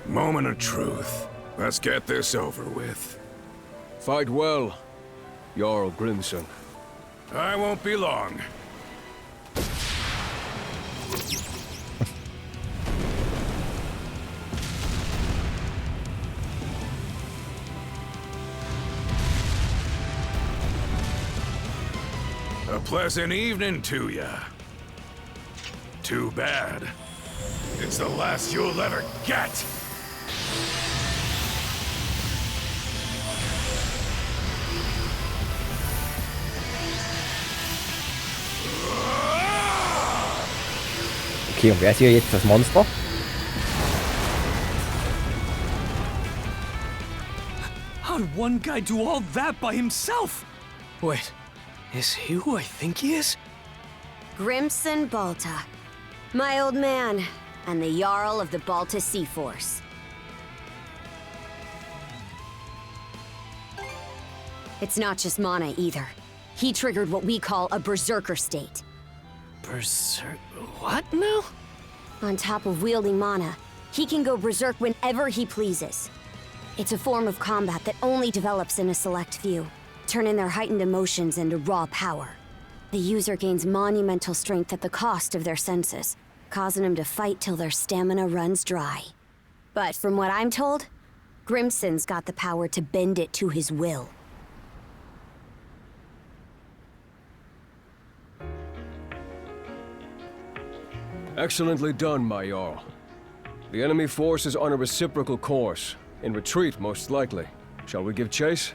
Moment of truth. Let's get this over with. Fight well, Jarl Grimson. I won't be long. A pleasant evening to ya. Too bad. It's the last you'll ever get. Okay, und wer ist hier jetzt das Monster? How'd one guy do all that by himself? Wait, is he who I think he is? Grimson Balta. My old man, and the Jarl of the Balta Sea Force. It's not just mana either. He triggered what we call a berserker state. What now? On top of wielding mana, he can go berserk whenever he pleases. It's a form of combat that only develops in a select few, turning their heightened emotions into raw power. The user gains monumental strength at the cost of their senses, causing them to fight till their stamina runs dry. But from what I'm told, Grimson's got the power to bend it to his will. Excellently done, my Jarl. The enemy force is on a reciprocal course. In retreat, most likely. Shall we give chase?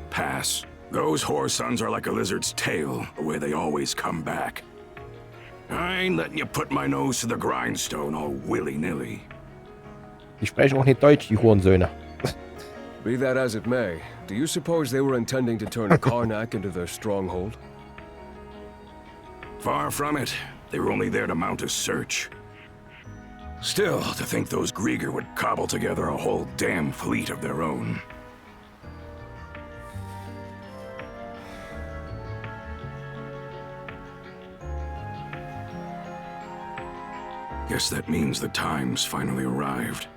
Pass. Those whoresons are like a lizard's tail, the way they always come back. I ain't letting you put my nose to the grindstone all willy-nilly. Die sprechen auch nicht Deutsch, die Hurensöhne. Be that as it may, do you suppose they were intending to turn Karnak into their stronghold? Far from it. They were only there to mount a search. Still, to think those Grieger would cobble together a whole damn fleet of their own. Guess that means the time's finally arrived.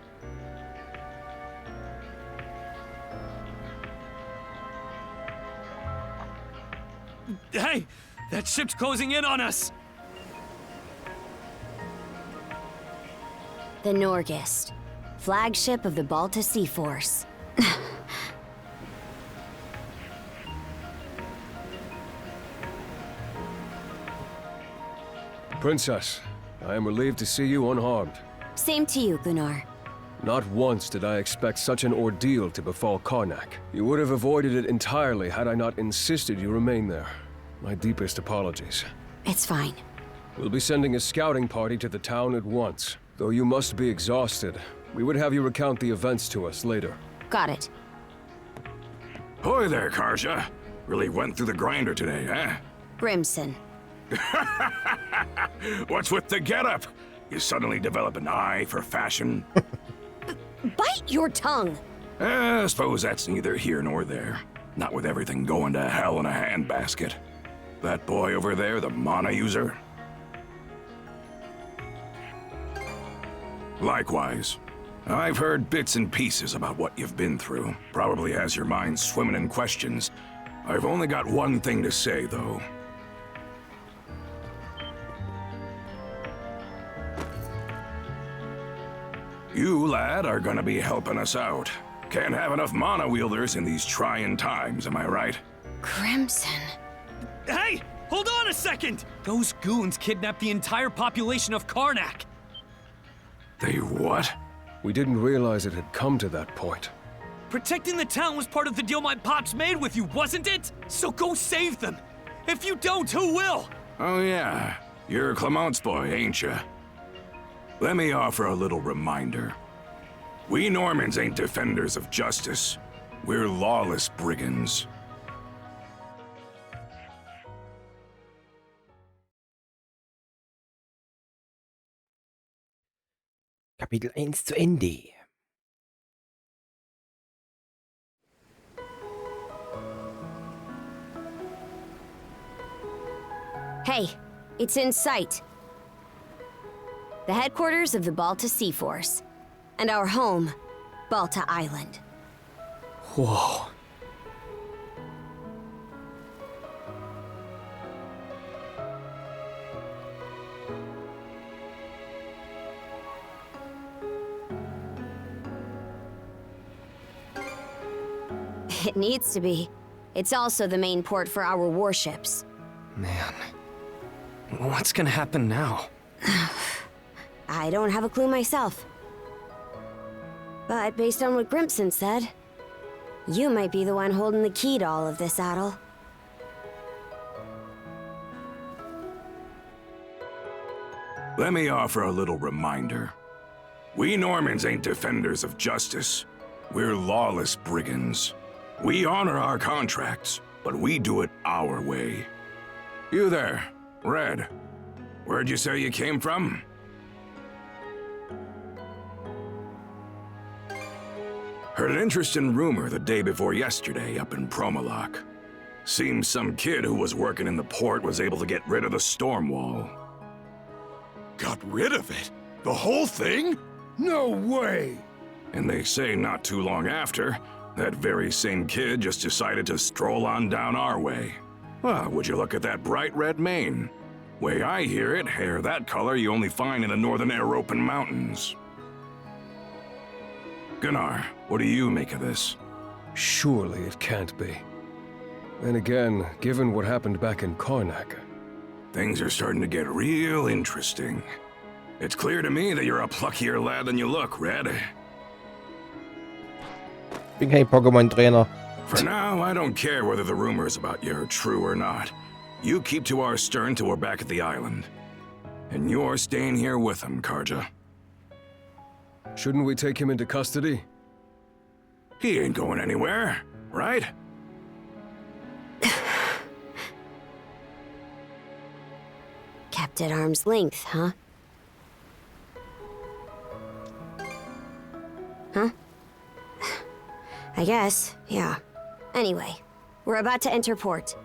Hey! That ship's closing in on us! The Norgist, flagship of the Balta Sea Force. Princess, I am relieved to see you unharmed. Same to you, Gunnar. Not once did I expect such an ordeal to befall Karnak. You would have avoided it entirely had I not insisted you remain there. My deepest apologies. It's fine. We'll be sending a scouting party to the town at once. Though you must be exhausted, we would have you recount the events to us later. Got it. Hoy there, Karja. Really went through the grinder today, huh? Grimson. What's with the getup? You suddenly develop an eye for fashion? Bite your tongue! I suppose that's neither here nor there. Not with everything going to hell in a handbasket. That boy over there, the mana user? Likewise. I've heard bits and pieces about what you've been through. Probably has your mind swimming in questions. I've only got one thing to say, though. You, lad, are gonna be helping us out. Can't have enough mana wielders in these trying times, am I right? Crimson. Hey! Hold on a second! Those goons kidnapped the entire population of Karnak. They what? We didn't realize it had come to that point. Protecting the town was part of the deal my pops made with you, wasn't it? So go save them. If you don't, who will? Oh yeah, you're Clement's boy, ain't ya? Let me offer a little reminder. We Normans ain't defenders of justice. We're lawless brigands. Kapitel 1 zu Ende. Hey, it's in sight. The headquarters of the Balta Sea Force. And our home, Balta Island. Whoa. It needs to be. It's also the main port for our warships. Man, what's gonna happen now? I don't have a clue myself. But based on what Grimson said, you might be the one holding the key to all of this, Adel. Let me offer a little reminder. We Normans ain't defenders of justice. We're lawless brigands. We honor our contracts, but we do it our way. You there, Red. Where'd you say you came from? Heard an interesting rumor the day before yesterday up in Promalock. Seems some kid who was working in the port was able to get rid of the storm wall. Got rid of it? The whole thing? No way! And they say not too long after, that very same kid just decided to stroll on down our way. Well, would you look at that bright red mane? Way I hear it, hair that color you only find in the northern European mountains. Gunnar, what do you make of this? Surely it can't be. Then again, given what happened back in Karnak... Things are starting to get real interesting. It's clear to me that you're a pluckier lad than you look, Red. Bin kein Pokémon-Trainer. For now, I don't care whether the rumors about you are true or not. You keep to our stern till we're back at the island. And you're staying here with him, Karja. Shouldn't we take him into custody? He ain't going anywhere, right? Kept at arm's length, huh? Huh? I guess, yeah. Anyway, we're about to enter port.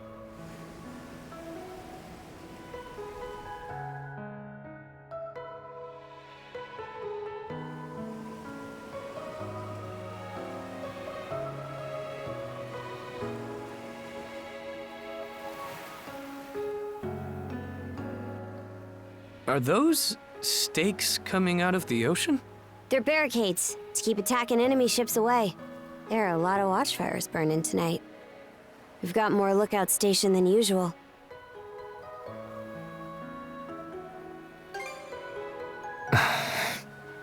Are those stakes coming out of the ocean? They're barricades to keep attacking enemy ships away. There are a lot of watchfires burning tonight. We've got more lookouts stationed than usual.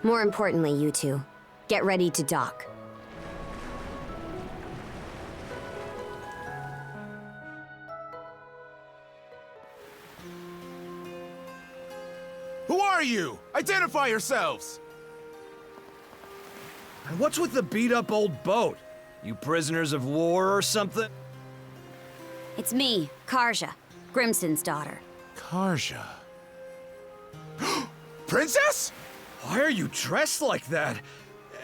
More importantly, you two, get ready to dock. Who are you? Identify yourselves! And what's with the beat-up old boat? You prisoners of war or something? It's me, Karja, Grimson's daughter. Karja. Princess? Why are you dressed like that?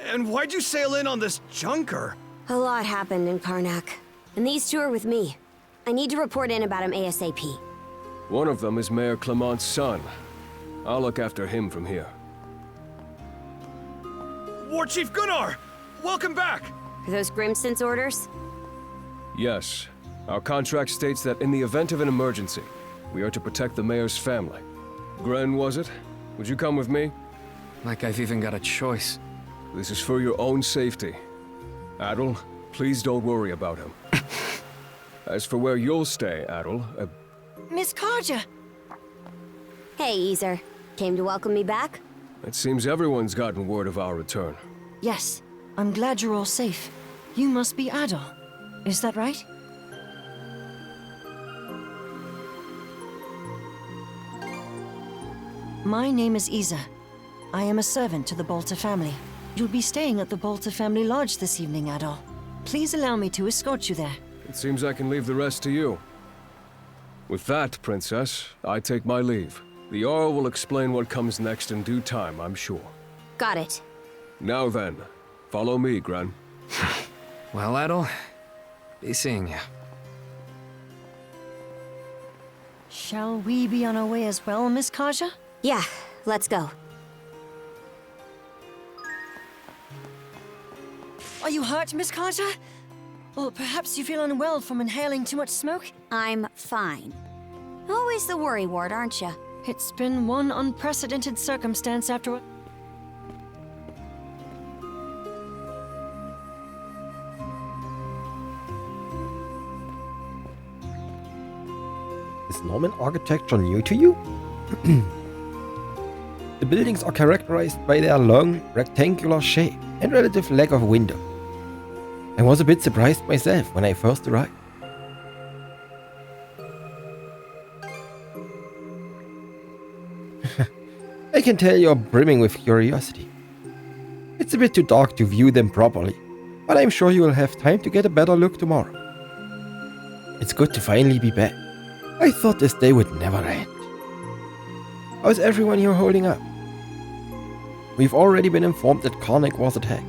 And why'd you sail in on this junker? A lot happened in Karnak, and these two are with me. I need to report in about him ASAP. One of them is Mayor Clement's son. I'll look after him from here. War Chief Gunnar! Welcome back! Are those Grimston's orders? Yes. Our contract states that in the event of an emergency, we are to protect the mayor's family. Gren, was it? Would you come with me? Like I've even got a choice. This is for your own safety. Adel, please don't worry about him. As for where you'll stay, Adel, Miss Karja! Hey, Easer. Came to welcome me back? it seems everyone's gotten word of our return. Yes, I'm glad you're all safe. You must be Adol. Is that right? My name is Isa. I am a servant to the Bolter family. You'll be staying at the Bolter family lodge this evening, Adol. Please allow me to escort you there. It seems I can leave the rest to you. With that, Princess, I take my leave. The Jarl will explain what comes next in due time, I'm sure. Got it. Now then, follow me, Gren. Well, Adel, be seeing ya. Shall we be on our way as well, Miss Karja? Yeah, let's go. Are you hurt, Miss Karja? Or perhaps you feel unwell from inhaling too much smoke? I'm fine. Always the worry ward, aren't you? It's been one unprecedented circumstance after... Is Norman architecture new to you? The buildings are characterized by their long, rectangular shape and relative lack of window. I was a bit surprised myself when I first arrived. I can tell you're brimming with curiosity. It's a bit too dark to view them properly, but I'm sure you will have time to get a better look tomorrow. It's good to finally be back. I thought this day would never end. How's everyone here holding up? We've already been informed that Karnak was attacked.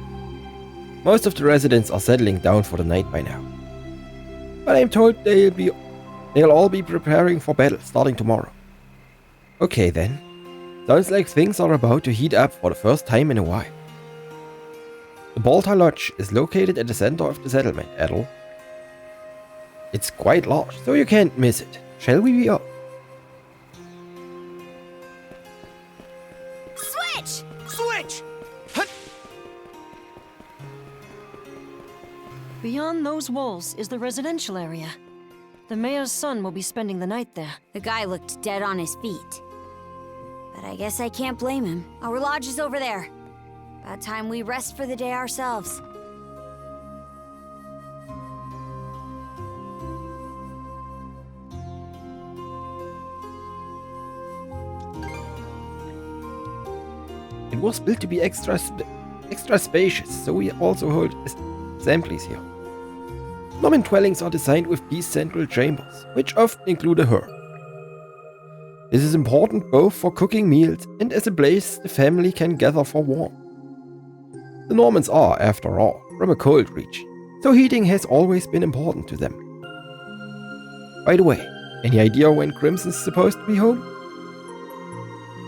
Most of the residents are settling down for the night by now. But I'm told they'll all be preparing for battle starting tomorrow. Okay then. Sounds like things are about to heat up for the first time in a while. The Bolter Lodge is located at the center of the settlement, Adel. It's quite large, so you can't miss it. Shall we be off? Switch! Switch! Beyond those walls is the residential area. The mayor's son will be spending the night there. The guy looked dead on his feet. But I guess I can't blame him. Our lodge is over there. About time we rest for the day ourselves. It was built to be extra spacious, so we also hold assemblies here. Norman dwellings are designed with these central chambers, which often include a hearth. This is important both for cooking meals and as a place the family can gather for warmth. The Normans are, after all, from a cold region, so heating has always been important to them. By the way, any idea when Crimson's supposed to be home?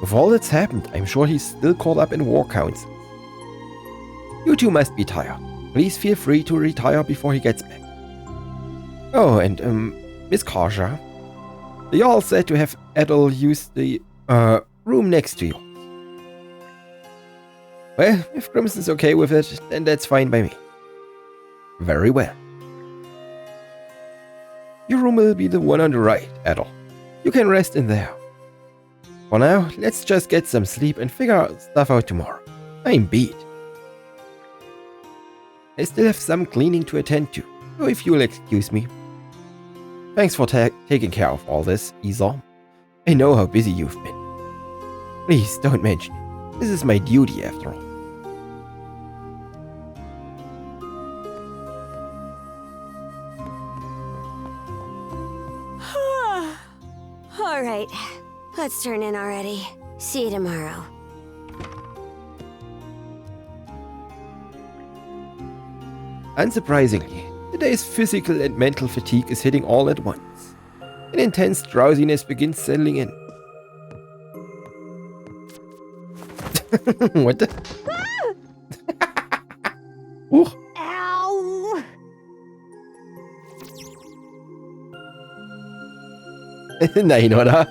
With all that's happened, I'm sure he's still caught up in war councils. You two must be tired. Please feel free to retire before he gets back. Oh, and Miss Karja, the Jarl said to have Adel use the room next to yours. Well, if Crimson's okay with it, then that's fine by me. Very well. Your room will be the one on the right, Adel. You can rest in there. For now, let's just get some sleep and figure stuff out tomorrow. I'm beat. I still have some cleaning to attend to, so if you'll excuse me. Thanks for taking care of all this, Isa. I know how busy you've been. Please don't mention it. This is my duty after all. Alright, let's turn in already. See you tomorrow. Unsurprisingly, today's physical and mental fatigue is hitting all at once. An intense drowsiness begins settling in. What the? Nein, oder?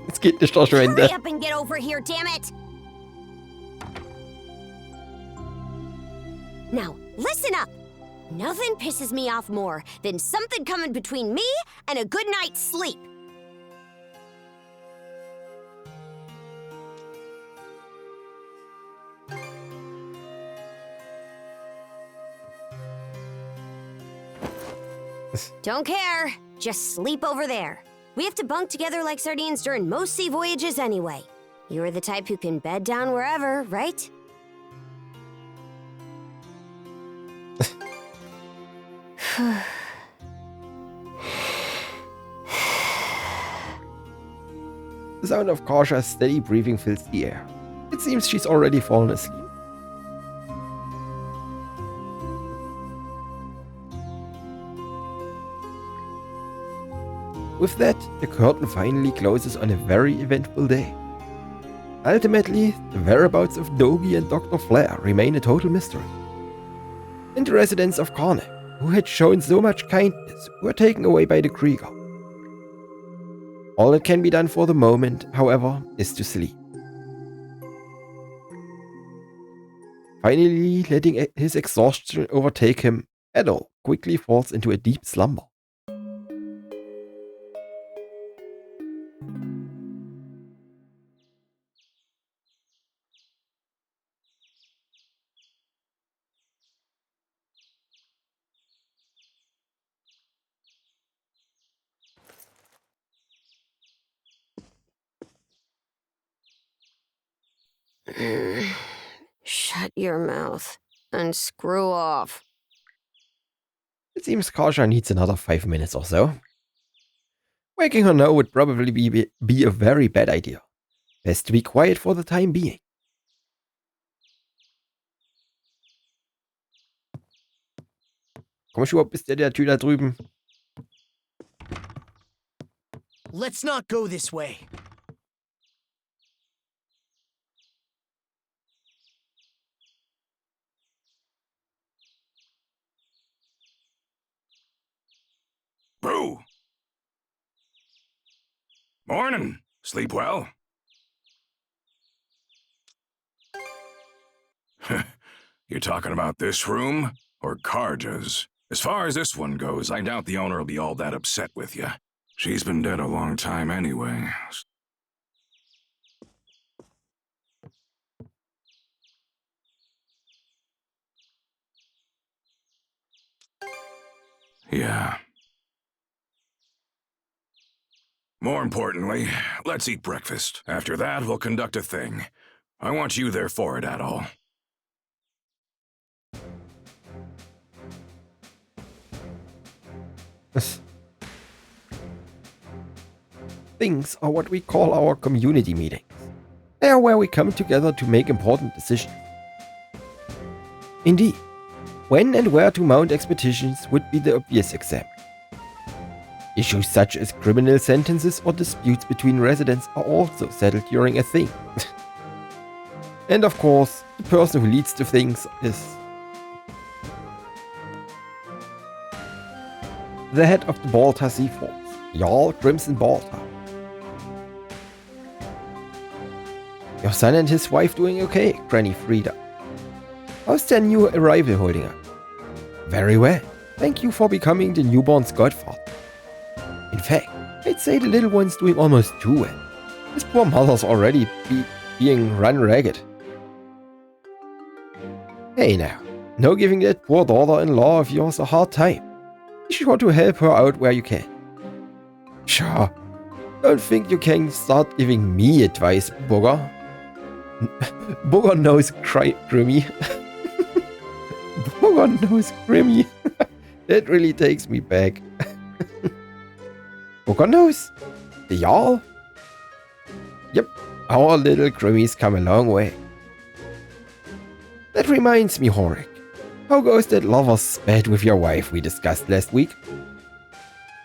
Es geht nicht verschwenden. Hurry up and get over here, damn it! Now, listen up! Nothing pisses me off more than something coming between me and a good night's sleep. Don't care. Just sleep over there. We have to bunk together like sardines during most sea voyages anyway. You're the type who can bed down wherever, right? The sound of Karsha's steady breathing fills the air. It seems she's already fallen asleep. With that, the curtain finally closes on a very eventful day. Ultimately, the whereabouts of Dogi and Dr. Flair remain a total mystery. And the residents of Karnak, who had shown so much kindness, were taken away by the Krieger. All that can be done for the moment, however, is to sleep. Finally, letting his exhaustion overtake him, Adol quickly falls into a deep slumber. Shut your mouth and screw off. It seems Karsha needs another 5 minutes or so. Waking her now would probably be a very bad idea. Best to be quiet for the time being. Komm schon, bist der Typ da drüben? Let's not go this way. Brew! Morning. Sleep well? You talking about this room? Or Karja's? As far as this one goes, I doubt the owner will be all that upset with you. She's been dead a long time anyway. Yeah. More importantly, let's eat breakfast. After that, we'll conduct a thing. I want you there for it, Adol. Things are what we call our community meetings. They are where we come together to make important decisions. Indeed, when and where to mount expeditions would be the obvious example. Issues such as criminal sentences or disputes between residents are also settled during a thing. And of course, the person who leads the things is the head of the Balta Sea Force, Jarl Crimson Balta. Your son and his wife doing okay, Granny Frida? How's their new arrival holding up? Very well. Thank you for becoming the newborn's godfather. In fact, I'd say the little one's doing almost too well. His poor mother's already being run ragged. Hey now, no giving that poor daughter-in-law of yours a hard time. Be sure to help her out where you can. Sure, don't think you can start giving me advice, Booger. Booger knows Grimmy. Booger knows Grimmy. That really takes me back. Booger knows? The Jarl? Yep, our little Grimmy's come a long way. That reminds me, Horik. How goes that lover's spat with your wife we discussed last week?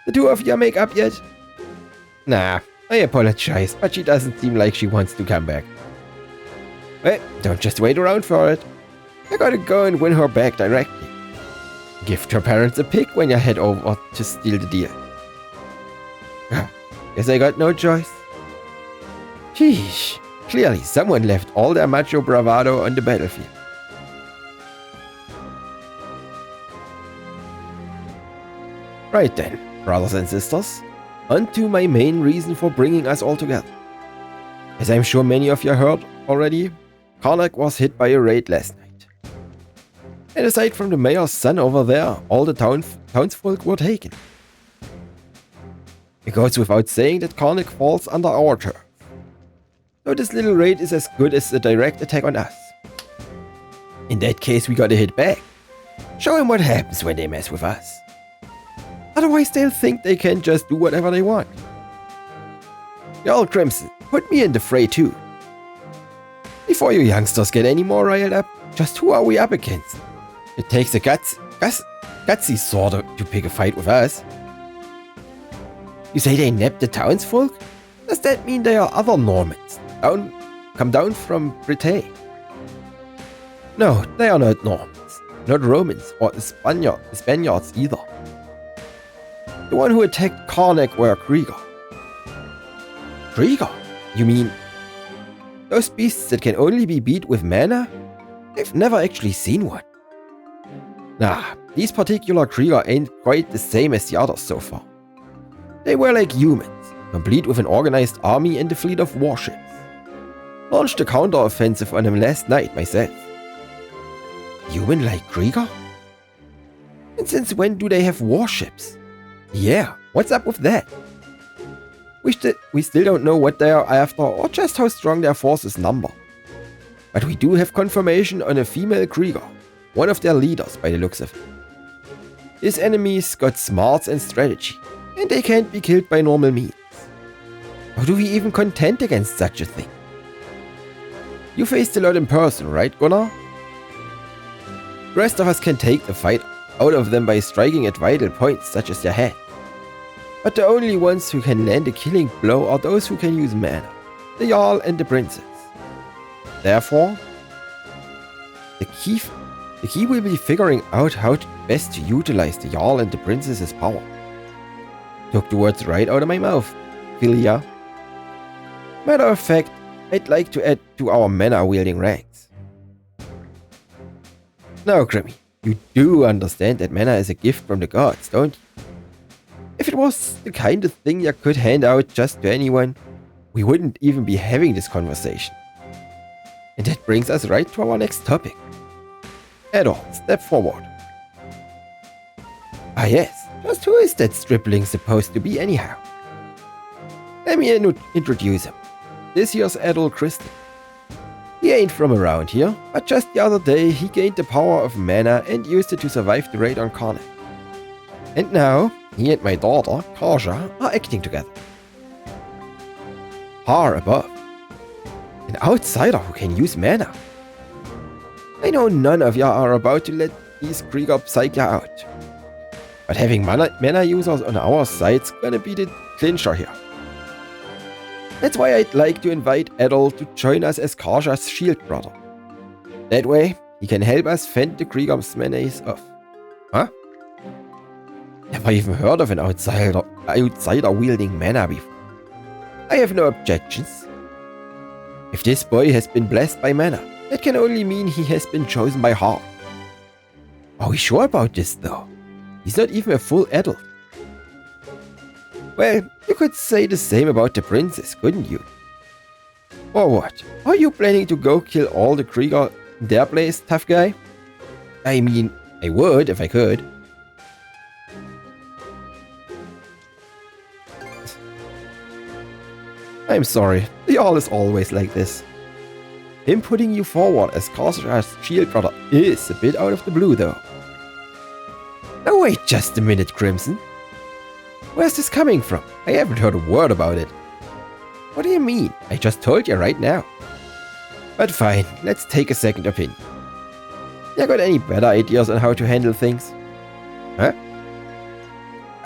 The two of you make up yet? Nah, I apologize, but she doesn't seem like she wants to come back. Well, don't just wait around for it. I gotta go and win her back directly. Give your parents a pic when you head over to steal the deal. Guess I got no choice. Sheesh. Clearly, someone left all their macho bravado on the battlefield. Right then, brothers and sisters, on to my main reason for bringing us all together. As I'm sure many of you heard already, Karnak was hit by a raid last night. And aside from the mayor's son over there, all the townsfolk were taken. It goes without saying that Karnak falls under our turf. So this little raid is as good as a direct attack on us. In that case, we gotta hit back. Show them what happens when they mess with us. Otherwise, they'll think they can just do whatever they want. Y'all Crimson, put me in the fray too. Before you youngsters get any more riled up, just who are we up against? It takes a gutsy sort of to pick a fight with us. You say they nabbed the townsfolk? Does that mean they are other Normans? Come down from Britain? No, they are not Normans, not Romans or Spaniards either. The one who attacked Karnak were Krieger. Krieger? You mean those beasts that can only be beat with mana? I've never actually seen one. Nah, these particular Krieger ain't quite the same as the others so far. They were like humans, complete with an organized army and a fleet of warships. Launched a counter-offensive on them last night myself. Human-like Krieger? And since when do they have warships? Yeah, what's up with that? We still don't know what they are after or just how strong their forces number. But we do have confirmation on a female Krieger, one of their leaders by the looks of it. His enemies got smarts and strategy, and they can't be killed by normal means. How do we even contend against such a thing? You faced a lot in person, right, Gunnar? The rest of us can take the fight out of them by striking at vital points such as your head. But the only ones who can land a killing blow are those who can use mana, the Jarl and the Princess. Therefore, the key will be figuring out how best to utilize the Jarl and the Princess's power. Took the words right out of my mouth, Philia. Matter of fact, I'd like to add to our mana-wielding ranks. Now, Grimmy, you do understand that mana is a gift from the gods, don't you? If it was the kind of thing you could hand out just to anyone, we wouldn't even be having this conversation. And that brings us right to our next topic. Adol, step forward. Ah yes, just who is that stripling supposed to be anyhow? Let me introduce him. This here's Adol Christen. He ain't from around here, but just the other day he gained the power of mana and used it to survive the raid on Karnak. And now, he and my daughter, Karja, are acting together. Far above. An outsider who can use mana. I know none of ya are about to let these Krieger psych ya out. But having mana users on our side's gonna be the clincher here. That's why I'd like to invite Adol to join us as Karja's shield brother. That way, he can help us fend the Krieger's menace off. Huh? Never even heard of an outsider wielding mana before. I have no objections. If this boy has been blessed by mana, that can only mean he has been chosen by heart. Are we sure about this though? He's not even a full adult. Well, you could say the same about the princess, couldn't you? Or what? Are you planning to go kill all the Krieger in their place, tough guy? I mean, I would if I could. I'm sorry, the Jarl is always like this. Him putting you forward as Karja's shield brother is a bit out of the blue though. Now wait just a minute, Crimson. Where's this coming from? I haven't heard a word about it. What do you mean? I just told you right now. But fine, let's take a second opinion. You got any better ideas on how to handle things? Huh?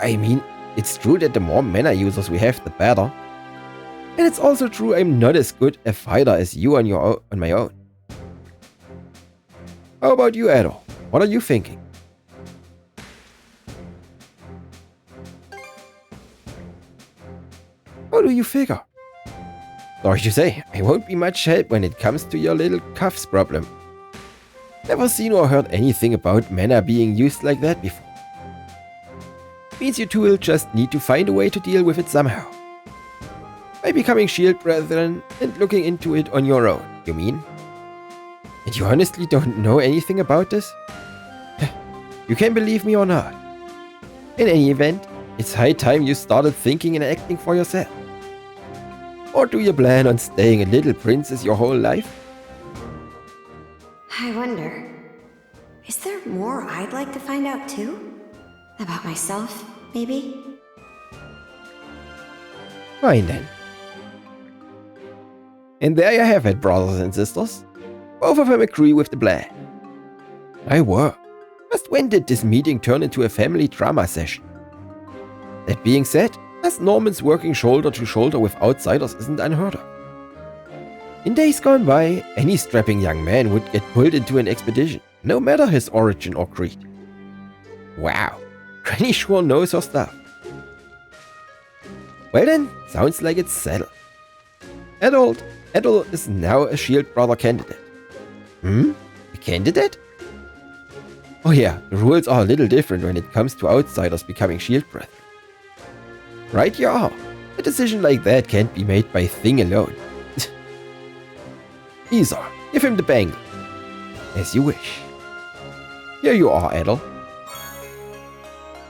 I mean, it's true that the more mana users we have, the better. And it's also true I'm not as good a fighter as you on my own. How about you, Adol? What are you thinking? How do you figure? Sorry to say, I won't be much help when it comes to your little cuffs problem. Never seen or heard anything about mana being used like that before. Means you two will just need to find a way to deal with it somehow. By becoming shield brethren and looking into it on your own, you mean? And you honestly don't know anything about this? You can believe me or not. In any event, it's high time you started thinking and acting for yourself. Or do you plan on staying a little princess your whole life? I wonder, is there more I'd like to find out too? About myself, maybe? Fine then. And there you have it, brothers and sisters. Both of them agree with the plan. I were. Just when did this meeting turn into a family drama session? That being said, us Normans working shoulder to shoulder with outsiders isn't unheard of. In days gone by, any strapping young man would get pulled into an expedition, no matter his origin or creed. Wow, Granny sure knows her stuff. Well then, sounds like it's settled. Adol is now a shield brother candidate. A candidate? Oh yeah, the rules are a little different when it comes to outsiders becoming shield brethren. Right you are. A decision like that can't be made by Thing alone. Isa, give him the bangle. As you wish. Here you are, Adol.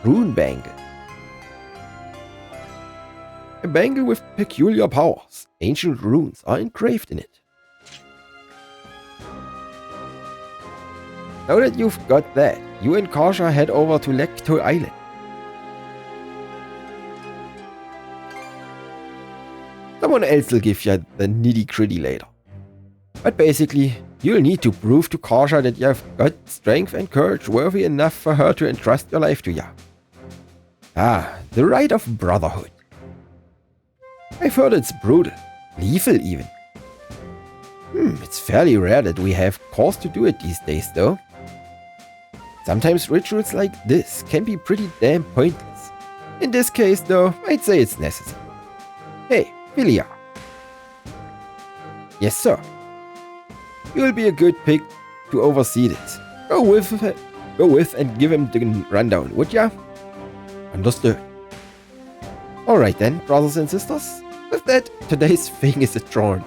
Rune bangle. A bangle with peculiar powers. Ancient runes are engraved in it. Now that you've got that, you and Karsha head over to Lecto Island. Someone else will give you the nitty-gritty later. But basically, you'll need to prove to Karsha that you've got strength and courage worthy enough for her to entrust your life to you. Ah, the right of brotherhood. I've heard it's brutal, lethal even. It's fairly rare that we have cause to do it these days though. Sometimes rituals like this can be pretty damn pointless. In this case though, I'd say it's necessary. Hey, Vilya. Yes sir. You'll be a good pick to oversee this. Go with and give him the rundown, would ya? Understood. Alright then, brothers and sisters. With that, today's thing is adjourned.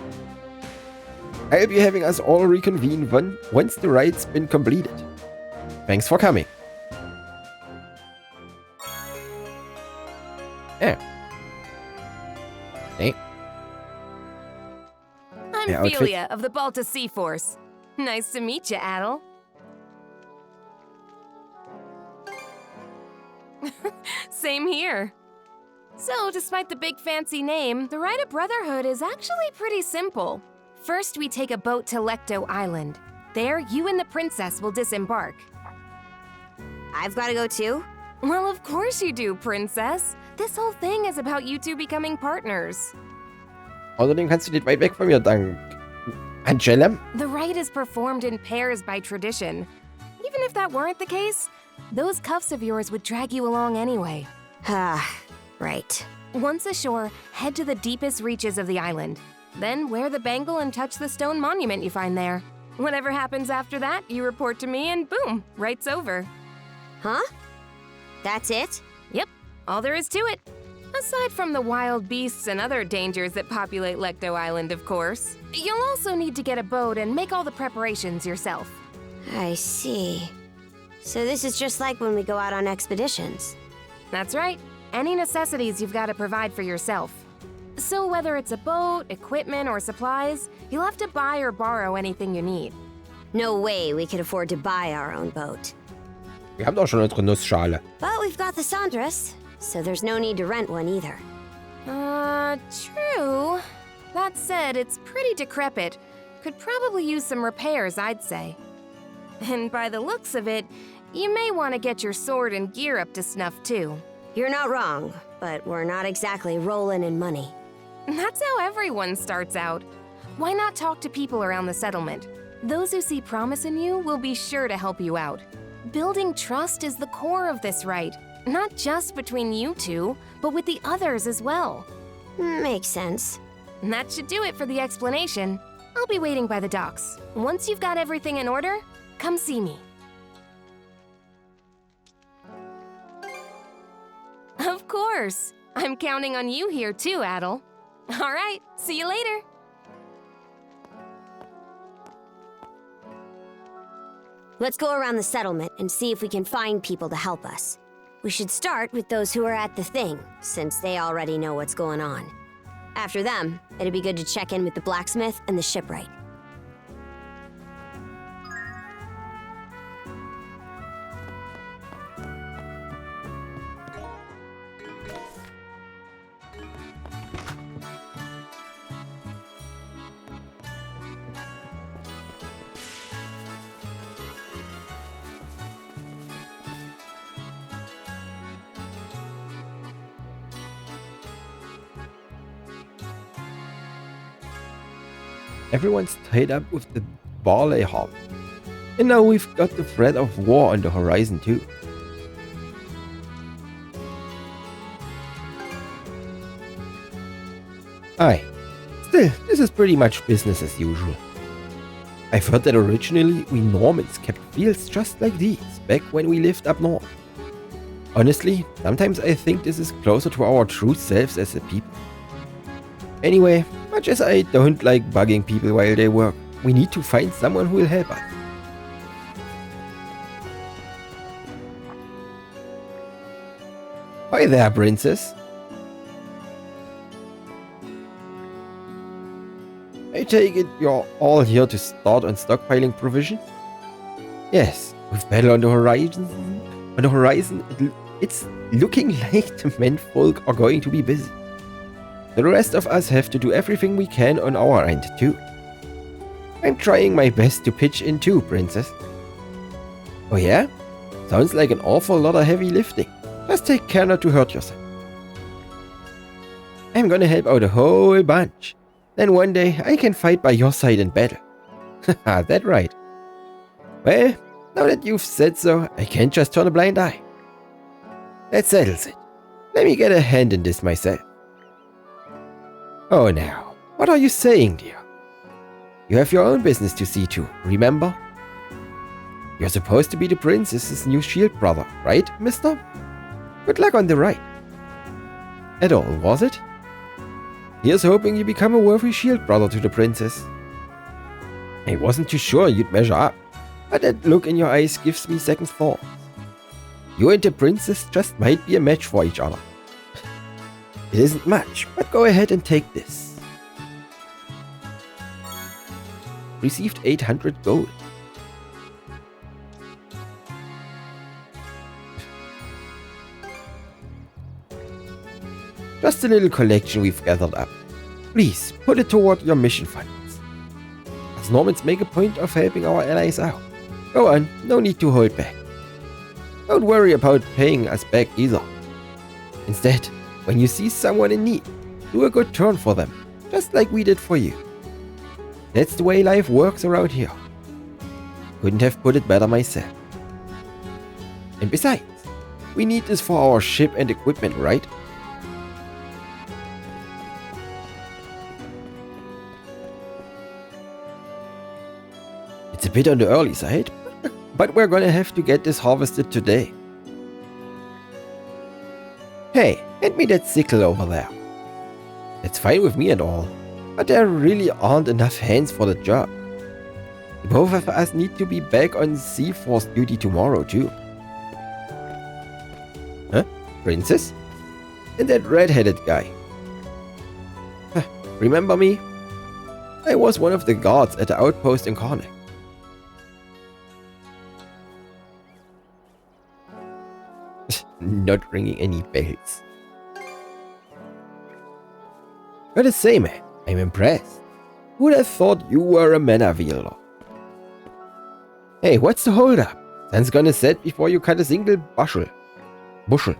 I'll be having us all reconvene once the rite's been completed. Thanks for coming. Yeah. Hey. I'm Philia of the Balta Sea Force. Nice to meet you, Adol. Same here. So, despite the big fancy name, the Rite of Brotherhood is actually pretty simple. First, we take a boat to Lecto Island. There, you and the princess will disembark. I've got to go too? Well, of course you do, princess. This whole thing is about you two becoming partners. Außerdem kannst du nicht weit weg von mir, dank Angela. The rite is performed in pairs by tradition. Even if that weren't the case, those cuffs of yours would drag you along anyway. Right. Once ashore, head to the deepest reaches of the island. Then wear the bangle and touch the stone monument you find there. Whatever happens after that, you report to me and boom, rite's over. Huh? That's it? Yep, all there is to it. Aside from the wild beasts and other dangers that populate Lecto Island, of course. You'll also need to get a boat and make all the preparations yourself. I see. So this is just like when we go out on expeditions. That's right. Any necessities you've got to provide for yourself. So whether it's a boat, equipment, or supplies, you'll have to buy or borrow anything you need. No way we could afford to buy our own boat. Wir haben doch schon unsere Nussschale. But we've got the Sandras, so there's no need to rent one either. True. That said, it's pretty decrepit. Could probably use some repairs, I'd say. And by the looks of it, you may want to get your sword and gear up to snuff too. You're not wrong, but we're not exactly rolling in money. That's how everyone starts out. Why not talk to people around the settlement? Those who see promise in you will be sure to help you out. Building trust is the core of this rite, not just between you two, but with the others as well. Makes sense. That should do it for the explanation. I'll be waiting by the docks. Once you've got everything in order, come see me. Of course. I'm counting on you here too, Adel. All right, see you later. Let's go around the settlement and see if we can find people to help us. We should start with those who are at the thing, since they already know what's going on. After them, it'd be good to check in with the blacksmith and the shipwright. Everyone's tied up with the barley harp. And now we've got the threat of war on the horizon too. Aye. Still, this is pretty much business as usual. I've heard that originally we Normans kept fields just like these back when we lived up north. Honestly, sometimes I think this is closer to our true selves as a people. Anyway, much as I don't like bugging people while they work, we need to find someone who will help us. Hi there, princess. I take it you're all here to start on stockpiling provisions? Yes, with battle on the horizon, it's looking like the menfolk are going to be busy. The rest of us have to do everything we can on our end too. I'm trying my best to pitch in too, princess. Oh yeah? Sounds like an awful lot of heavy lifting. Just take care not to hurt yourself. I'm gonna help out a whole bunch. Then one day I can fight by your side in battle. Haha, that right. Well, now that you've said so, I can't just turn a blind eye. That settles it. Let me get a hand in this myself. Oh now, what are you saying, dear? You have your own business to see to, remember? You're supposed to be the princess's new shield brother, right, mister? Good luck on the ride. At all, was it? Here's hoping you become a worthy shield brother to the princess. I wasn't too sure you'd measure up, but that look in your eyes gives me second thoughts. You and the princess just might be a match for each other. It isn't much, but go ahead and take this. Received 800 gold. Just a little collection we've gathered up. Please, put it toward your mission funds. Us Normans make a point of helping our allies out. Go on, no need to hold back. Don't worry about paying us back either. Instead, when you see someone in need, do a good turn for them, just like we did for you. That's the way life works around here. Couldn't have put it better myself. And besides, we need this for our ship and equipment, right? It's a bit on the early side, but we're gonna have to get this harvested today. Hey, hand me that sickle over there. It's fine with me and all, but there really aren't enough hands for the job. Both of us need to be back on Sea Force duty tomorrow too. Huh? Princess? And that red-headed guy. Remember me? I was one of the guards at the outpost in Karnak. Not ringing any bells. Gotta say, man, I'm impressed. Who'd have thought you were a mana wielder? Hey, what's the hold up? Sun's gonna set before you cut a single bushel. Bushel.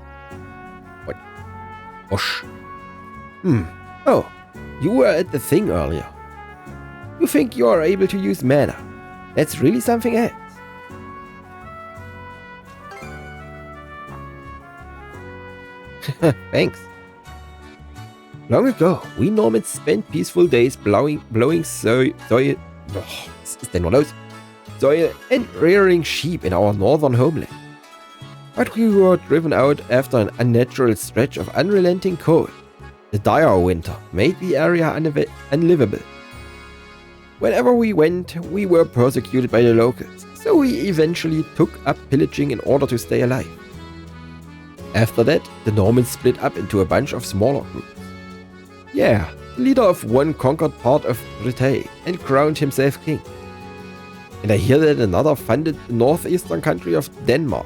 What? Bush. Oh, you were at the thing earlier. You think you are able to use mana. That's really something else. Thanks. Long ago, we Normans spent peaceful days blowing soil and rearing sheep in our northern homeland. But we were driven out after an unnatural stretch of unrelenting cold. The dire winter made the area unlivable. Wherever we went, we were persecuted by the locals, so we eventually took up pillaging in order to stay alive. After that, the Normans split up into a bunch of smaller groups. Yeah, the leader of one conquered part of Britain and crowned himself king. And I hear that another funded the northeastern country of Denmark.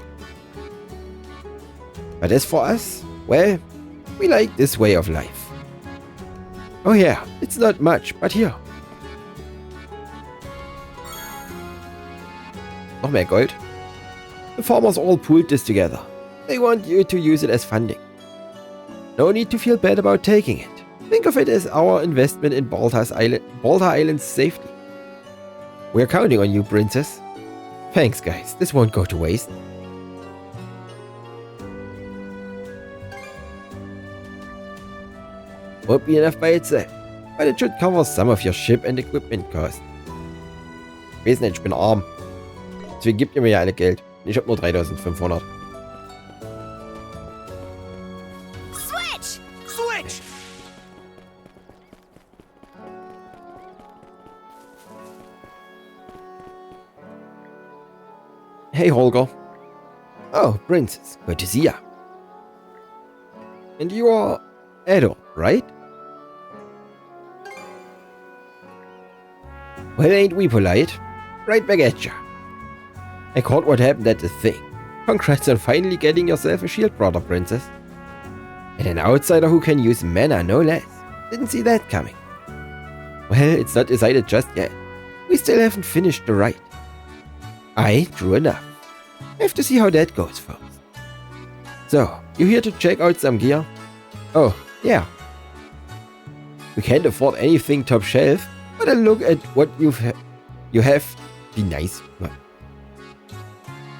But as for us, well, we like this way of life. Oh yeah, it's not much, but here. Noch mehr Gold. The farmers all pooled this together. They want you to use it as funding. No need to feel bad about taking it. Think of it as our investment in Balta Island's safety. We're counting on you, princess. Thanks, guys. This won't go to waste. Won't be enough by itself, but it should cover some of your ship and equipment costs. Ich weiß nicht, ich bin arm. Deswegen gebt ihr mir ja alle Geld. Ich hab nur 3.500. Switch! Switch! Hey, Holger. Oh, princess. Good to see ya. And you are Edo, right? Well, ain't we polite? Right back at ya. I caught what happened at the thing. Congrats on finally getting yourself a shield brother, princess. And an outsider who can use mana, no less. Didn't see that coming. Well, it's not decided just yet. We still haven't finished the rite. True enough. Have to see how that goes first. So, you here to check out some gear? Oh, yeah. We can't afford anything top shelf, but a look at what you have be nice.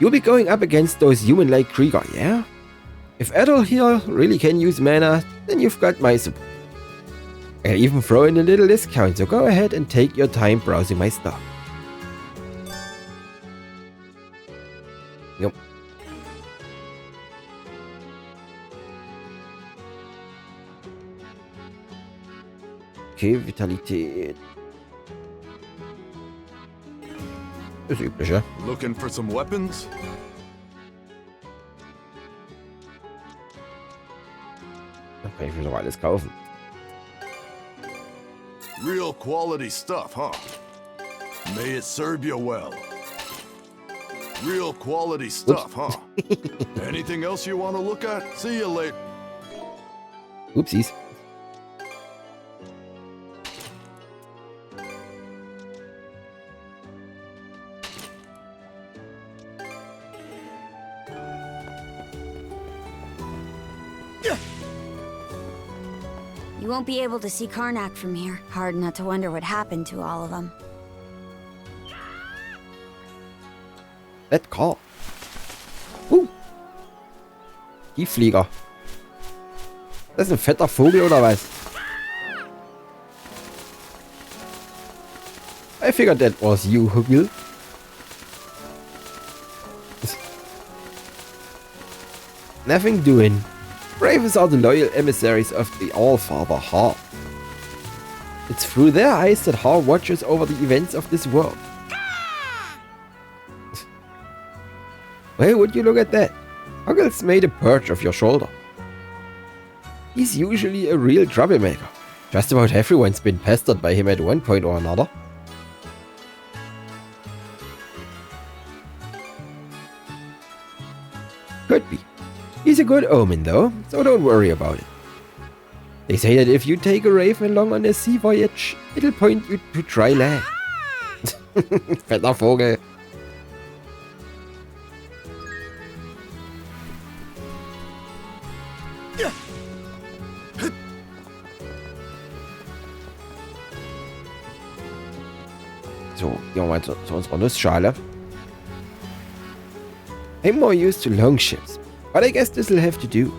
You'll be going up against those human-like Krieger, yeah? If Adol here really can use mana, then you've got my support. I'll even throw in a little discount, so go ahead and take your time browsing my stuff. Yep. Okay, Vitalität. Das Übliche. Looking for some weapons? Da kann ich mir doch alles kaufen. Real quality stuff, huh? May it serve you well. Real quality stuff, huh? Anything else you want to look at? See you later. Oopsies. You won't be able to see Karnak from here. Hard not to wonder what happened to all of them. That car. Tiefflieger. Das ist ein fetter Vogel oder was? I figured that was you, Hugel. Nothing doing. Ravens are the loyal emissaries of the All-Father Har. It's through their eyes that Har watches over the events of this world. Well, would you look at that? Huggles made a perch of your shoulder. He's usually a real troublemaker. Just about everyone's been pestered by him at one point or another. Could be. He's a good omen though, so don't worry about it. They say that if you take a raven along on a sea voyage, it'll point you to dry land. Fetter Vogel. So, gehen wir mal zu unserer Nussschale. I'm more used to long ships, but I guess this'll have to do.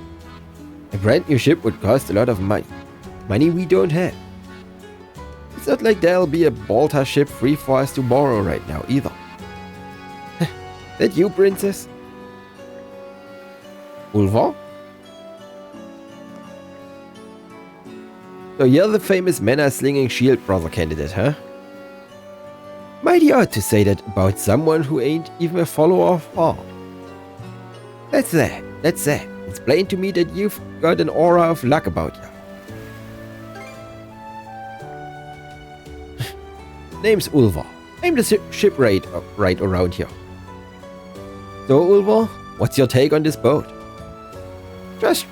A brand new ship would cost a lot of money. money we don't have. It's not like there'll be a Balta ship free for us to borrow right now either. That you, princess? Ulva? So you're the famous mana-slinging shield brother candidate, huh? Mighty odd to say that about someone who ain't even a follower of Hard. That's that. It's plain to me that you've got an aura of luck about you. Name's Ulva. I'm the shipwright right around here. So, Ulva, what's your take on this boat? Just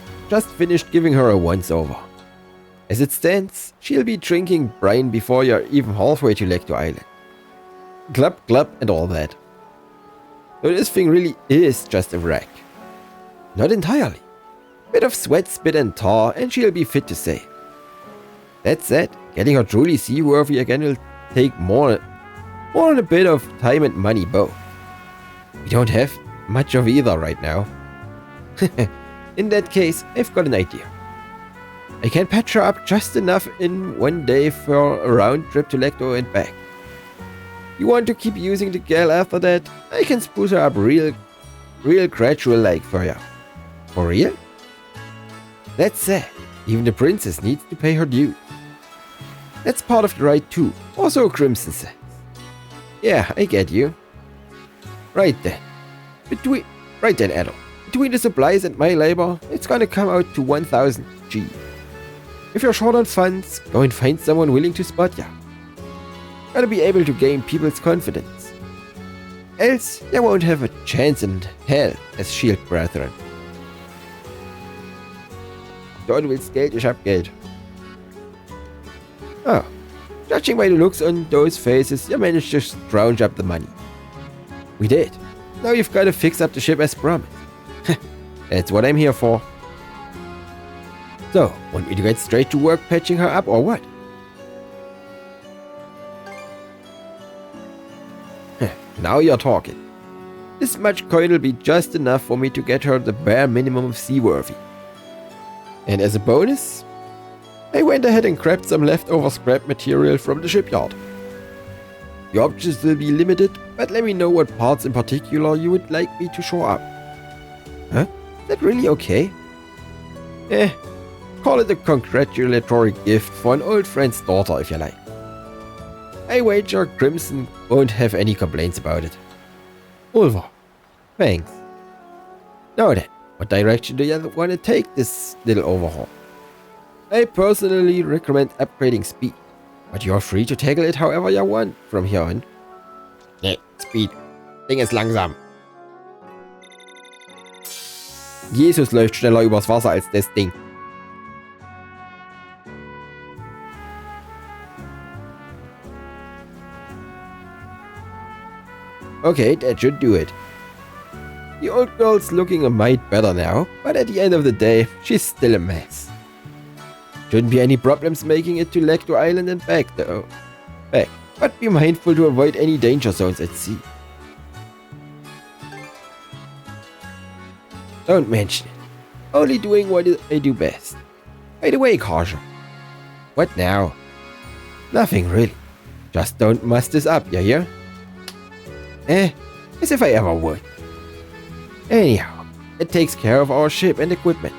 finished giving her a once-over. As it stands, she'll be drinking brine before you're even halfway to Lecto Island. Glub glub and all that. So this thing really is just a wreck. Not entirely. Bit of sweat, spit and tar and she'll be fit to sail. That said, getting her truly seaworthy again will take more than a bit of time and money both. We don't have much of either right now. In that case, I've got an idea. I can patch her up just enough in one day for a round trip to Lecto and back. You want to keep using the gal after that? I can spruce her up real gradual like for you. For real? That's sad. Even the princess needs to pay her due. That's part of the right too. Also Crimson says. Yeah, I get you. Right then, Adol. Between the supplies and my labor, it's gonna come out to 1,000 G. If you're short on funds, go and find someone willing to spot ya. Gotta be able to gain people's confidence. Else, you won't have a chance in hell as Shield Brethren. Dort willst Geld, ich hab Geld. Oh, judging by the looks on those faces, you managed to scrounge up the money. We did. Now you've got to fix up the ship as promised. That's what I'm here for. So, want me to get straight to work patching her up or what? Now you're talking. This much coin will be just enough for me to get her the bare minimum of seaworthy. And as a bonus, I went ahead and grabbed some leftover scrap material from the shipyard. Your options will be limited, but let me know what parts in particular you would like me to show up. Huh? Is that really okay? Call it a congratulatory gift for an old friend's daughter if you like. I wager Crimson won't have any complaints about it. Ulva, thanks. Now then, what direction do you want to take this little overhaul? I personally recommend upgrading speed, but you're free to tackle it however you want from here on. Nee, Speed. Ding ist langsam. Jesus läuft schneller übers Wasser als das Ding. Okay, that should do it. The old girl's looking a mite better now, but at the end of the day, she's still a mess. Shouldn't be any problems making it to Lecto Island and back though. But be mindful to avoid any danger zones at sea. Don't mention it. Only doing what I do best. By the way, Karsha. What now? Nothing really. Just don't muss this up, you hear? As if I ever would. Anyhow, it takes care of our ship and equipment.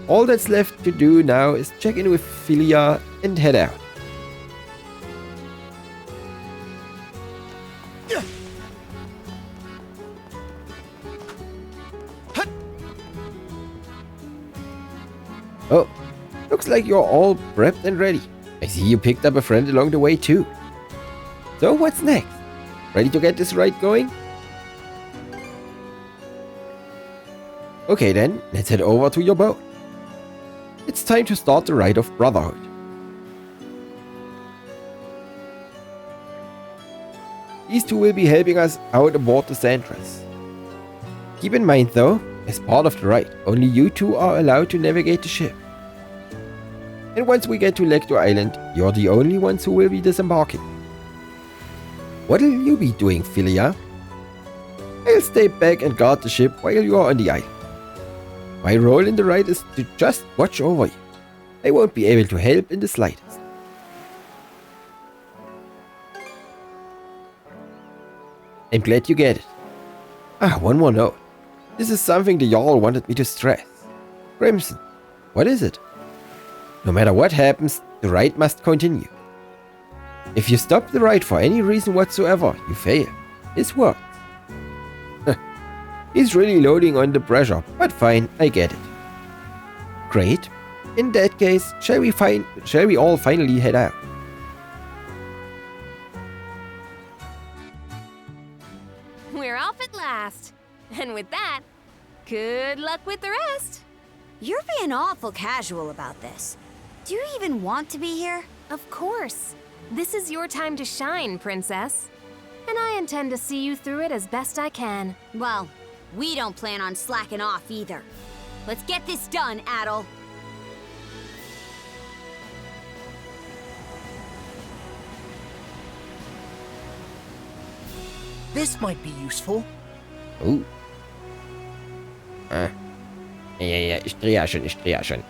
All that's left to do now is check in with Philia and head out. Oh, looks like you're all prepped and ready. I see you picked up a friend along the way too. So what's next? Ready to get this ride going? Okay then, let's head over to your boat. It's time to start the rite of brotherhood. These two will be helping us out aboard the Sandras. Keep in mind though, as part of the rite, only you two are allowed to navigate the ship. And once we get to Lecto Island, you're the only ones who will be disembarking. What'll you be doing, Philia? I'll stay back and guard the ship while you are on the island. My role in the ride is to just watch over you. I won't be able to help in the slightest. I'm glad you get it. One more note. This is something the Jarl wanted me to stress. Crimson, what is it? No matter what happens, the rite must continue. If you stop the rite for any reason whatsoever, you fail. This works. He's really loading on the pressure, but fine, I get it. Great. In that case, shall we all finally head out? We're off at last. And with that, good luck with the rest. You're being awful casual about this. Do you even want to be here? Of course. This is your time to shine, Princess. And I intend to see you through it as best I can. Well, we don't plan on slacking off either. Let's get this done, Adol. This might be useful. Oh. Ja, ich drehe ja schon.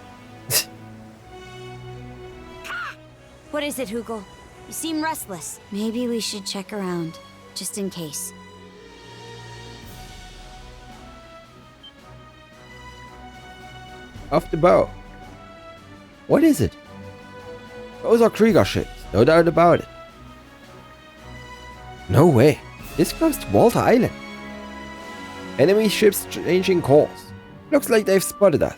What is it, Hugel? You seem restless. Maybe we should check around, just in case. Off the bow. What is it? Those are Krieger ships, no doubt about it. No way. This goes to Walter Island. Enemy ships changing course. Looks like they've spotted us.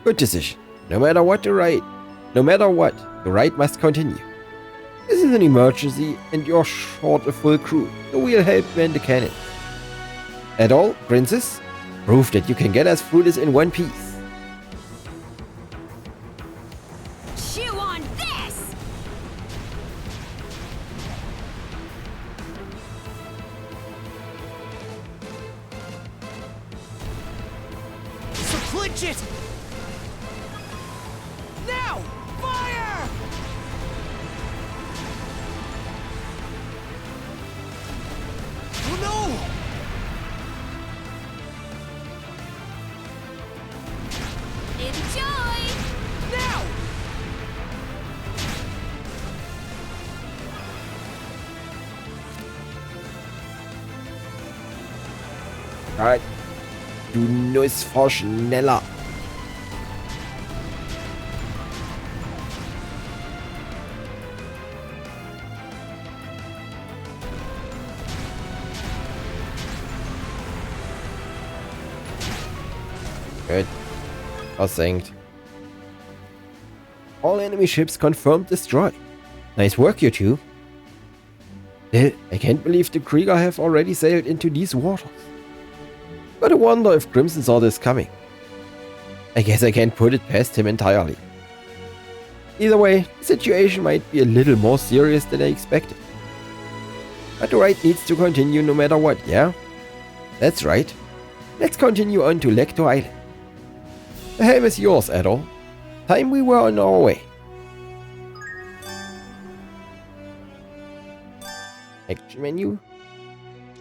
Good decision. No matter what, the ride must continue. This is an emergency and you're short a full crew, so we'll help man the cannon. At all, Princess, prove that you can get us through this in one piece. Chew on this! So clinch it! Now! Fire! Oh no! Enjoy! Now! Alright. Du Nussfrau schneller. Good. Versenkt. All enemy ships confirmed destroyed. Nice work, you two. Still, I can't believe the Krieger have already sailed into these waters. Gotta wonder if Crimson saw this coming. I guess I can't put it past him entirely. Either way, the situation might be a little more serious than I expected. But the ride needs to continue no matter what, yeah? That's right. Let's continue on to Lector Island. The helm is yours, Adol. Time we were on our way. Action menu.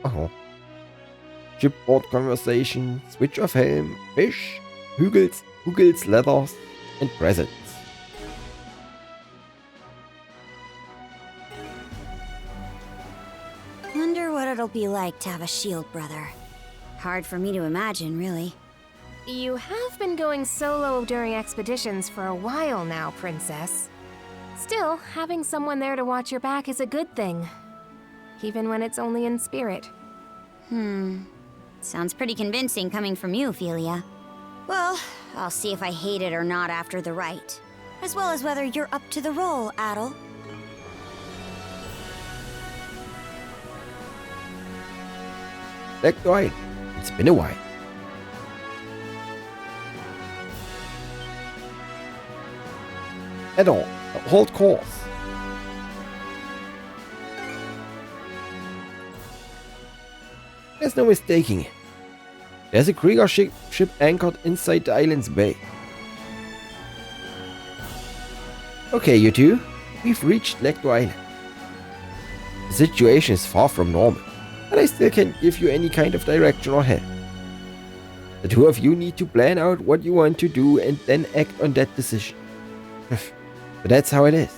Oh. Shipboard conversation, switch of helm, fish, Hugels, leathers, and presents. Wonder what it'll be like to have a shield brother. Hard for me to imagine, really. You have been going solo during expeditions for a while now, Princess. Still, having someone there to watch your back is a good thing. Even when it's only in spirit. Sounds pretty convincing coming from you, Ophelia. Well, I'll see if I hate it or not after the rite. As well as whether you're up to the role, Adol. Lector Island. It's been a while. Adol, hold course. There's no mistaking it. There's a Krieger ship anchored inside the island's bay. Okay, you two. We've reached Lector Island. The situation is far from normal, but I still can't give you any kind of direction or help. The two of you need to plan out what you want to do and then act on that decision. But that's how it is.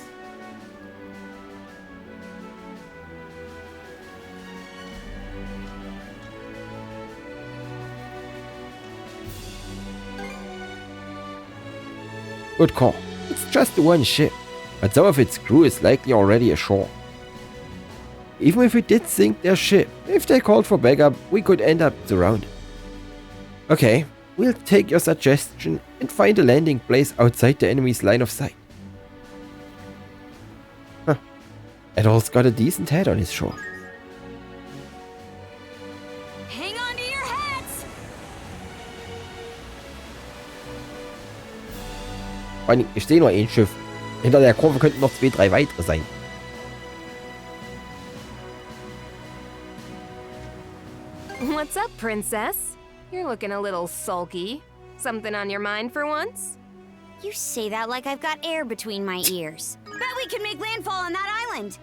Good call. It's just the one ship, but some of its crew is likely already ashore. Even if we did sink their ship, if they called for backup, we could end up surrounded. Okay, we'll take your suggestion and find a landing place outside the enemy's line of sight. Huh. Adol's got a decent head on his shoulders. Hang on to your hats! Vor allem, ich sehe nur ein Schiff. Hinter der Kurve könnten noch 2, 3 weitere sein. What's up, princess? You're looking a little sulky. Something on your mind for once? You say that like I've got air between my ears. Bet we can make landfall on that island.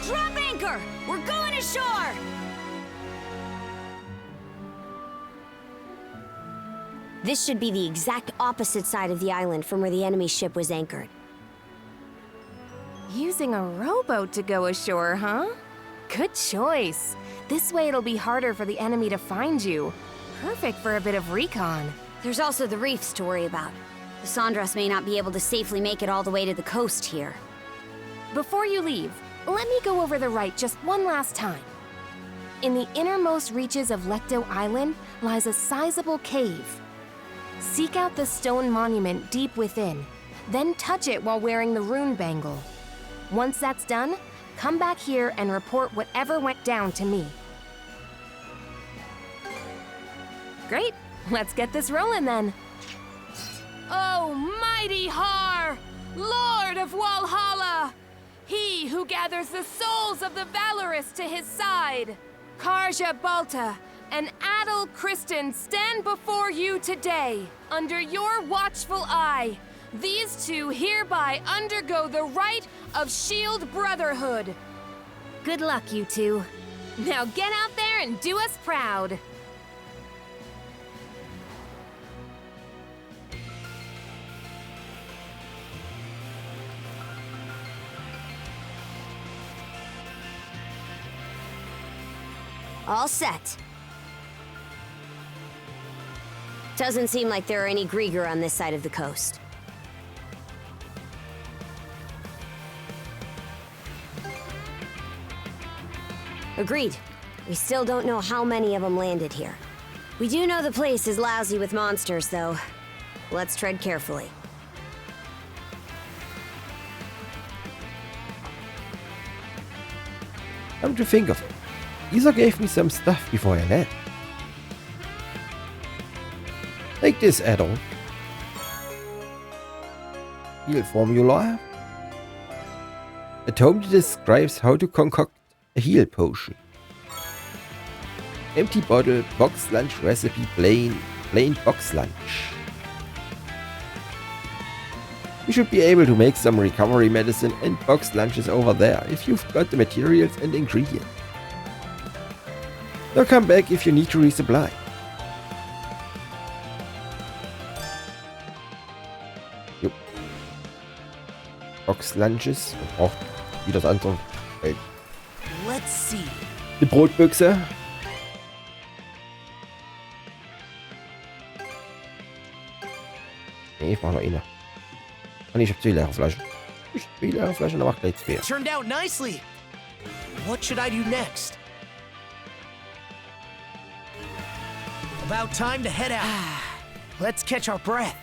Drop anchor! We're going ashore! This should be the exact opposite side of the island from where the enemy ship was anchored. Using a rowboat to go ashore, huh? Good choice. This way it'll be harder for the enemy to find you. Perfect for a bit of recon. There's also the reefs to worry about. The Sandras may not be able to safely make it all the way to the coast here. Before you leave, let me go over the right just one last time. In the innermost reaches of Lecto Island lies a sizable cave. Seek out the stone monument deep within, then touch it while wearing the rune bangle. Once that's done, come back here and report whatever went down to me. Great, let's get this rolling then. Oh, mighty Har, Lord of Walhalla! He who gathers the souls of the valorous to his side. Karja Balta and Adel Kristen stand before you today. Under your watchful eye, these two hereby undergo the rite of Shield Brotherhood. Good luck, you two. Now get out there and do us proud. All set. Doesn't seem like there are any Grieger on this side of the coast. Agreed. We still don't know how many of them landed here. We do know the place is lousy with monsters, though. Let's tread carefully. Come to think of it, Isa gave me some stuff before I left. Take this, Adol. Heal formula. A tome that describes how to concoct a heal potion. Empty bottle, box lunch recipe, plain box lunch. You should be able to make some recovery medicine and box lunches over there if you've got the materials and ingredients. Now come back if you need to resupply. Jupp. Box lunches. Man braucht wie das andere. Let's see. Die Brotbüchse. Nee, ich mach noch eine. Ah, nee, ich hab 2 leere Flaschen. Ich hab 2 leere Flaschen, dann mach gleich 2. Turned out nicely. What should I do next? About time to head out. Let's catch our breath.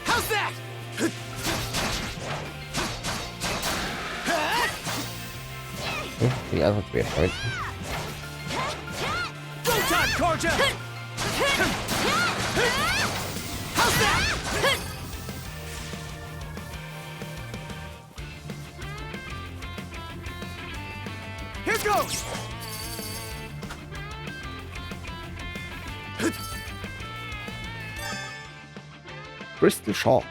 How's that? Die anderen zwei Freunde. Go time, Karja! How's that? Here goes! Crystal Shard.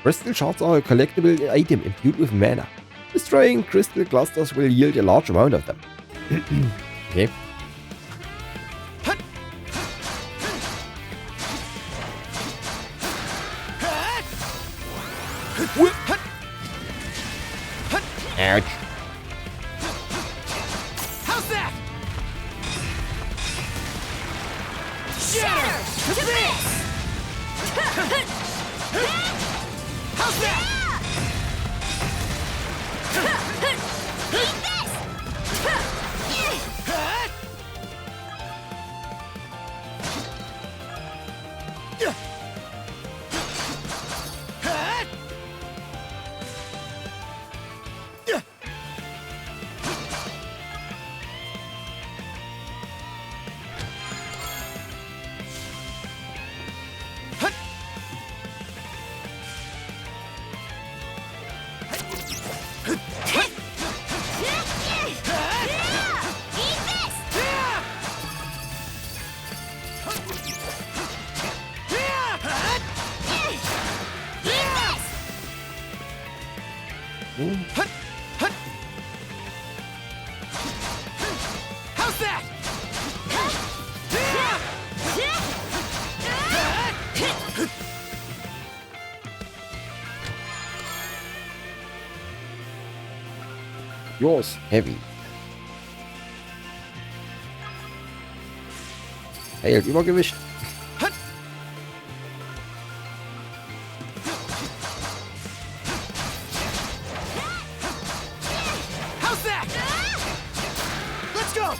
Crystal shards are a collectible item imbued with mana. Destroying crystal clusters will yield a large amount of them. Okay. Ouch. How's that? Shatter to this! How's that? How's that? Yours heavy. Heilt Übergewicht. How's that? Let's go!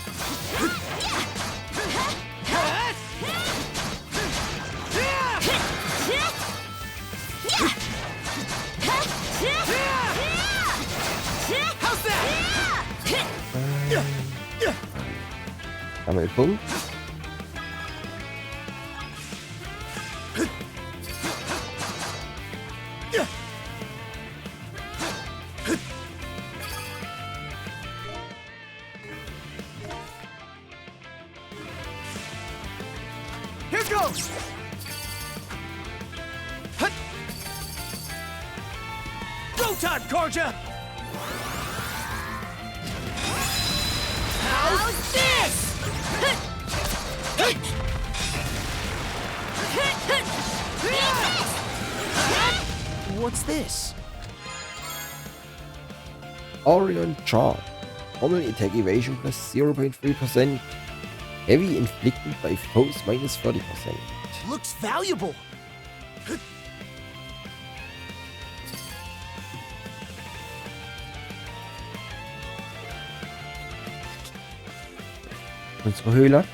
How's that? Sammelpunkt. Here goes! Go time, Karja! How's this? What's this? Orion Charm. Normal attack evasion plus 0.3%. Heavy inflicted by foes minus 30%. Looks valuable. Unsere Höhle.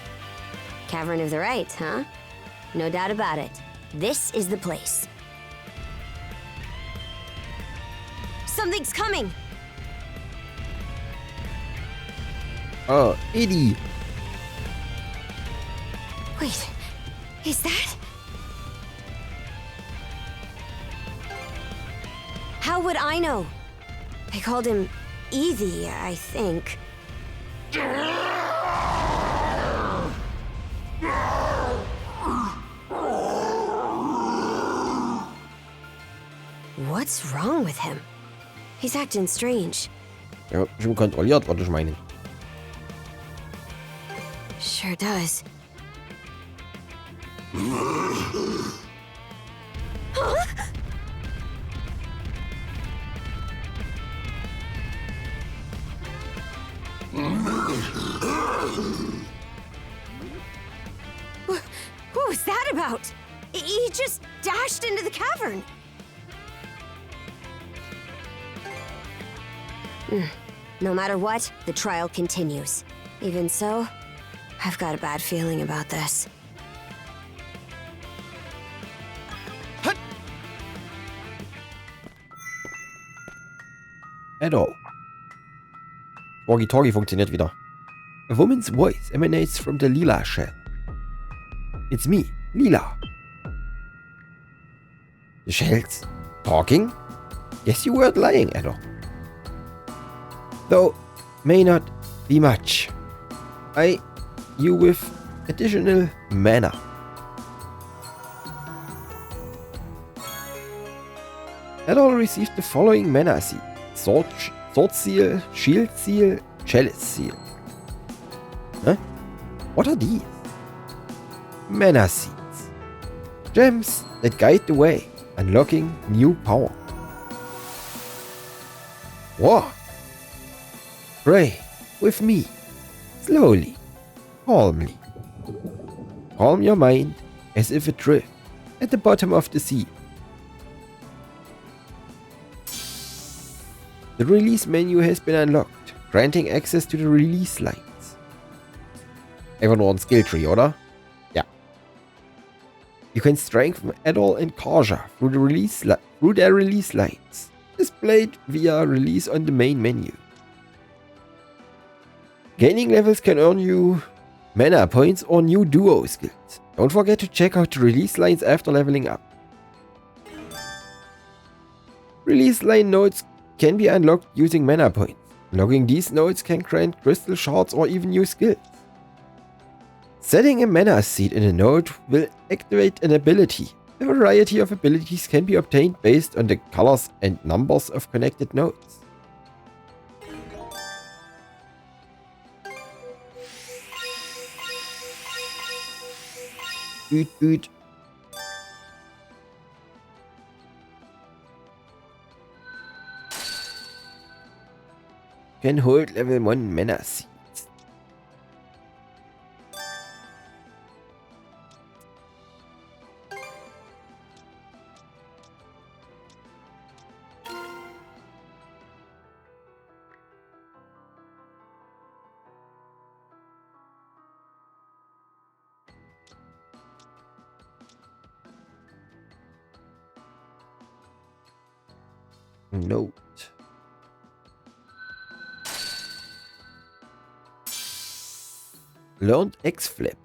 Cavern of the Right, huh? No doubt about it. This is the place. Something's coming! Oh, Eddie. Wait, is that? How would I know? They called him Easy, I think. What's wrong with him? He's acting strange. Ja, schon kontrolliert, wollte ich meinen. Sure does. Huh? What was that about? He just dashed into the cavern. No matter what, the trial continues. Even so, I've got a bad feeling about this. Edo. Walkie-Talkie funktioniert wieder. A woman's voice emanates from the Lila shell. It's me, Lila. The shell's talking? Yes, you weren't lying, Edo. Though, may not be much. You with additional mana. Adol received the following mana seed. Sword Seal, Shield Seal, Chalice Seal. Huh? What are these? Mana seeds. Gems that guide the way, unlocking new power. Whoa! Pray with me, slowly, calmly. Calm your mind as if adrift at the bottom of the sea. The release menu has been unlocked, granting access to the release lines. Einfach nur ein Skilltree, oder? Ja. You can strengthen Adol and Karja through their release lines, displayed via release on the main menu. Gaining levels can earn you mana points or new duo skills. Don't forget to check out the release lines after leveling up. Release line nodes can be unlocked using mana points. Unlocking these nodes can grant crystal shards or even new skills. Setting a mana seed in a node will activate an ability. A variety of abilities can be obtained based on the colors and numbers of connected nodes. Üt. Can hold level 1 mana seeds. Note. Learned X-Flip.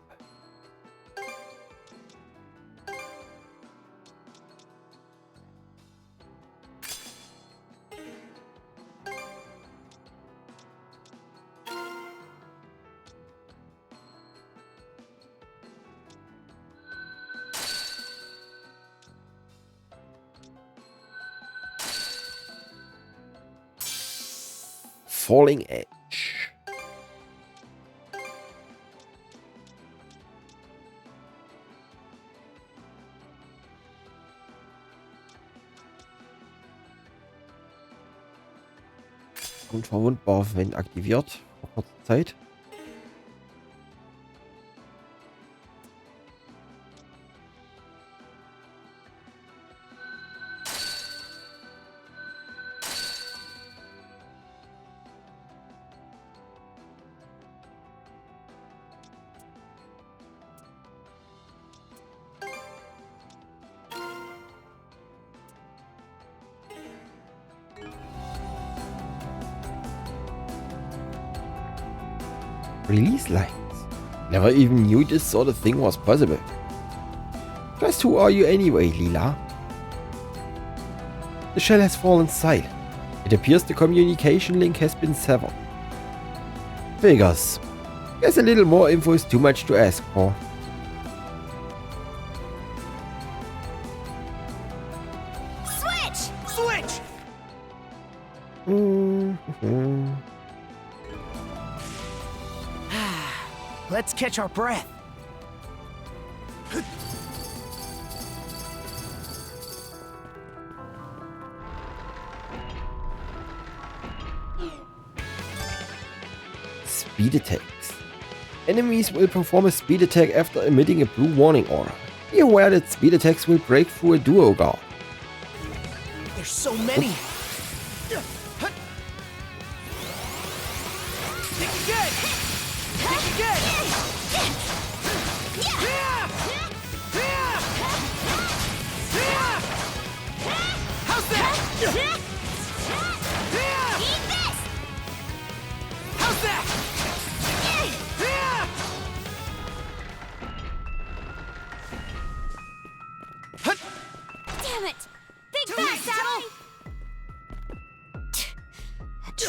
Falling Edge. Unverwundbar, wenn aktiviert, vor kurzer Zeit. Release lines. Never even knew this sort of thing was possible. Just who are you anyway, Lila? The shell has fallen silent. It appears the communication link has been severed. Figures. Guess a little more info is too much to ask for. Switch! Let's catch our breath. Speed attacks. Enemies will perform a speed attack after emitting a blue warning aura. Be aware that speed attacks will break through a duo guard. There's so many. How's that?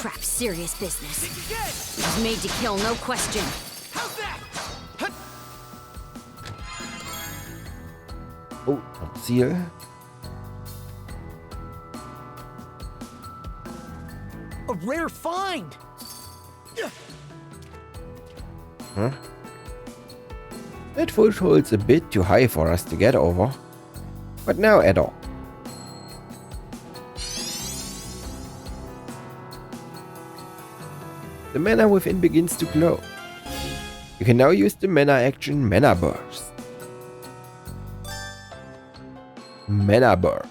trap serious business. He's made to kill, no question. Oh, noch Ziel. A rare find! Huh? That foothold's a bit too high for us to get over. But now at all. The mana within begins to glow. You can now use the mana action Mana Burst. Mana Burst.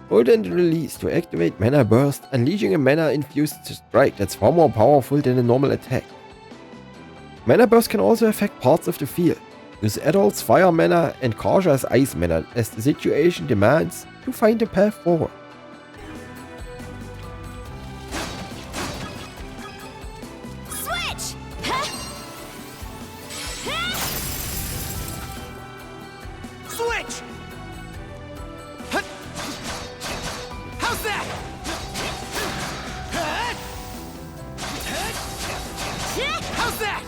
Hold and release to activate Mana Burst, unleashing a mana-infused strike that's far more powerful than a normal attack. Mana Burst can also affect parts of the field. Use Adol's fire mana and Karja's ice mana as the situation demands to find a path forward. Switch! Switch! How's that? How's that?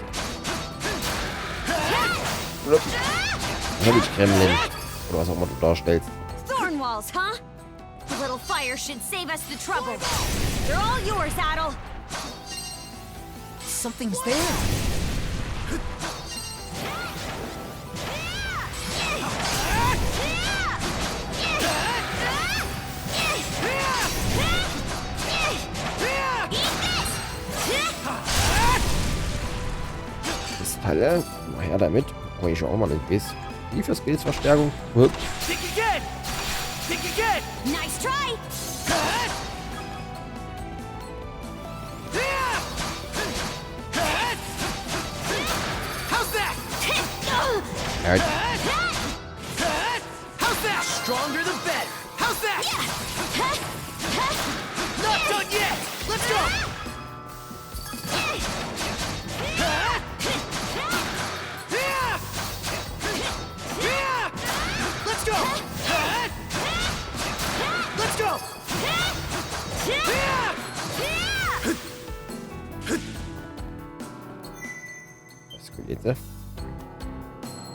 Kremlin. Oder was auch immer du darstellst. Thorn walls, huh? A little fire should save us the trouble. They're all yours, Adol. Something's there. Kristalle. Mal her damit. Brauche ich auch mal ein bisschen. Wie für Skills-Verstärkung. Hup. Think again! Think again! Nice try! How's that? Alright. How's that? Stronger the better. How's that? Not done yet. Let's go. Let's go. Let's go. Was geht jetzt?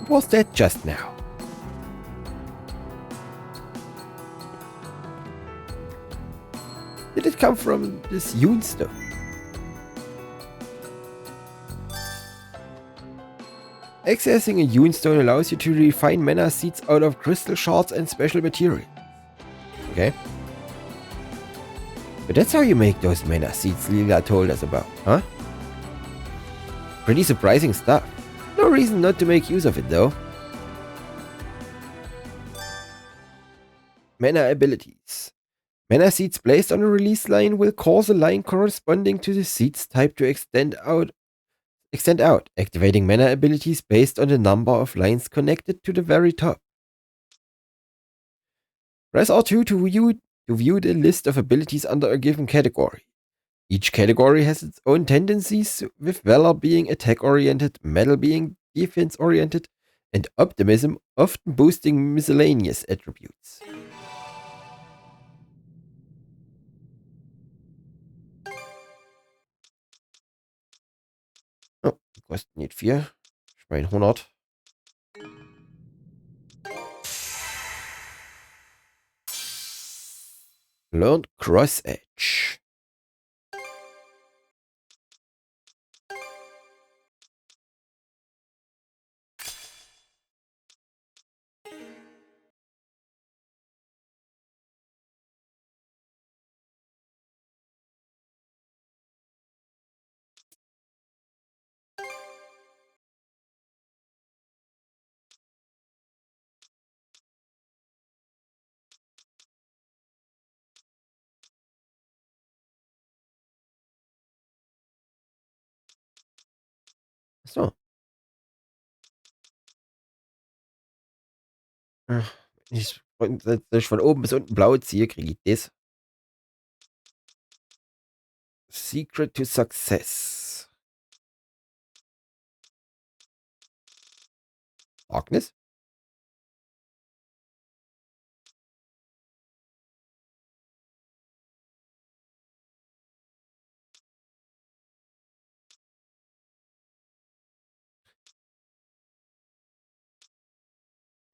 What was that just now? Did it come from this Yoon stone? Accessing a Yoon stone allows you to refine mana seeds out of crystal shards and special material. Okay. But that's how you make those mana seeds Lila told us about, huh? Pretty surprising stuff. No reason not to make use of it though. Mana abilities. Mana seeds placed on a release line will cause a line corresponding to the seeds type to extend out, activating mana abilities based on the number of lines connected to the very top. Press R2 to view the list of abilities under a given category. Each category has its own tendencies, with Valor being attack-oriented, Metal being defense-oriented, and Optimism often boosting miscellaneous attributes. Oh, kostet nicht viel. Ich meine 100. Learned Cross Edge. So. Ach, wenn ich von oben bis unten blau ziehe, kriege ich das. Secret to Success. Darkness?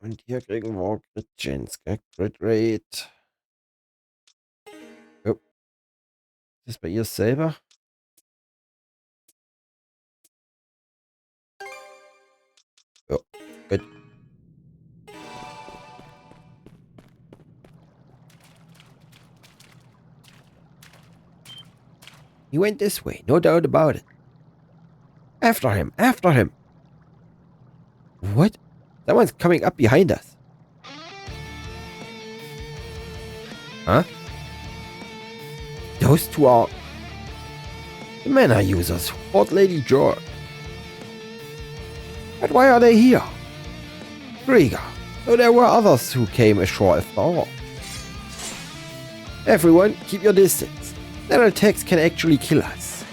Und hier kriegen wir auch Crit Chance, gell? Crit Rate. Oh. Ist das bei ihr selber? Ja, gut. He went this way, no doubt about it. After him, after him. What? Someone's coming up behind us. Huh? Those two are the mana users, Fort Lady George. But why are they here? Krieger. So there were others who came ashore after all. Everyone, keep your distance. Their attacks can actually kill us.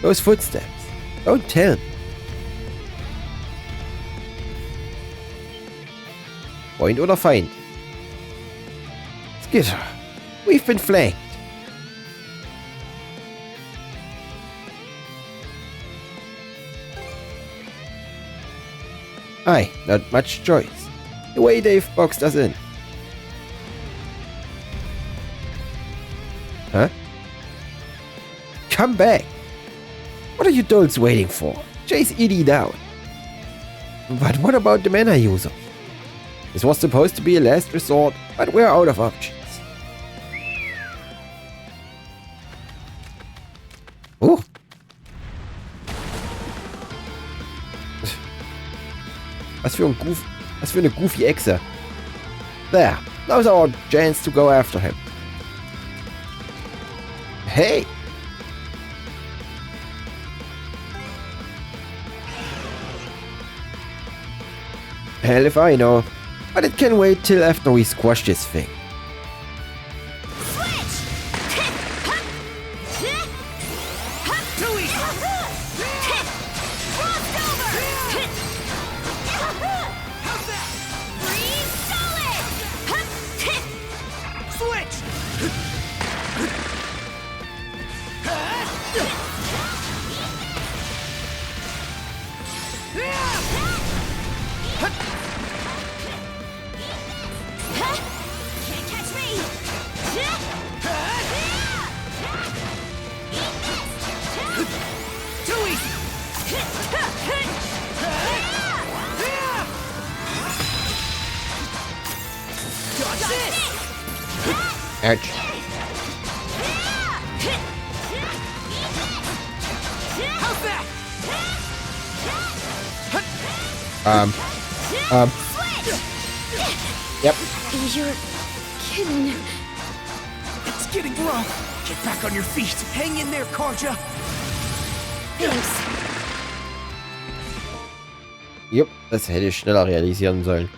Those footsteps. Don't tell me. Freund oder Feind? Skitter, we've been flanked. Aye, not much choice. The way they've boxed us in. Huh? Come back! What are you dolls waiting for? Chase Edie down. But what about the mana user? This was supposed to be a last resort, but we're out of options. Oh! Was für eine goofy Echse. There, now's our chance to go after him. Hey! Hell if I know. But it can wait till after we squash this thing. Ouch. Yep. You're kidding. It's getting rough. Get back on your feet. Hang in there, Karja. Thanks. Jupp, das hätte ich schneller realisieren sollen.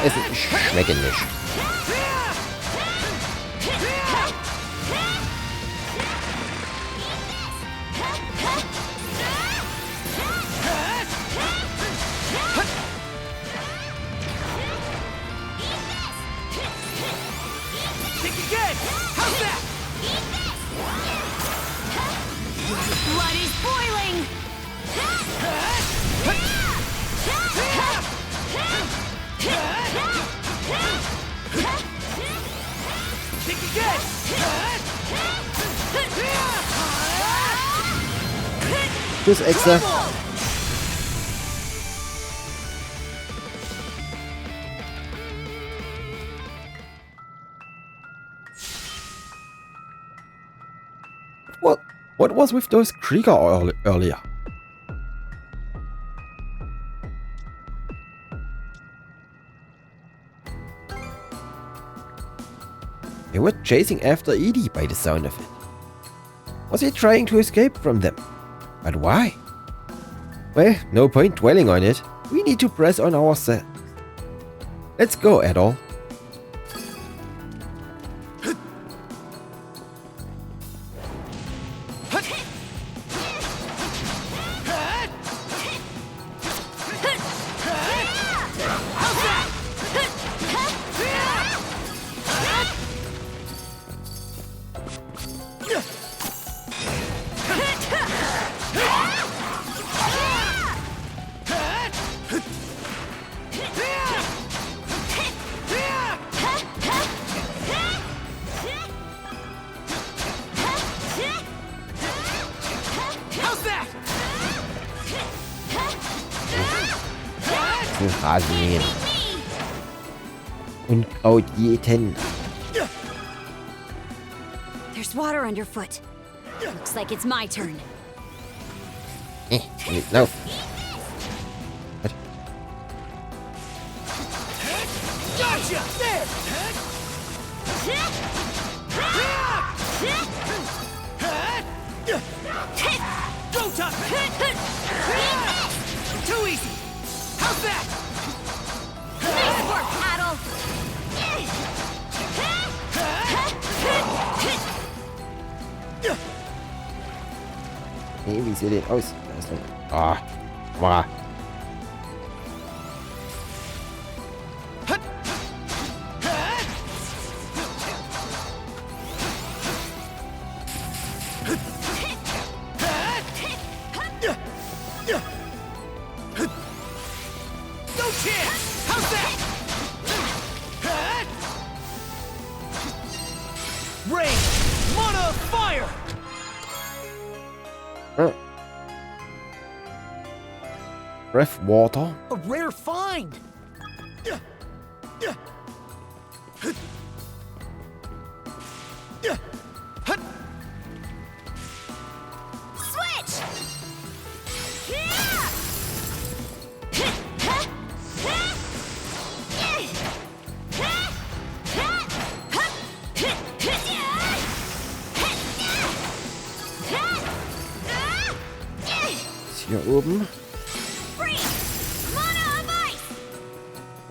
Es schmecken nicht. Blood is boiling! Kick again! Tschüss, Echse. What was with those Krieger earlier? They were chasing after Edie by the sound of it. Was he trying to escape from them? But why? Well, no point dwelling on it. We need to press on ourselves. Let's go, Adol. Rasenmähen. Und Kraut jäten. There's water underfoot. Looks like it's my turn. No. Gotcha! There! Go time! Too easy! How's that? Nice work, Paddle! Nee, wie sieht der aus? Da ist ein... Ah. Wow. No chance! How's that? Rain! Mana fire! Breath water. A rare find! Switch! Ist hier oben. Freeze! Mana of ice!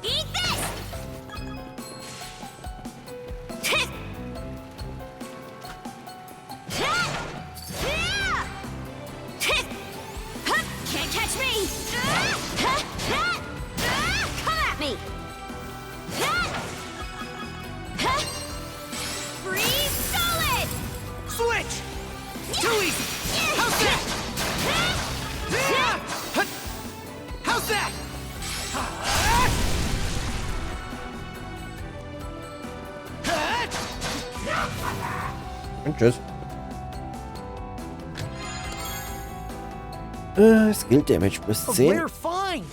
Eat this! Can't catch me! Come at me! Freeze solid! Switch! Too easy! How's that? How's that? Und tschüss. Skill Damage plus A 10. rare find!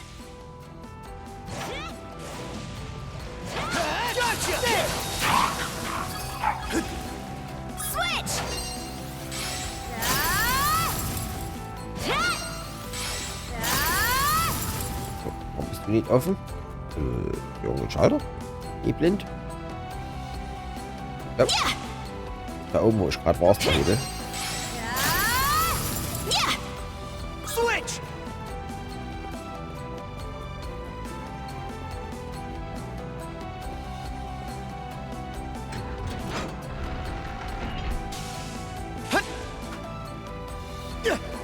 Gotcha! There! Switch! Warum bist du nicht offen? Junge Schalter? Nie blind? Ja. Da oben, wo ich gerade war, ist der Hebel. Switch!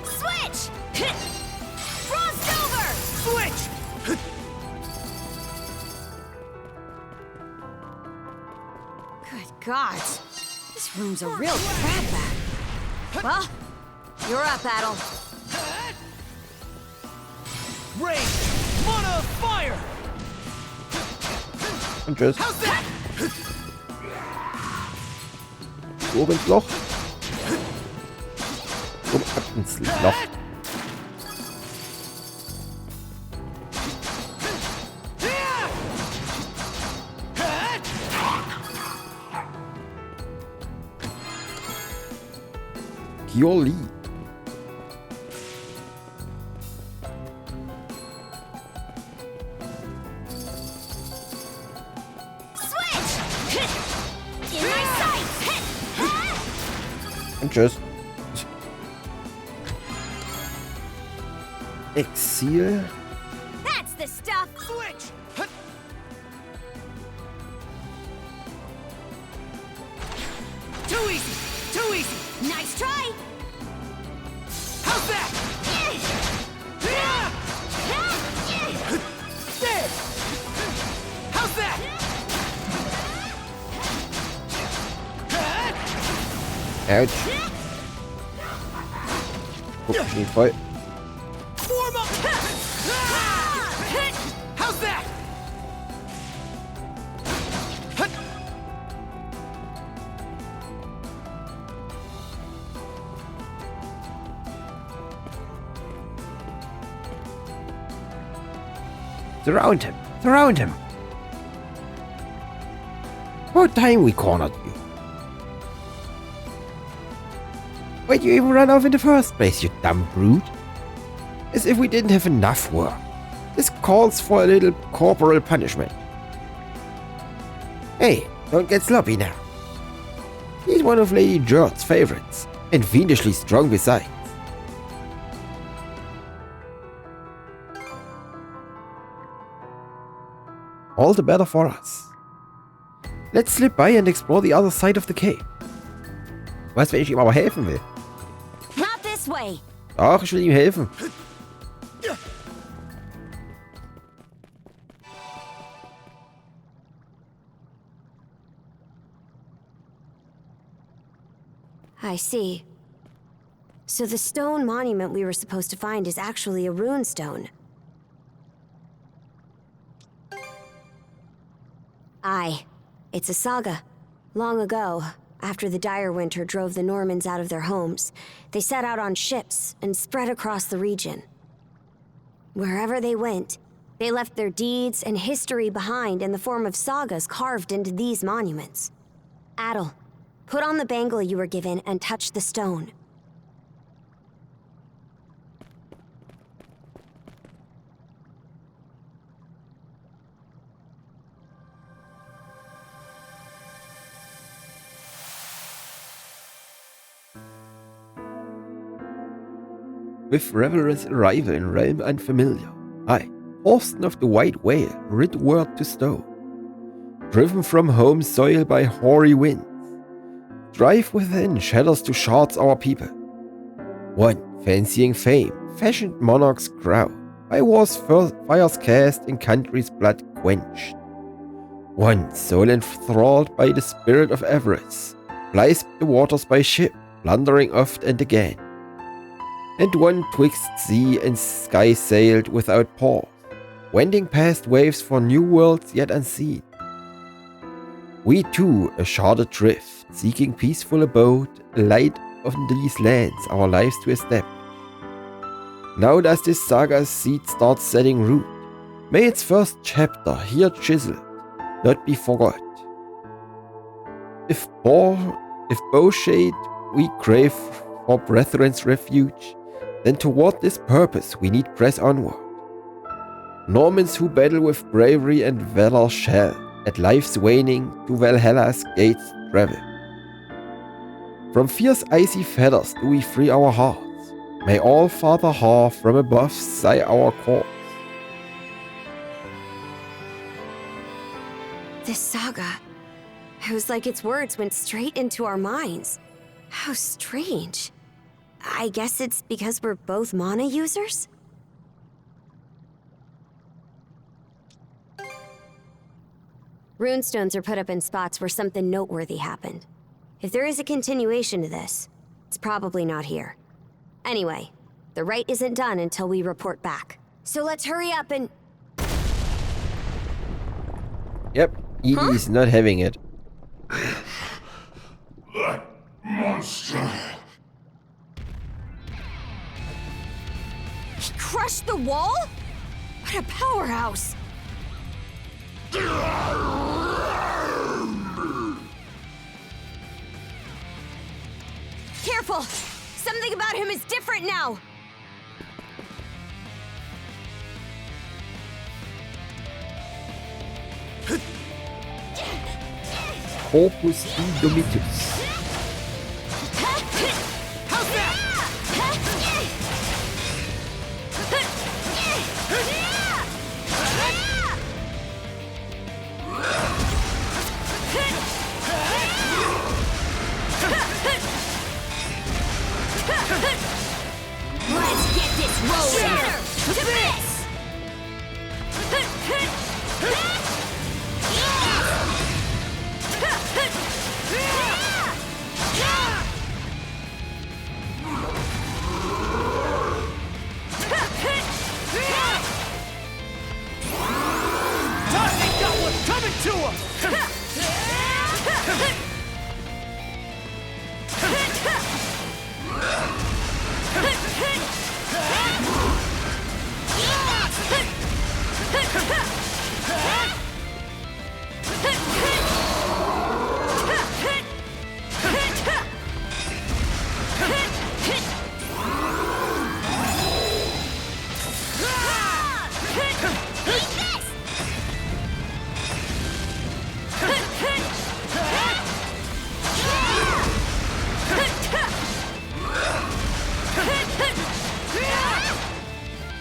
Switch! Frost over! Switch! Good God. This room's a real crap bag. Well, you're up, Adol. Rain! Mana fire! Und tschüss. Oben ins Loch. Oben ab ins Loch. Kioli. Und tschüss. Exil. That's the stuff. Switch. Too easy! Too easy! Nice try. How's that? There! How's that? Ouch. Oh, need fight. Form up! How's that? Surround him! Surround him! About time we cornered you. Why'd you even run off in the first place, you dumb brute? As if we didn't have enough work. This calls for a little corporal punishment. Hey, don't get sloppy now. He's one of Lady Jord's favorites, and fiendishly strong besides. All the better for us. Let's slip by and explore the other side of the cave. Was, wenn ich ihm aber helfen will? Not this way. Doch, ich will ihm helfen. I see. So the stone monument we were supposed to find is actually a rune stone. Aye. It's a saga. Long ago, after the dire winter drove the Normans out of their homes, they set out on ships and spread across the region. Wherever they went, they left their deeds and history behind in the form of sagas carved into these monuments. Adel, put on the bangle you were given and touch the stone. With Revelry's arrival in realm unfamiliar, I, Orsten of the White Whale, rid word to stone. Driven from home soil by hoary winds, strife within shadows to shards our people. One, fancying fame, fashioned monarch's crown, by war's fires cast in country's blood quenched. One, soul enthralled by the spirit of avarice, plies the waters by ship, plundering oft and again. And one twixt sea and sky sailed without pause, wending past waves for new worlds yet unseen. We too, a sharded drift, seeking peaceful abode, light on these lands our lives to establish. Now does this saga's seed start setting root, may its first chapter, here chiseled, not be forgot. If bowshade we crave for brethren's refuge, then toward this purpose we need press onward. Normans who battle with bravery and valor shall, at life's waning, to Valhalla's gates travel. From fierce icy fetters do we free our hearts. May all Father Har from above sigh our cause. This saga, it was like its words went straight into our minds. How strange. I guess it's because we're both mana users? Runestones are put up in spots where something noteworthy happened. If there is a continuation to this, it's probably not here. Anyway, the rite isn't done until we report back. So let's hurry up and... Yep, Edie's not having it. That monster. He crushed the wall? What a powerhouse! Careful! Something about him is different now! Opus Indomitus. Let's get this rolling! To this! They got what's coming to them!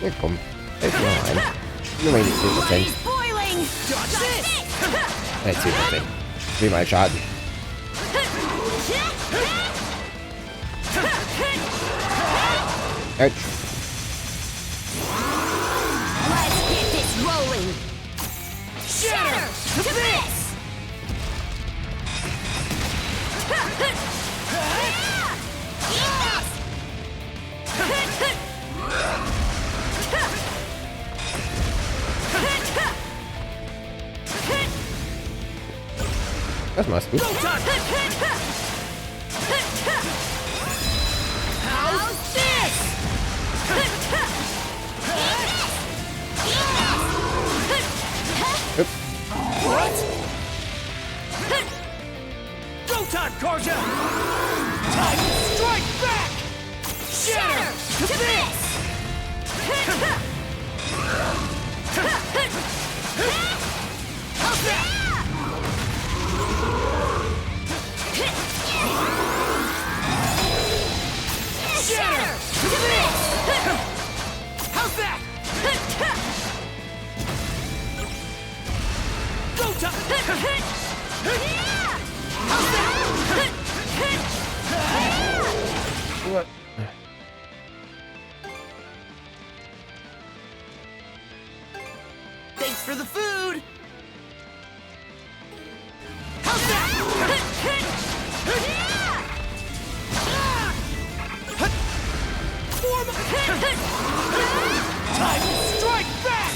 Ja, komm. Helf mir mal ein. Nur meine 10%. Ja, 10%. Ich will mal Schaden. Ouch. Let's get this rolling! Shatter! To this! Was machst du? How's this? What? Go time, Karja! Time to strike back! Shatter! To this! How's that? Shatter! To this! How's that? Go time! How's that? What? Thanks for the food! How's that? Time to strike back!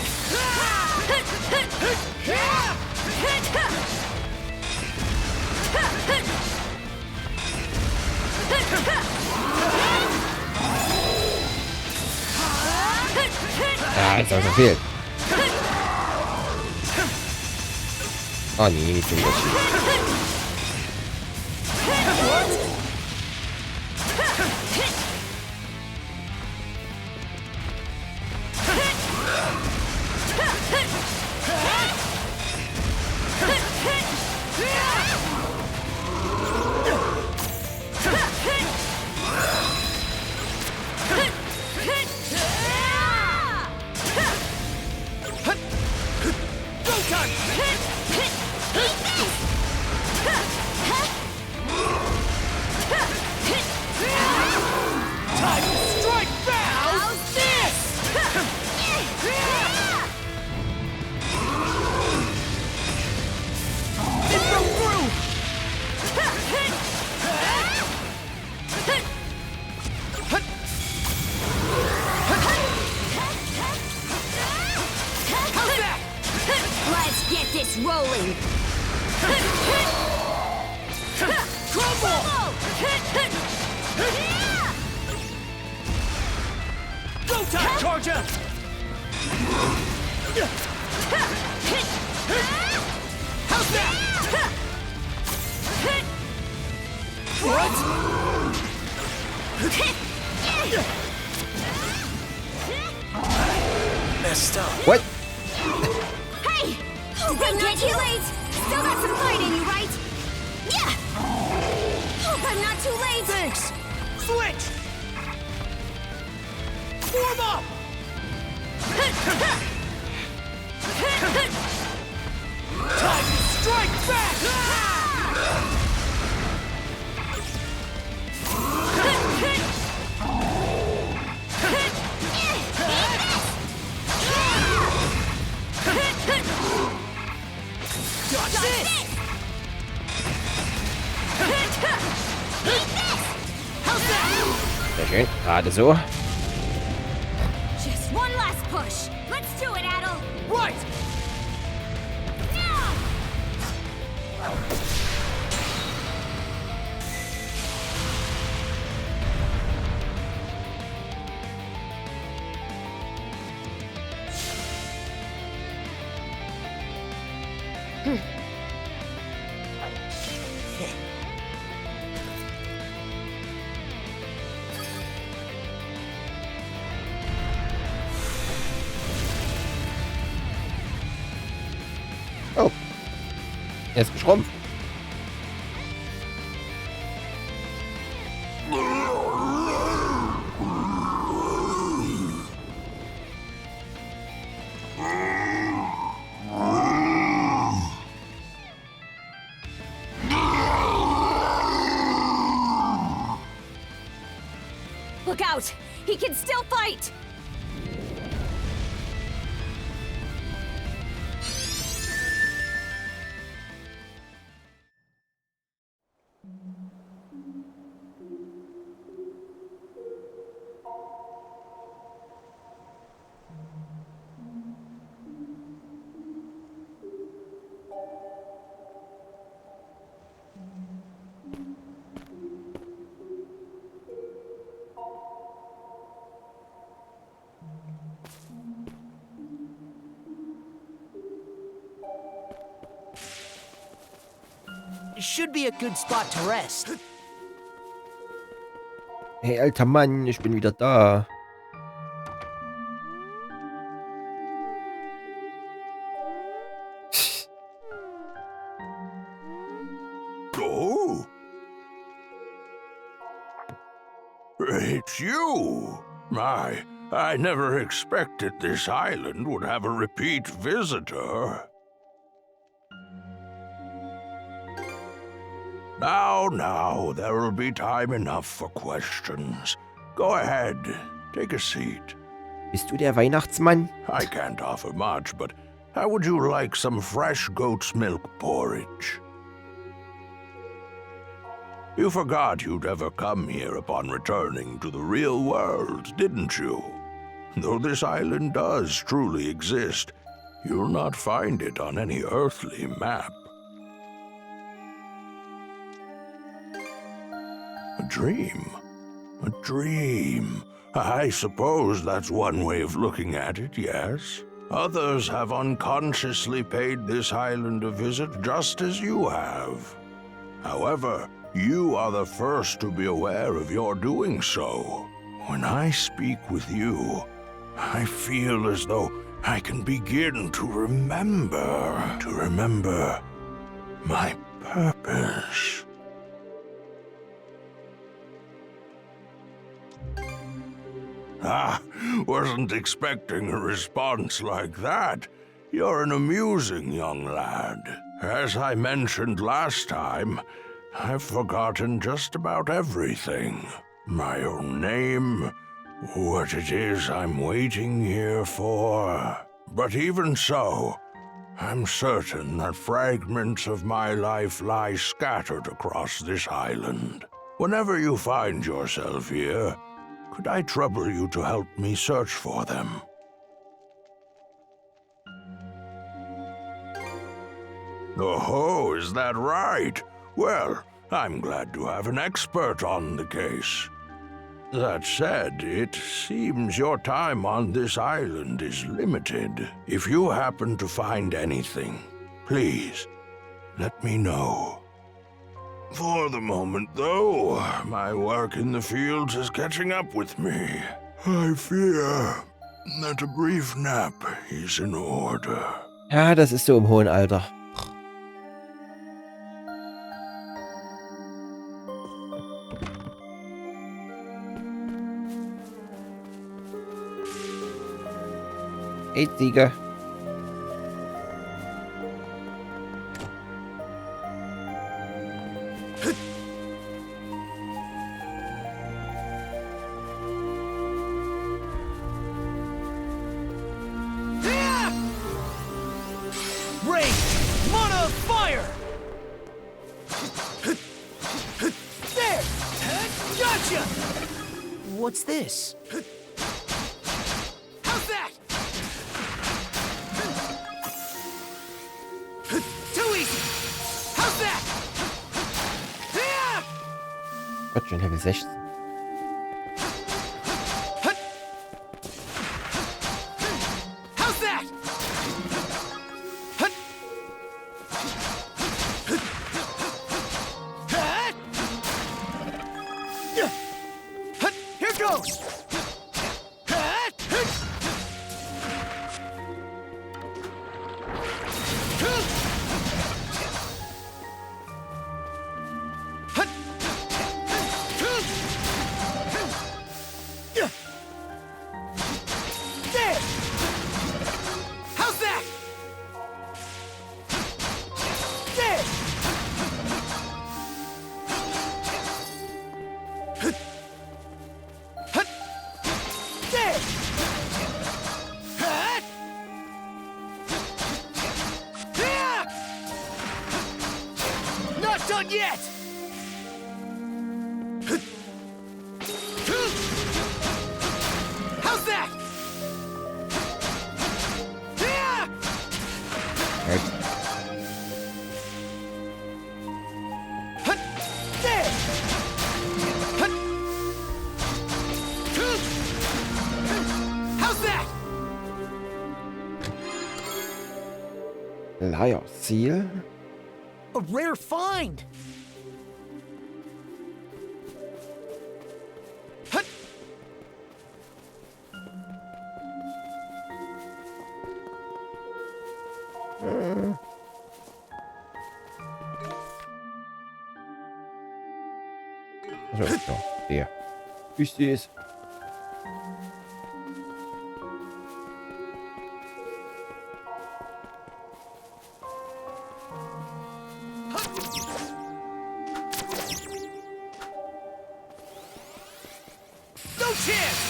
Ah, jetzt habe ich verfehlt. Oh nee, nicht schon wieder schief. Go time! Rumble! Go time, Georgia! How's that? What? Messed up. What? Hey! Hope I'm not too late! Still got some fight in you, right? Yeah! Hope I'm not too late! Thanks! Switch! Form up! Time to strike back! Dodge this! How's that? Sehr schön. Gerade so. Just one last push! Let's do it, Adel! Right! Oh. Er ist geschrumpft. Look out! He can still fight! Should be a good spot to rest. Hey, alter Mann, ich bin wieder da. Oh? It's you! I never expected this island would have a repeat visitor. Now, there will be time enough for questions. Go ahead, take a seat. Bist du der Weihnachtsmann? I can't offer much, but how would you like some fresh goat's milk porridge? You forgot you'd ever come here upon returning to the real world, didn't you? Though this island does truly exist, you'll not find it on any earthly map. A dream? A dream. I suppose that's one way of looking at it, yes. Others have unconsciously paid this island a visit just as you have. However, you are the first to be aware of your doing so. When I speak with you, I feel as though I can begin to remember my purpose. Wasn't expecting a response like that. You're an amusing young lad. As I mentioned last time, I've forgotten just about everything. My own name, what it is I'm waiting here for. But even so, I'm certain that fragments of my life lie scattered across this island. Whenever you find yourself here, could I trouble you to help me search for them? Oh, is that right? Well, I'm glad to have an expert on the case. That said, it seems your time on this island is limited. If you happen to find anything, please, let me know. For the moment, though, my work in the fields is catching up with me. I fear that a brief nap is in order. Ja, das ist so im hohen Alter. Hey, Ziege. What's this? How's that? Too easy. How's that? Gott, schon Level 16. How's that? Here goes. How's that? Not done yet! How's that? How's that? Leiersziel? A rare find! Also, ja, der. Wie süß. No chance!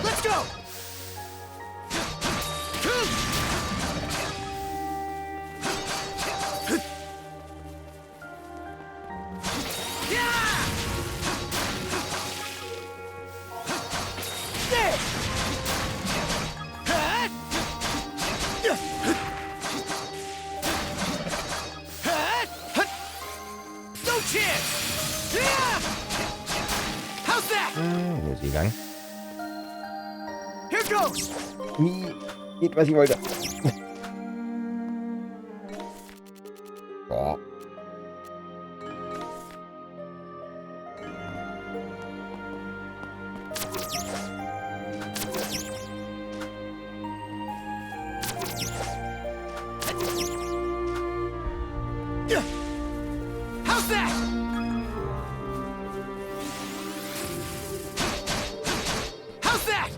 Let's go! No chance! How's that? Wo ist sie gegangen? Here goes! Nicht, was ich wollte. Boah. How's that? How's that?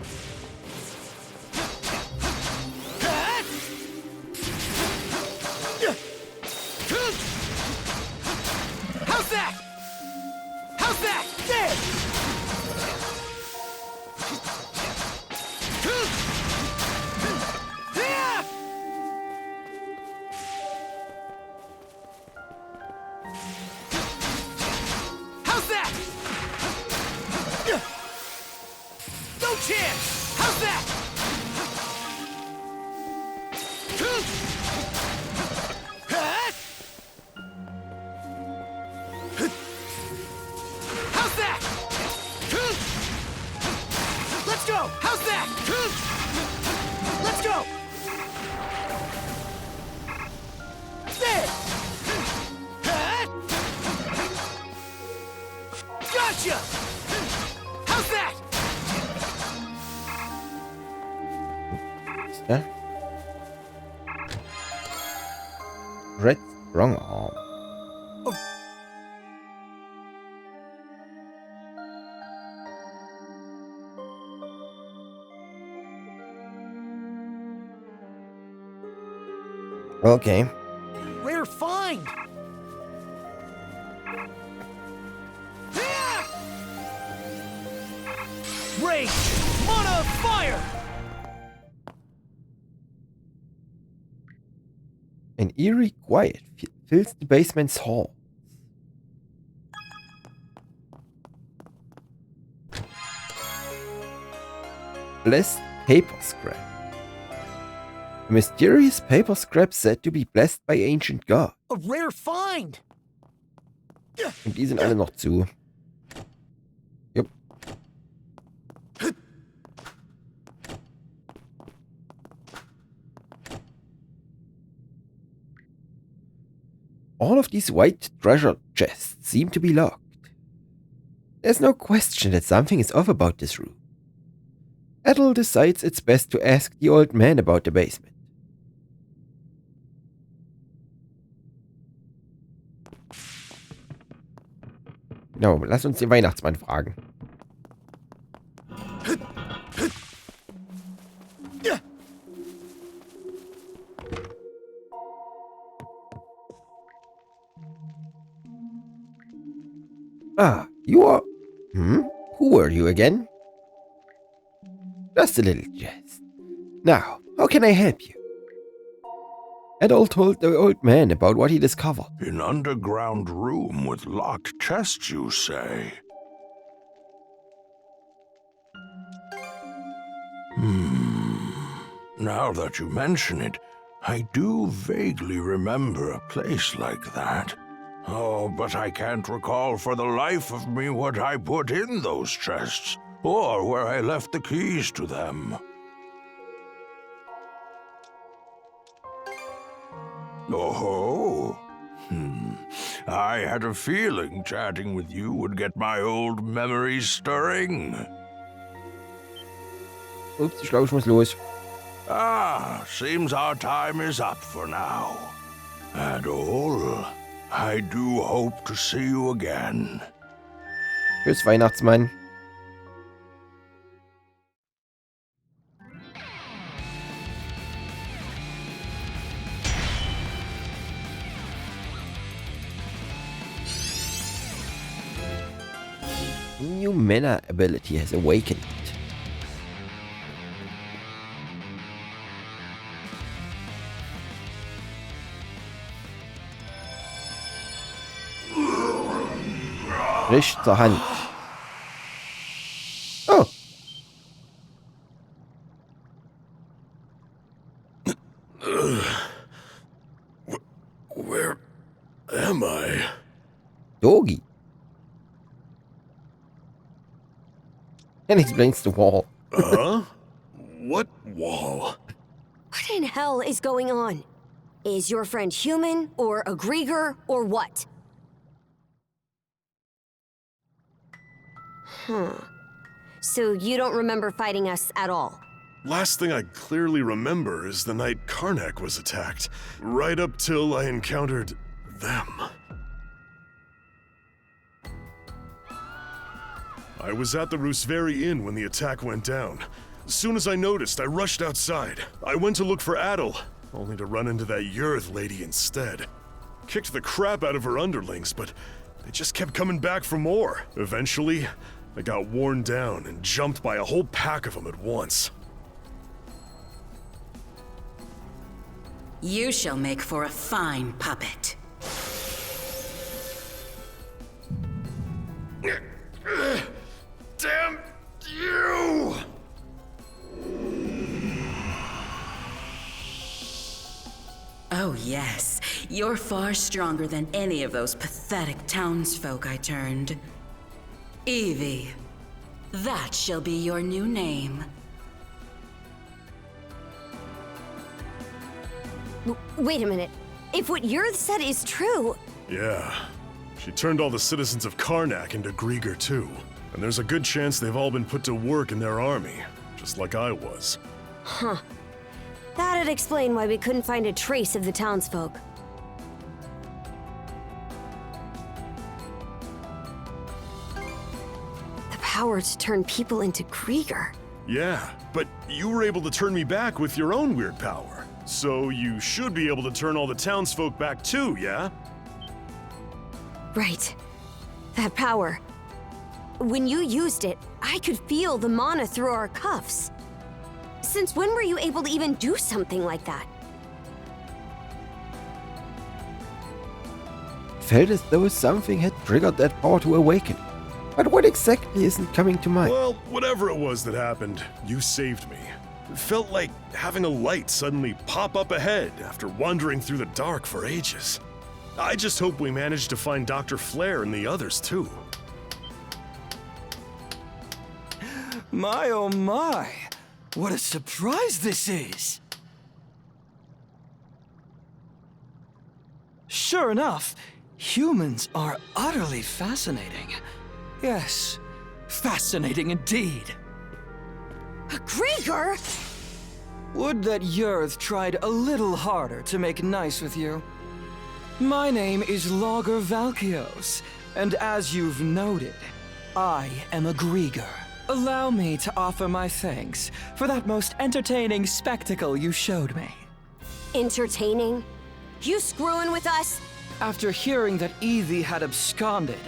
How's that? How's that? There! How's that? No chance! How's that? that? Let's go! There! Gotcha! How's that? Yeah. Red strong arm. Okay. Rare find! Rage! Mana fire! An eerie quiet fills the basement's hall. Blessed paper scrap. A mysterious paper scrap said to be blessed by ancient gods. A rare find! Und die sind alle noch zu. Jupp. All of these white treasure chests seem to be locked. There's no question that something is off about this room. Adel decides it's best to ask the old man about the basement. Genau, lass uns den Weihnachtsmann fragen. Ah, you are... Who are you again? Just a little jest. Now, how can I help you? Adol told the old man about what he discovered. An underground room with locked chests, you say? Now that you mention it, I do vaguely remember a place like that. Oh, but I can't recall for the life of me what I put in those chests, or where I left the keys to them. Oh, I had a feeling chatting with you would get my old memories stirring. Ups, die Schlauch muss los. Ah, seems our time is up for now. Adol, I do hope to see you again. Tschüss, Weihnachtsmann. New mana ability has awakened. Frisch zur Hand. Oh. Where am I? Doggy. And explains the wall. Huh? What wall? What in hell is going on? Is your friend human, or a Grieger, or what? So you don't remember fighting us at all? Last thing I clearly remember is the night Karnak was attacked, right up till I encountered them. I was at the Rooseveri Inn when the attack went down. As soon as I noticed, I rushed outside. I went to look for Adel, only to run into that Yurth lady instead. Kicked the crap out of her underlings, but they just kept coming back for more. Eventually, I got worn down and jumped by a whole pack of them at once. You shall make for a fine puppet. Damn you! Oh yes, you're far stronger than any of those pathetic townsfolk I turned. Evie, that shall be your new name. Wait a minute. If what Yurth said is true... Yeah. She turned all the citizens of Karnak into Grieger too. And there's a good chance they've all been put to work in their army, just like I was. Huh. That'd explain why we couldn't find a trace of the townsfolk. The power to turn people into Grieger. Yeah, but you were able to turn me back with your own weird power. So you should be able to turn all the townsfolk back too, yeah? Right. That power. When you used it, I could feel the mana through our cuffs. Since when were you able to even do something like that? Felt as though something had triggered that power to awaken. But what exactly isn't coming to mind? Well, whatever it was that happened, you saved me. It felt like having a light suddenly pop up ahead after wandering through the dark for ages. I just hope we manage to find Dr. Flare and the others too. My oh my! What a surprise this is! Sure enough, humans are utterly fascinating. Yes, fascinating indeed. A Grieger? Would that Yurth tried a little harder to make nice with you. My name is Logger Valkios, and as you've noted, I am a Grieger. Allow me to offer my thanks for that most entertaining spectacle you showed me. Entertaining? You screwing with us? After hearing that Evie had absconded,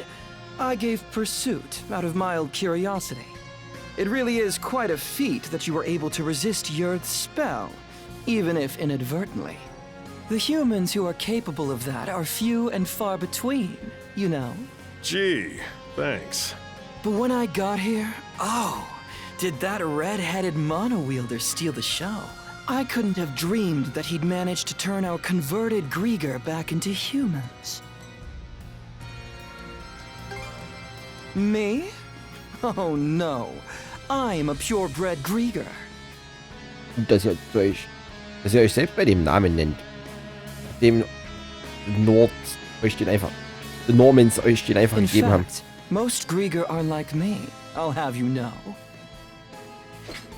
I gave pursuit out of mild curiosity. It really is quite a feat that you were able to resist Yurth's spell, even if inadvertently. The humans who are capable of that are few and far between, you know. Gee, thanks. But when I got here, oh, did that red-headed mono-wielder steal the show. I couldn't have dreamed that he'd managed to turn our converted Grieger back into humans. Me? Oh no, I'm a purebred Grieger. Dass ihr euch selbst bei dem Namen nennt. Dem The Normans euch den einfach gegeben haben. Most Grieger are like me, I'll have you know.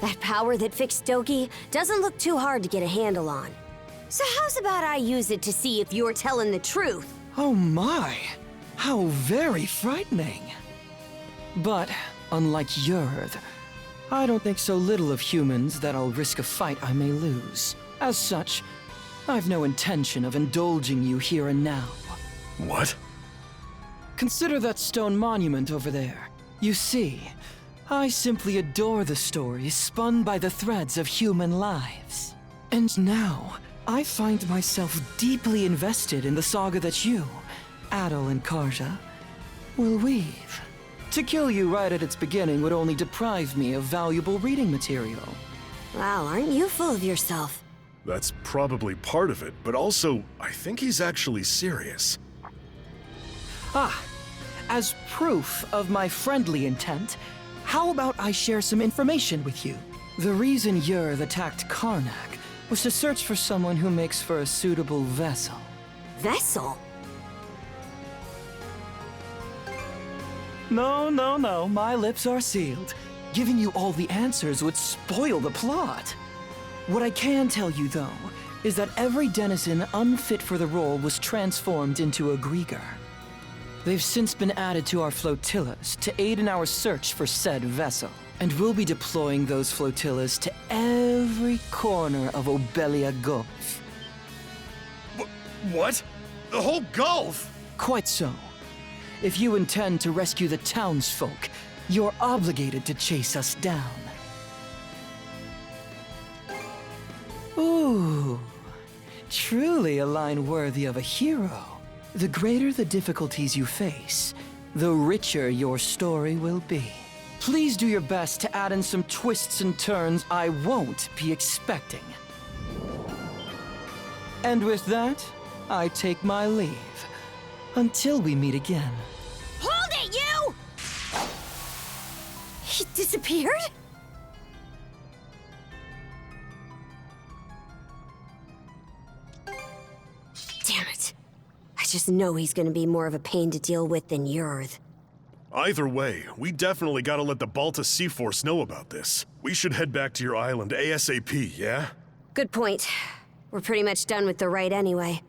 That power that fixed Doki doesn't look too hard to get a handle on. So how's about I use it to see if you're telling the truth? Oh my, how very frightening. But, unlike Yurth, I don't think so little of humans that I'll risk a fight I may lose. As such, I've no intention of indulging you here and now. What? Consider that stone monument over there. You see, I simply adore the stories spun by the threads of human lives. And now, I find myself deeply invested in the saga that you, Adol and Karja, will weave. To kill you right at its beginning would only deprive me of valuable reading material. Wow, aren't you full of yourself? That's probably part of it, but also, I think he's actually serious. Ah, as proof of my friendly intent, how about I share some information with you? The reason Yurth attacked Karnak was to search for someone who makes for a suitable vessel. Vessel? No, my lips are sealed. Giving you all the answers would spoil the plot. What I can tell you, though, is that every denizen unfit for the role was transformed into a Grieger. They've since been added to our flotillas to aid in our search for said vessel, and we'll be deploying those flotillas to every corner of Obelia Gulf. What? The whole Gulf? Quite so. If you intend to rescue the townsfolk, you're obligated to chase us down. Ooh, truly a line worthy of a hero. The greater the difficulties you face, the richer your story will be. Please do your best to add in some twists and turns I won't be expecting. And with that, I take my leave. Until we meet again. Hold it, you! He disappeared? just know he's gonna be more of a pain to deal with than Yurth. Either way, we definitely gotta let the Balta Sea Force know about this. We should head back to your island ASAP, yeah? Good point. We're pretty much done with the rite anyway.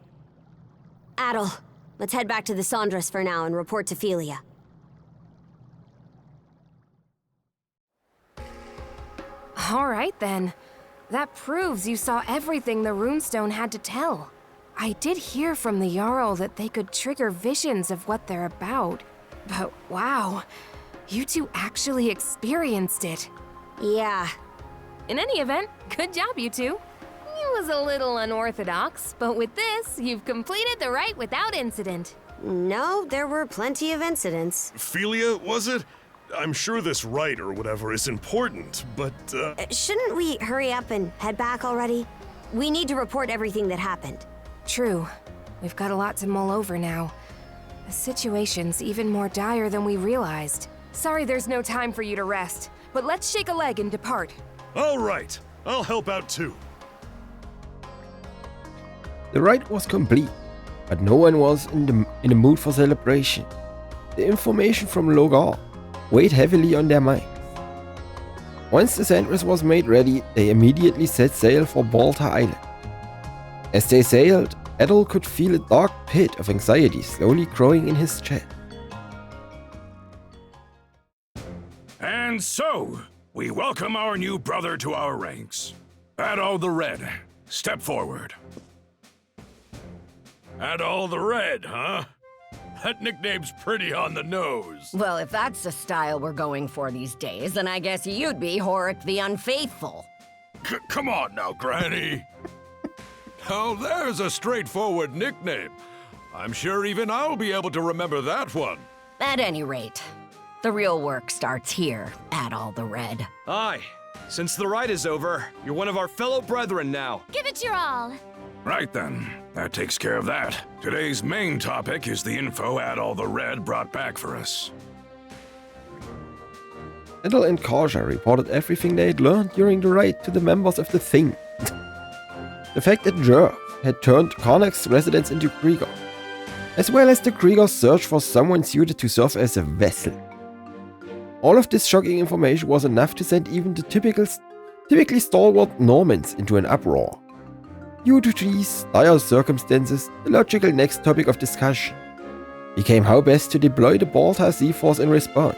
Adel, let's head back to the Sandras for now and report to Philia. All right, then. That proves you saw everything the runestone had to tell. I did hear from the Jarl that they could trigger visions of what they're about. But wow, you two actually experienced it. Yeah. In any event, good job, you two. It was a little unorthodox, but with this, you've completed the rite without incident. No, there were plenty of incidents. Philia, was it? I'm sure this rite or whatever is important, but, Shouldn't we hurry up and head back already? We need to report everything that happened. True. We've got a lot to mull over now. The situation's even more dire than we realized. Sorry there's no time for you to rest, but let's shake a leg and depart. All right. I'll help out too. The rite was complete, but no one was in the mood for celebration. The information from Logar weighed heavily on their minds. Once the Sandras was made ready, they immediately set sail for Balta Island. As they sailed, Adol could feel a dark pit of anxiety slowly growing in his chest. And so, we welcome our new brother to our ranks. Adol the Red, step forward. Adol the Red, huh? That nickname's pretty on the nose. Well, if that's the style we're going for these days, then I guess you'd be Horik the Unfaithful. Come on now, Granny. Now, there's a straightforward nickname. I'm sure even I'll be able to remember that one. At any rate, the real work starts here, Adol the Red. Aye. Since the rite is over, you're one of our fellow brethren now. Give it your all. Right then, that takes care of that. Today's main topic is the info Adol the Red brought back for us. Adol and Karja reported everything they had learned during the rite to the members of the Thing. The fact that Jurth had turned Karnak's residence into Kriegers, as well as the Kriegers' search for someone suited to serve as a vessel. All of this shocking information was enough to send even the typically stalwart Normans into an uproar. Due to these dire circumstances, the logical next topic of discussion became how best to deploy the Balta Sea Force in response.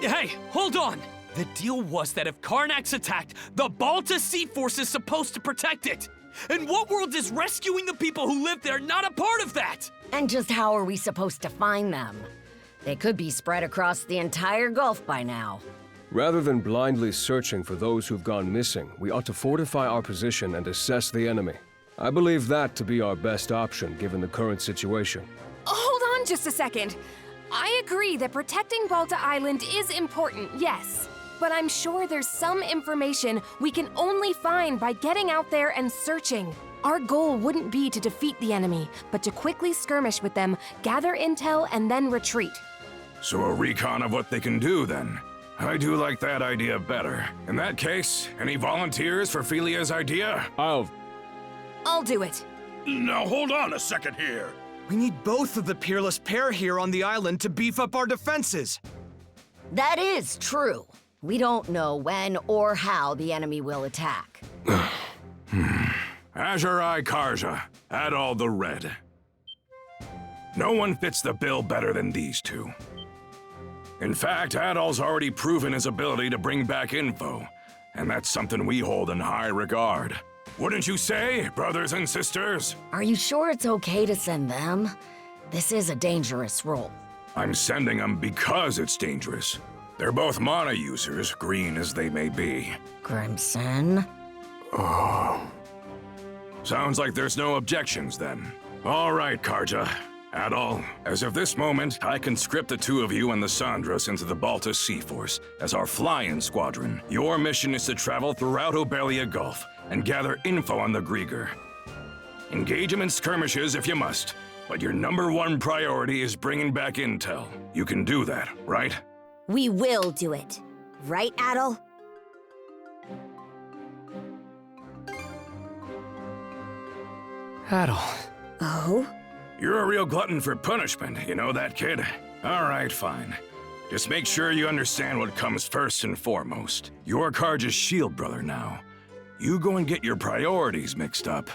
Hey, hold on! The deal was that if Karnak's attacked, the Balta Sea Force is supposed to protect it! And what world is rescuing the people who live there not a part of that? And just how are we supposed to find them? They could be spread across the entire Gulf by now. Rather than blindly searching for those who've gone missing, we ought to fortify our position and assess the enemy. I believe that to be our best option given the current situation. Hold on just a second. I agree that protecting Balta Island is important, yes. But I'm sure there's some information we can only find by getting out there and searching. Our goal wouldn't be to defeat the enemy, but to quickly skirmish with them, gather intel, and then retreat. So a recon of what they can do, then. I do like that idea better. In that case, any volunteers for Philia's idea? I'll do it. Now hold on a second here. We need both of the peerless pair here on the island to beef up our defenses. That is true. We don't know when or how the enemy will attack. Azurai Karja, Adol the Red. No one fits the bill better than these two. In fact, Adol's already proven his ability to bring back info, and that's something we hold in high regard. Wouldn't you say, brothers and sisters? Are you sure it's okay to send them? This is a dangerous role. I'm sending them because it's dangerous. They're both mana users, green as they may be. Crimson? Oh. Sounds like there's no objections then. All right, Karja. Adol, as of this moment, I conscript the two of you and the Sandras into the Balta Sea Force as our fly-in squadron. Your mission is to travel throughout Obelia Gulf and gather info on the Grieger. Engage them in skirmishes if you must, but your #1 priority is bringing back intel. You can do that, right? We will do it. Right, Adol? Adol. Oh? You're a real glutton for punishment, you know that, kid? Alright, fine. Just make sure you understand what comes first and foremost. You're Karja's shield brother now. You go and get your priorities mixed up,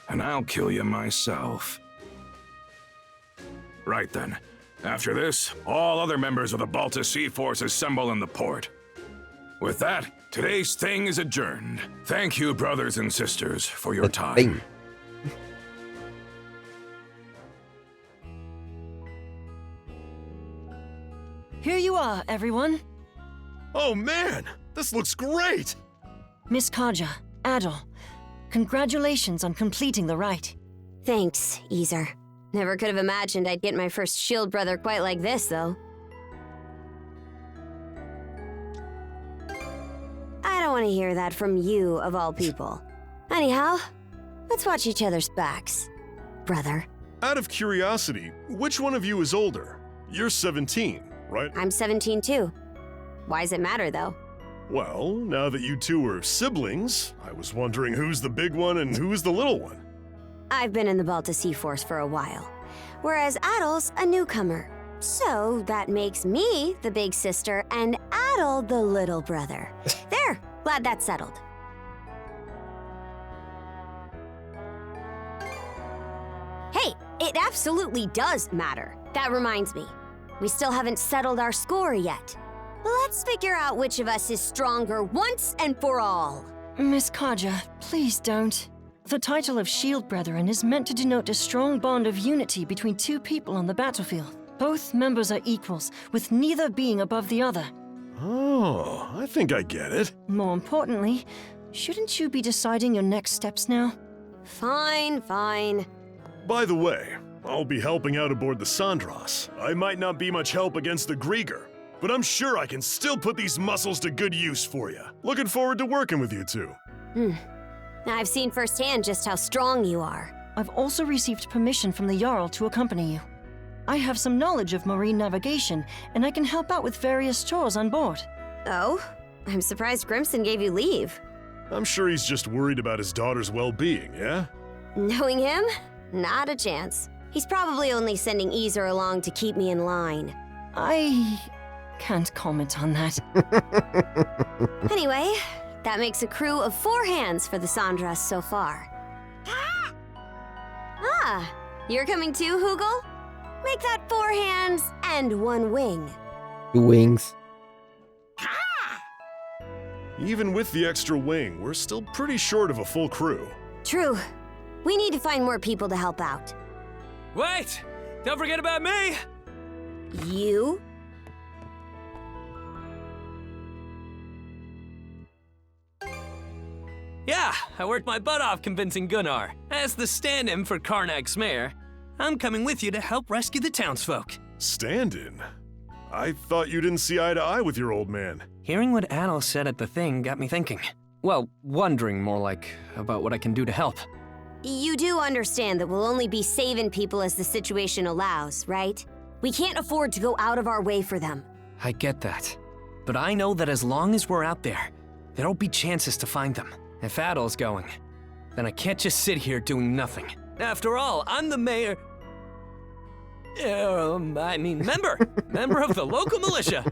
and I'll kill you myself. Right then. After this, all other members of the Balta Sea Force assemble in the port. With that, today's thing is adjourned. Thank you, brothers and sisters, for your time. Here you are, everyone. Oh man, this looks great! Miss Karja, Adol, congratulations on completing the rite. Thanks, Easer. Never could have imagined I'd get my first shield brother quite like this, though. I don't want to hear that from you, of all people. Anyhow, let's watch each other's backs, brother. Out of curiosity, which one of you is older? You're 17, right? I'm 17 too. Why does it matter, though? Well, now that you two are siblings, I was wondering who's the big one and who's the little one. I've been in the Balta Sea Force for a while, whereas Adol's a newcomer. So that makes me the big sister and Adol the little brother. There, glad that's settled. Hey, it absolutely does matter. That reminds me, we still haven't settled our score yet. Let's figure out which of us is stronger once and for all. Miss Karja, please don't. The title of Shield Brethren is meant to denote a strong bond of unity between two people on the battlefield. Both members are equals, with neither being above the other. Oh, I think I get it. More importantly, shouldn't you be deciding your next steps now? Fine, fine. By the way, I'll be helping out aboard the Sandras. I might not be much help against the Grieger, but I'm sure I can still put these muscles to good use for you. Looking forward to working with you two. I've seen firsthand just how strong you are. I've also received permission from the Jarl to accompany you. I have some knowledge of marine navigation, and I can help out with various chores on board. Oh? I'm surprised Grimson gave you leave. I'm sure he's just worried about his daughter's well-being, yeah? Knowing him? Not a chance. He's probably only sending Easer along to keep me in line. I can't comment on that. Anyway, that makes a crew of 4 hands for the Sandras so far. Ah, you're coming too, Hugel? Make that 4 hands and 1 wing. 2 wings. Even with the extra wing, we're still pretty short of a full crew. True. We need to find more people to help out. Wait! Don't forget about me! You? Yeah, I worked my butt off convincing Gunnar. As the stand-in for Karnak's mayor, I'm coming with you to help rescue the townsfolk. Stand-in? I thought you didn't see eye to eye with your old man. Hearing what Adol said at the thing got me thinking. Well, wondering more like about what I can do to help. You do understand that we'll only be saving people as the situation allows, right? We can't afford to go out of our way for them. I get that. But I know that as long as we're out there, there'll be chances to find them. If Adol's going, then I can't just sit here doing nothing. After all, I'm the mayor... member of the local militia.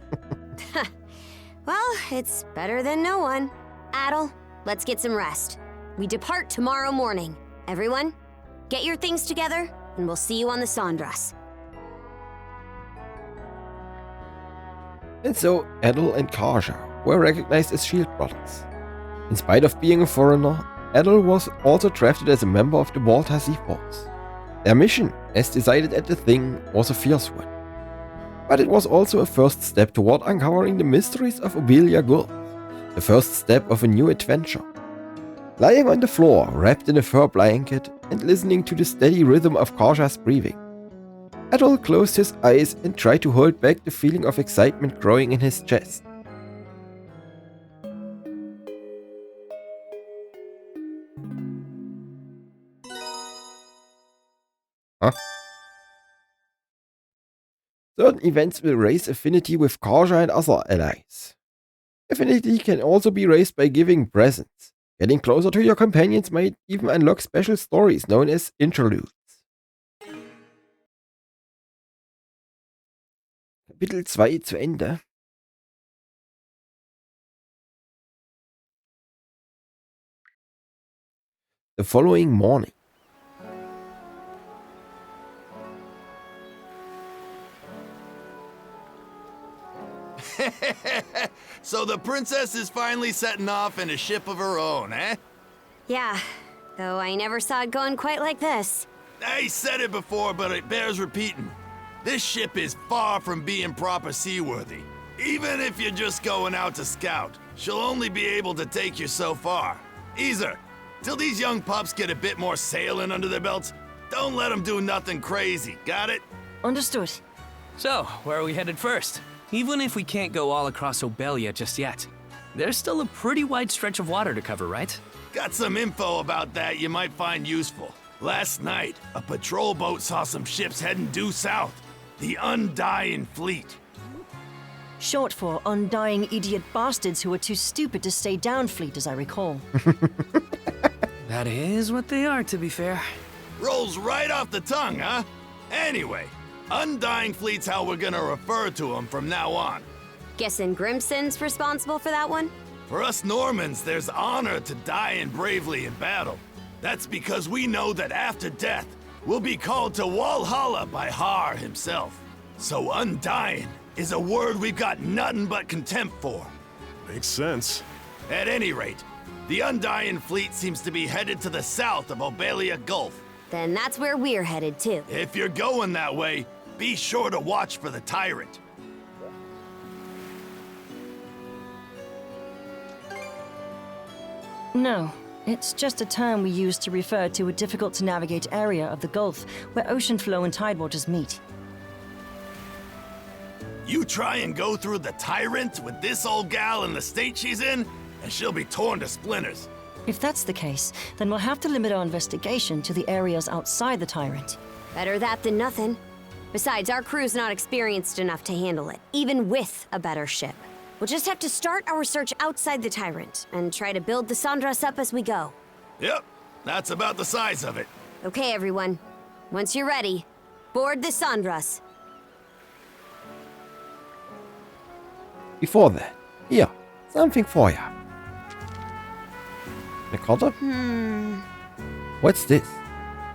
Well, it's better than no one. Adol, let's get some rest. We depart tomorrow morning. Everyone, get your things together, and we'll see you on the Sandras. And so, Adol and Karja were recognized as shield brothers. In spite of being a foreigner, Adol was also drafted as a member of the Balta Sea Force. Their mission, as decided at the thing, was a fierce one. But it was also a first step toward uncovering the mysteries of Obelia Gulf, the first step of a new adventure. Lying on the floor, wrapped in a fur blanket, and listening to the steady rhythm of Karja's breathing, Adol closed his eyes and tried to hold back the feeling of excitement growing in his chest. Huh? Certain events will raise affinity with Karja and other allies. Affinity can also be raised by giving presents. Getting closer to your companions might even unlock special stories known as interludes. Kapitel 2 zu Ende. The following morning. So the princess is finally setting off in a ship of her own, eh? Yeah, though I never saw it going quite like this. I said it before, but it bears repeating. This ship is far from being proper seaworthy. Even if you're just going out to scout, she'll only be able to take you so far. Easer, till these young pups get a bit more sailing under their belts, don't let them do nothing crazy, got it? Understood. So, where are we headed first? Even if we can't go all across Obelia just yet, there's still a pretty wide stretch of water to cover, right? Got some info about that you might find useful. Last night, a patrol boat saw some ships heading due south. The Undying Fleet. Short for undying idiot bastards who are too stupid to stay down fleet, as I recall. That is what they are, to be fair. Rolls right off the tongue, huh? Anyway, Undying Fleet's how we're gonna refer to them from now on. Guessing Grimson's responsible for that one? For us Normans, there's honor to dying bravely in battle. That's because we know that after death, we'll be called to Walhalla by Har himself. So Undying is a word we've got nothing but contempt for. Makes sense. At any rate, the Undying Fleet seems to be headed to the south of Obelia Gulf. Then that's where we're headed too. If you're going that way, be sure to watch for the tyrant. No, it's just a term we use to refer to a difficult-to-navigate area of the Gulf where ocean flow and tidewaters meet. You try and go through the tyrant with this old gal in the state she's in, and she'll be torn to splinters. If that's the case, then we'll have to limit our investigation to the areas outside the tyrant. Better that than nothing. Besides, our crew's not experienced enough to handle it, even with a better ship. We'll just have to start our search outside the tyrant, and try to build the Sandras up as we go. Yep, that's about the size of it. Okay, everyone. Once you're ready, board the Sandras. Before that, here, something for ya. A cutter? What's this?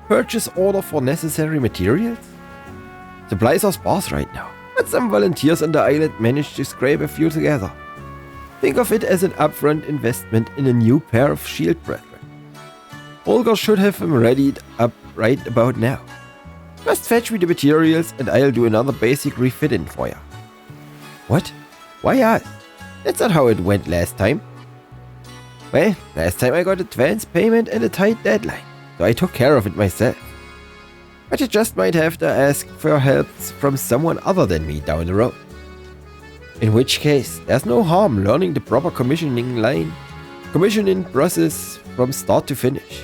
Purchase order for necessary materials? Supplies are sparse right now, but some volunteers on the island managed to scrape a few together. Think of it as an upfront investment in a new pair of shield brethren. Holger should have them readied up right about now. Just fetch me the materials and I'll do another basic refit-in for ya. What? Why us? That's not how it went last time. Well, last time I got advance payment and a tight deadline, so I took care of it myself. But you just might have to ask for help from someone other than me down the road. In which case, there's no harm learning the proper commissioning process from start to finish.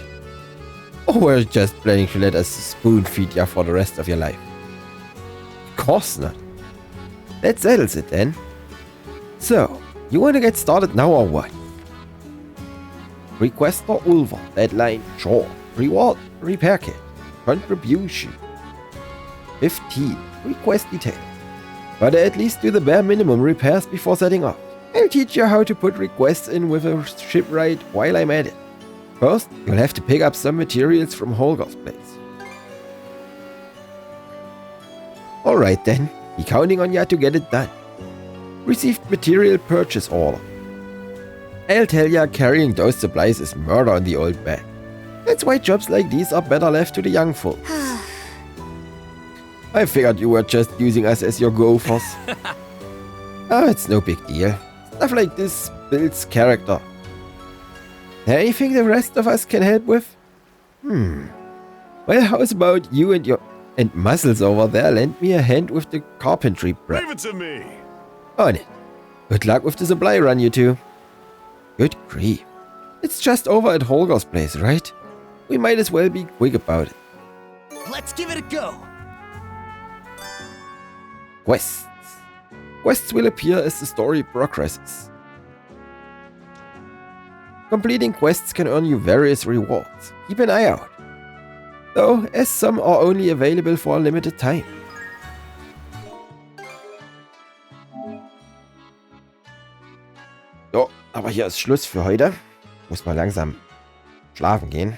Or we're just planning to let us spoon feed you for the rest of your life. Of course not. That settles it then. So, you want to get started now or what? Requester Ulver, deadline short, reward repair kit, contribution 15, request details. But at least do the bare minimum repairs before setting off. I'll teach you how to put requests in with a shipwright while I'm at it. First, you'll have to pick up some materials from Holger's place. Alright then, be counting on ya to get it done. Received material purchase order. I'll tell ya carrying those supplies is murder on the old back. That's why jobs like these are better left to the young folks. I figured you were just using us as your gophers. It's no big deal. Stuff like this builds character. Anything the rest of us can help with? Well, how's about you and Muscles over there lend me a hand with the carpentry prep? Leave it to me. On it. Good luck with the supply run, you two. Good grief. It's just over at Holger's place, right? We might as well be quick about it. Let's give it a go. Quests. Quests will appear as the story progresses. Completing quests can earn you various rewards. Keep an eye out. Though, as some are only available for a limited time. hier ist Schluss für heute. Muss mal langsam schlafen gehen.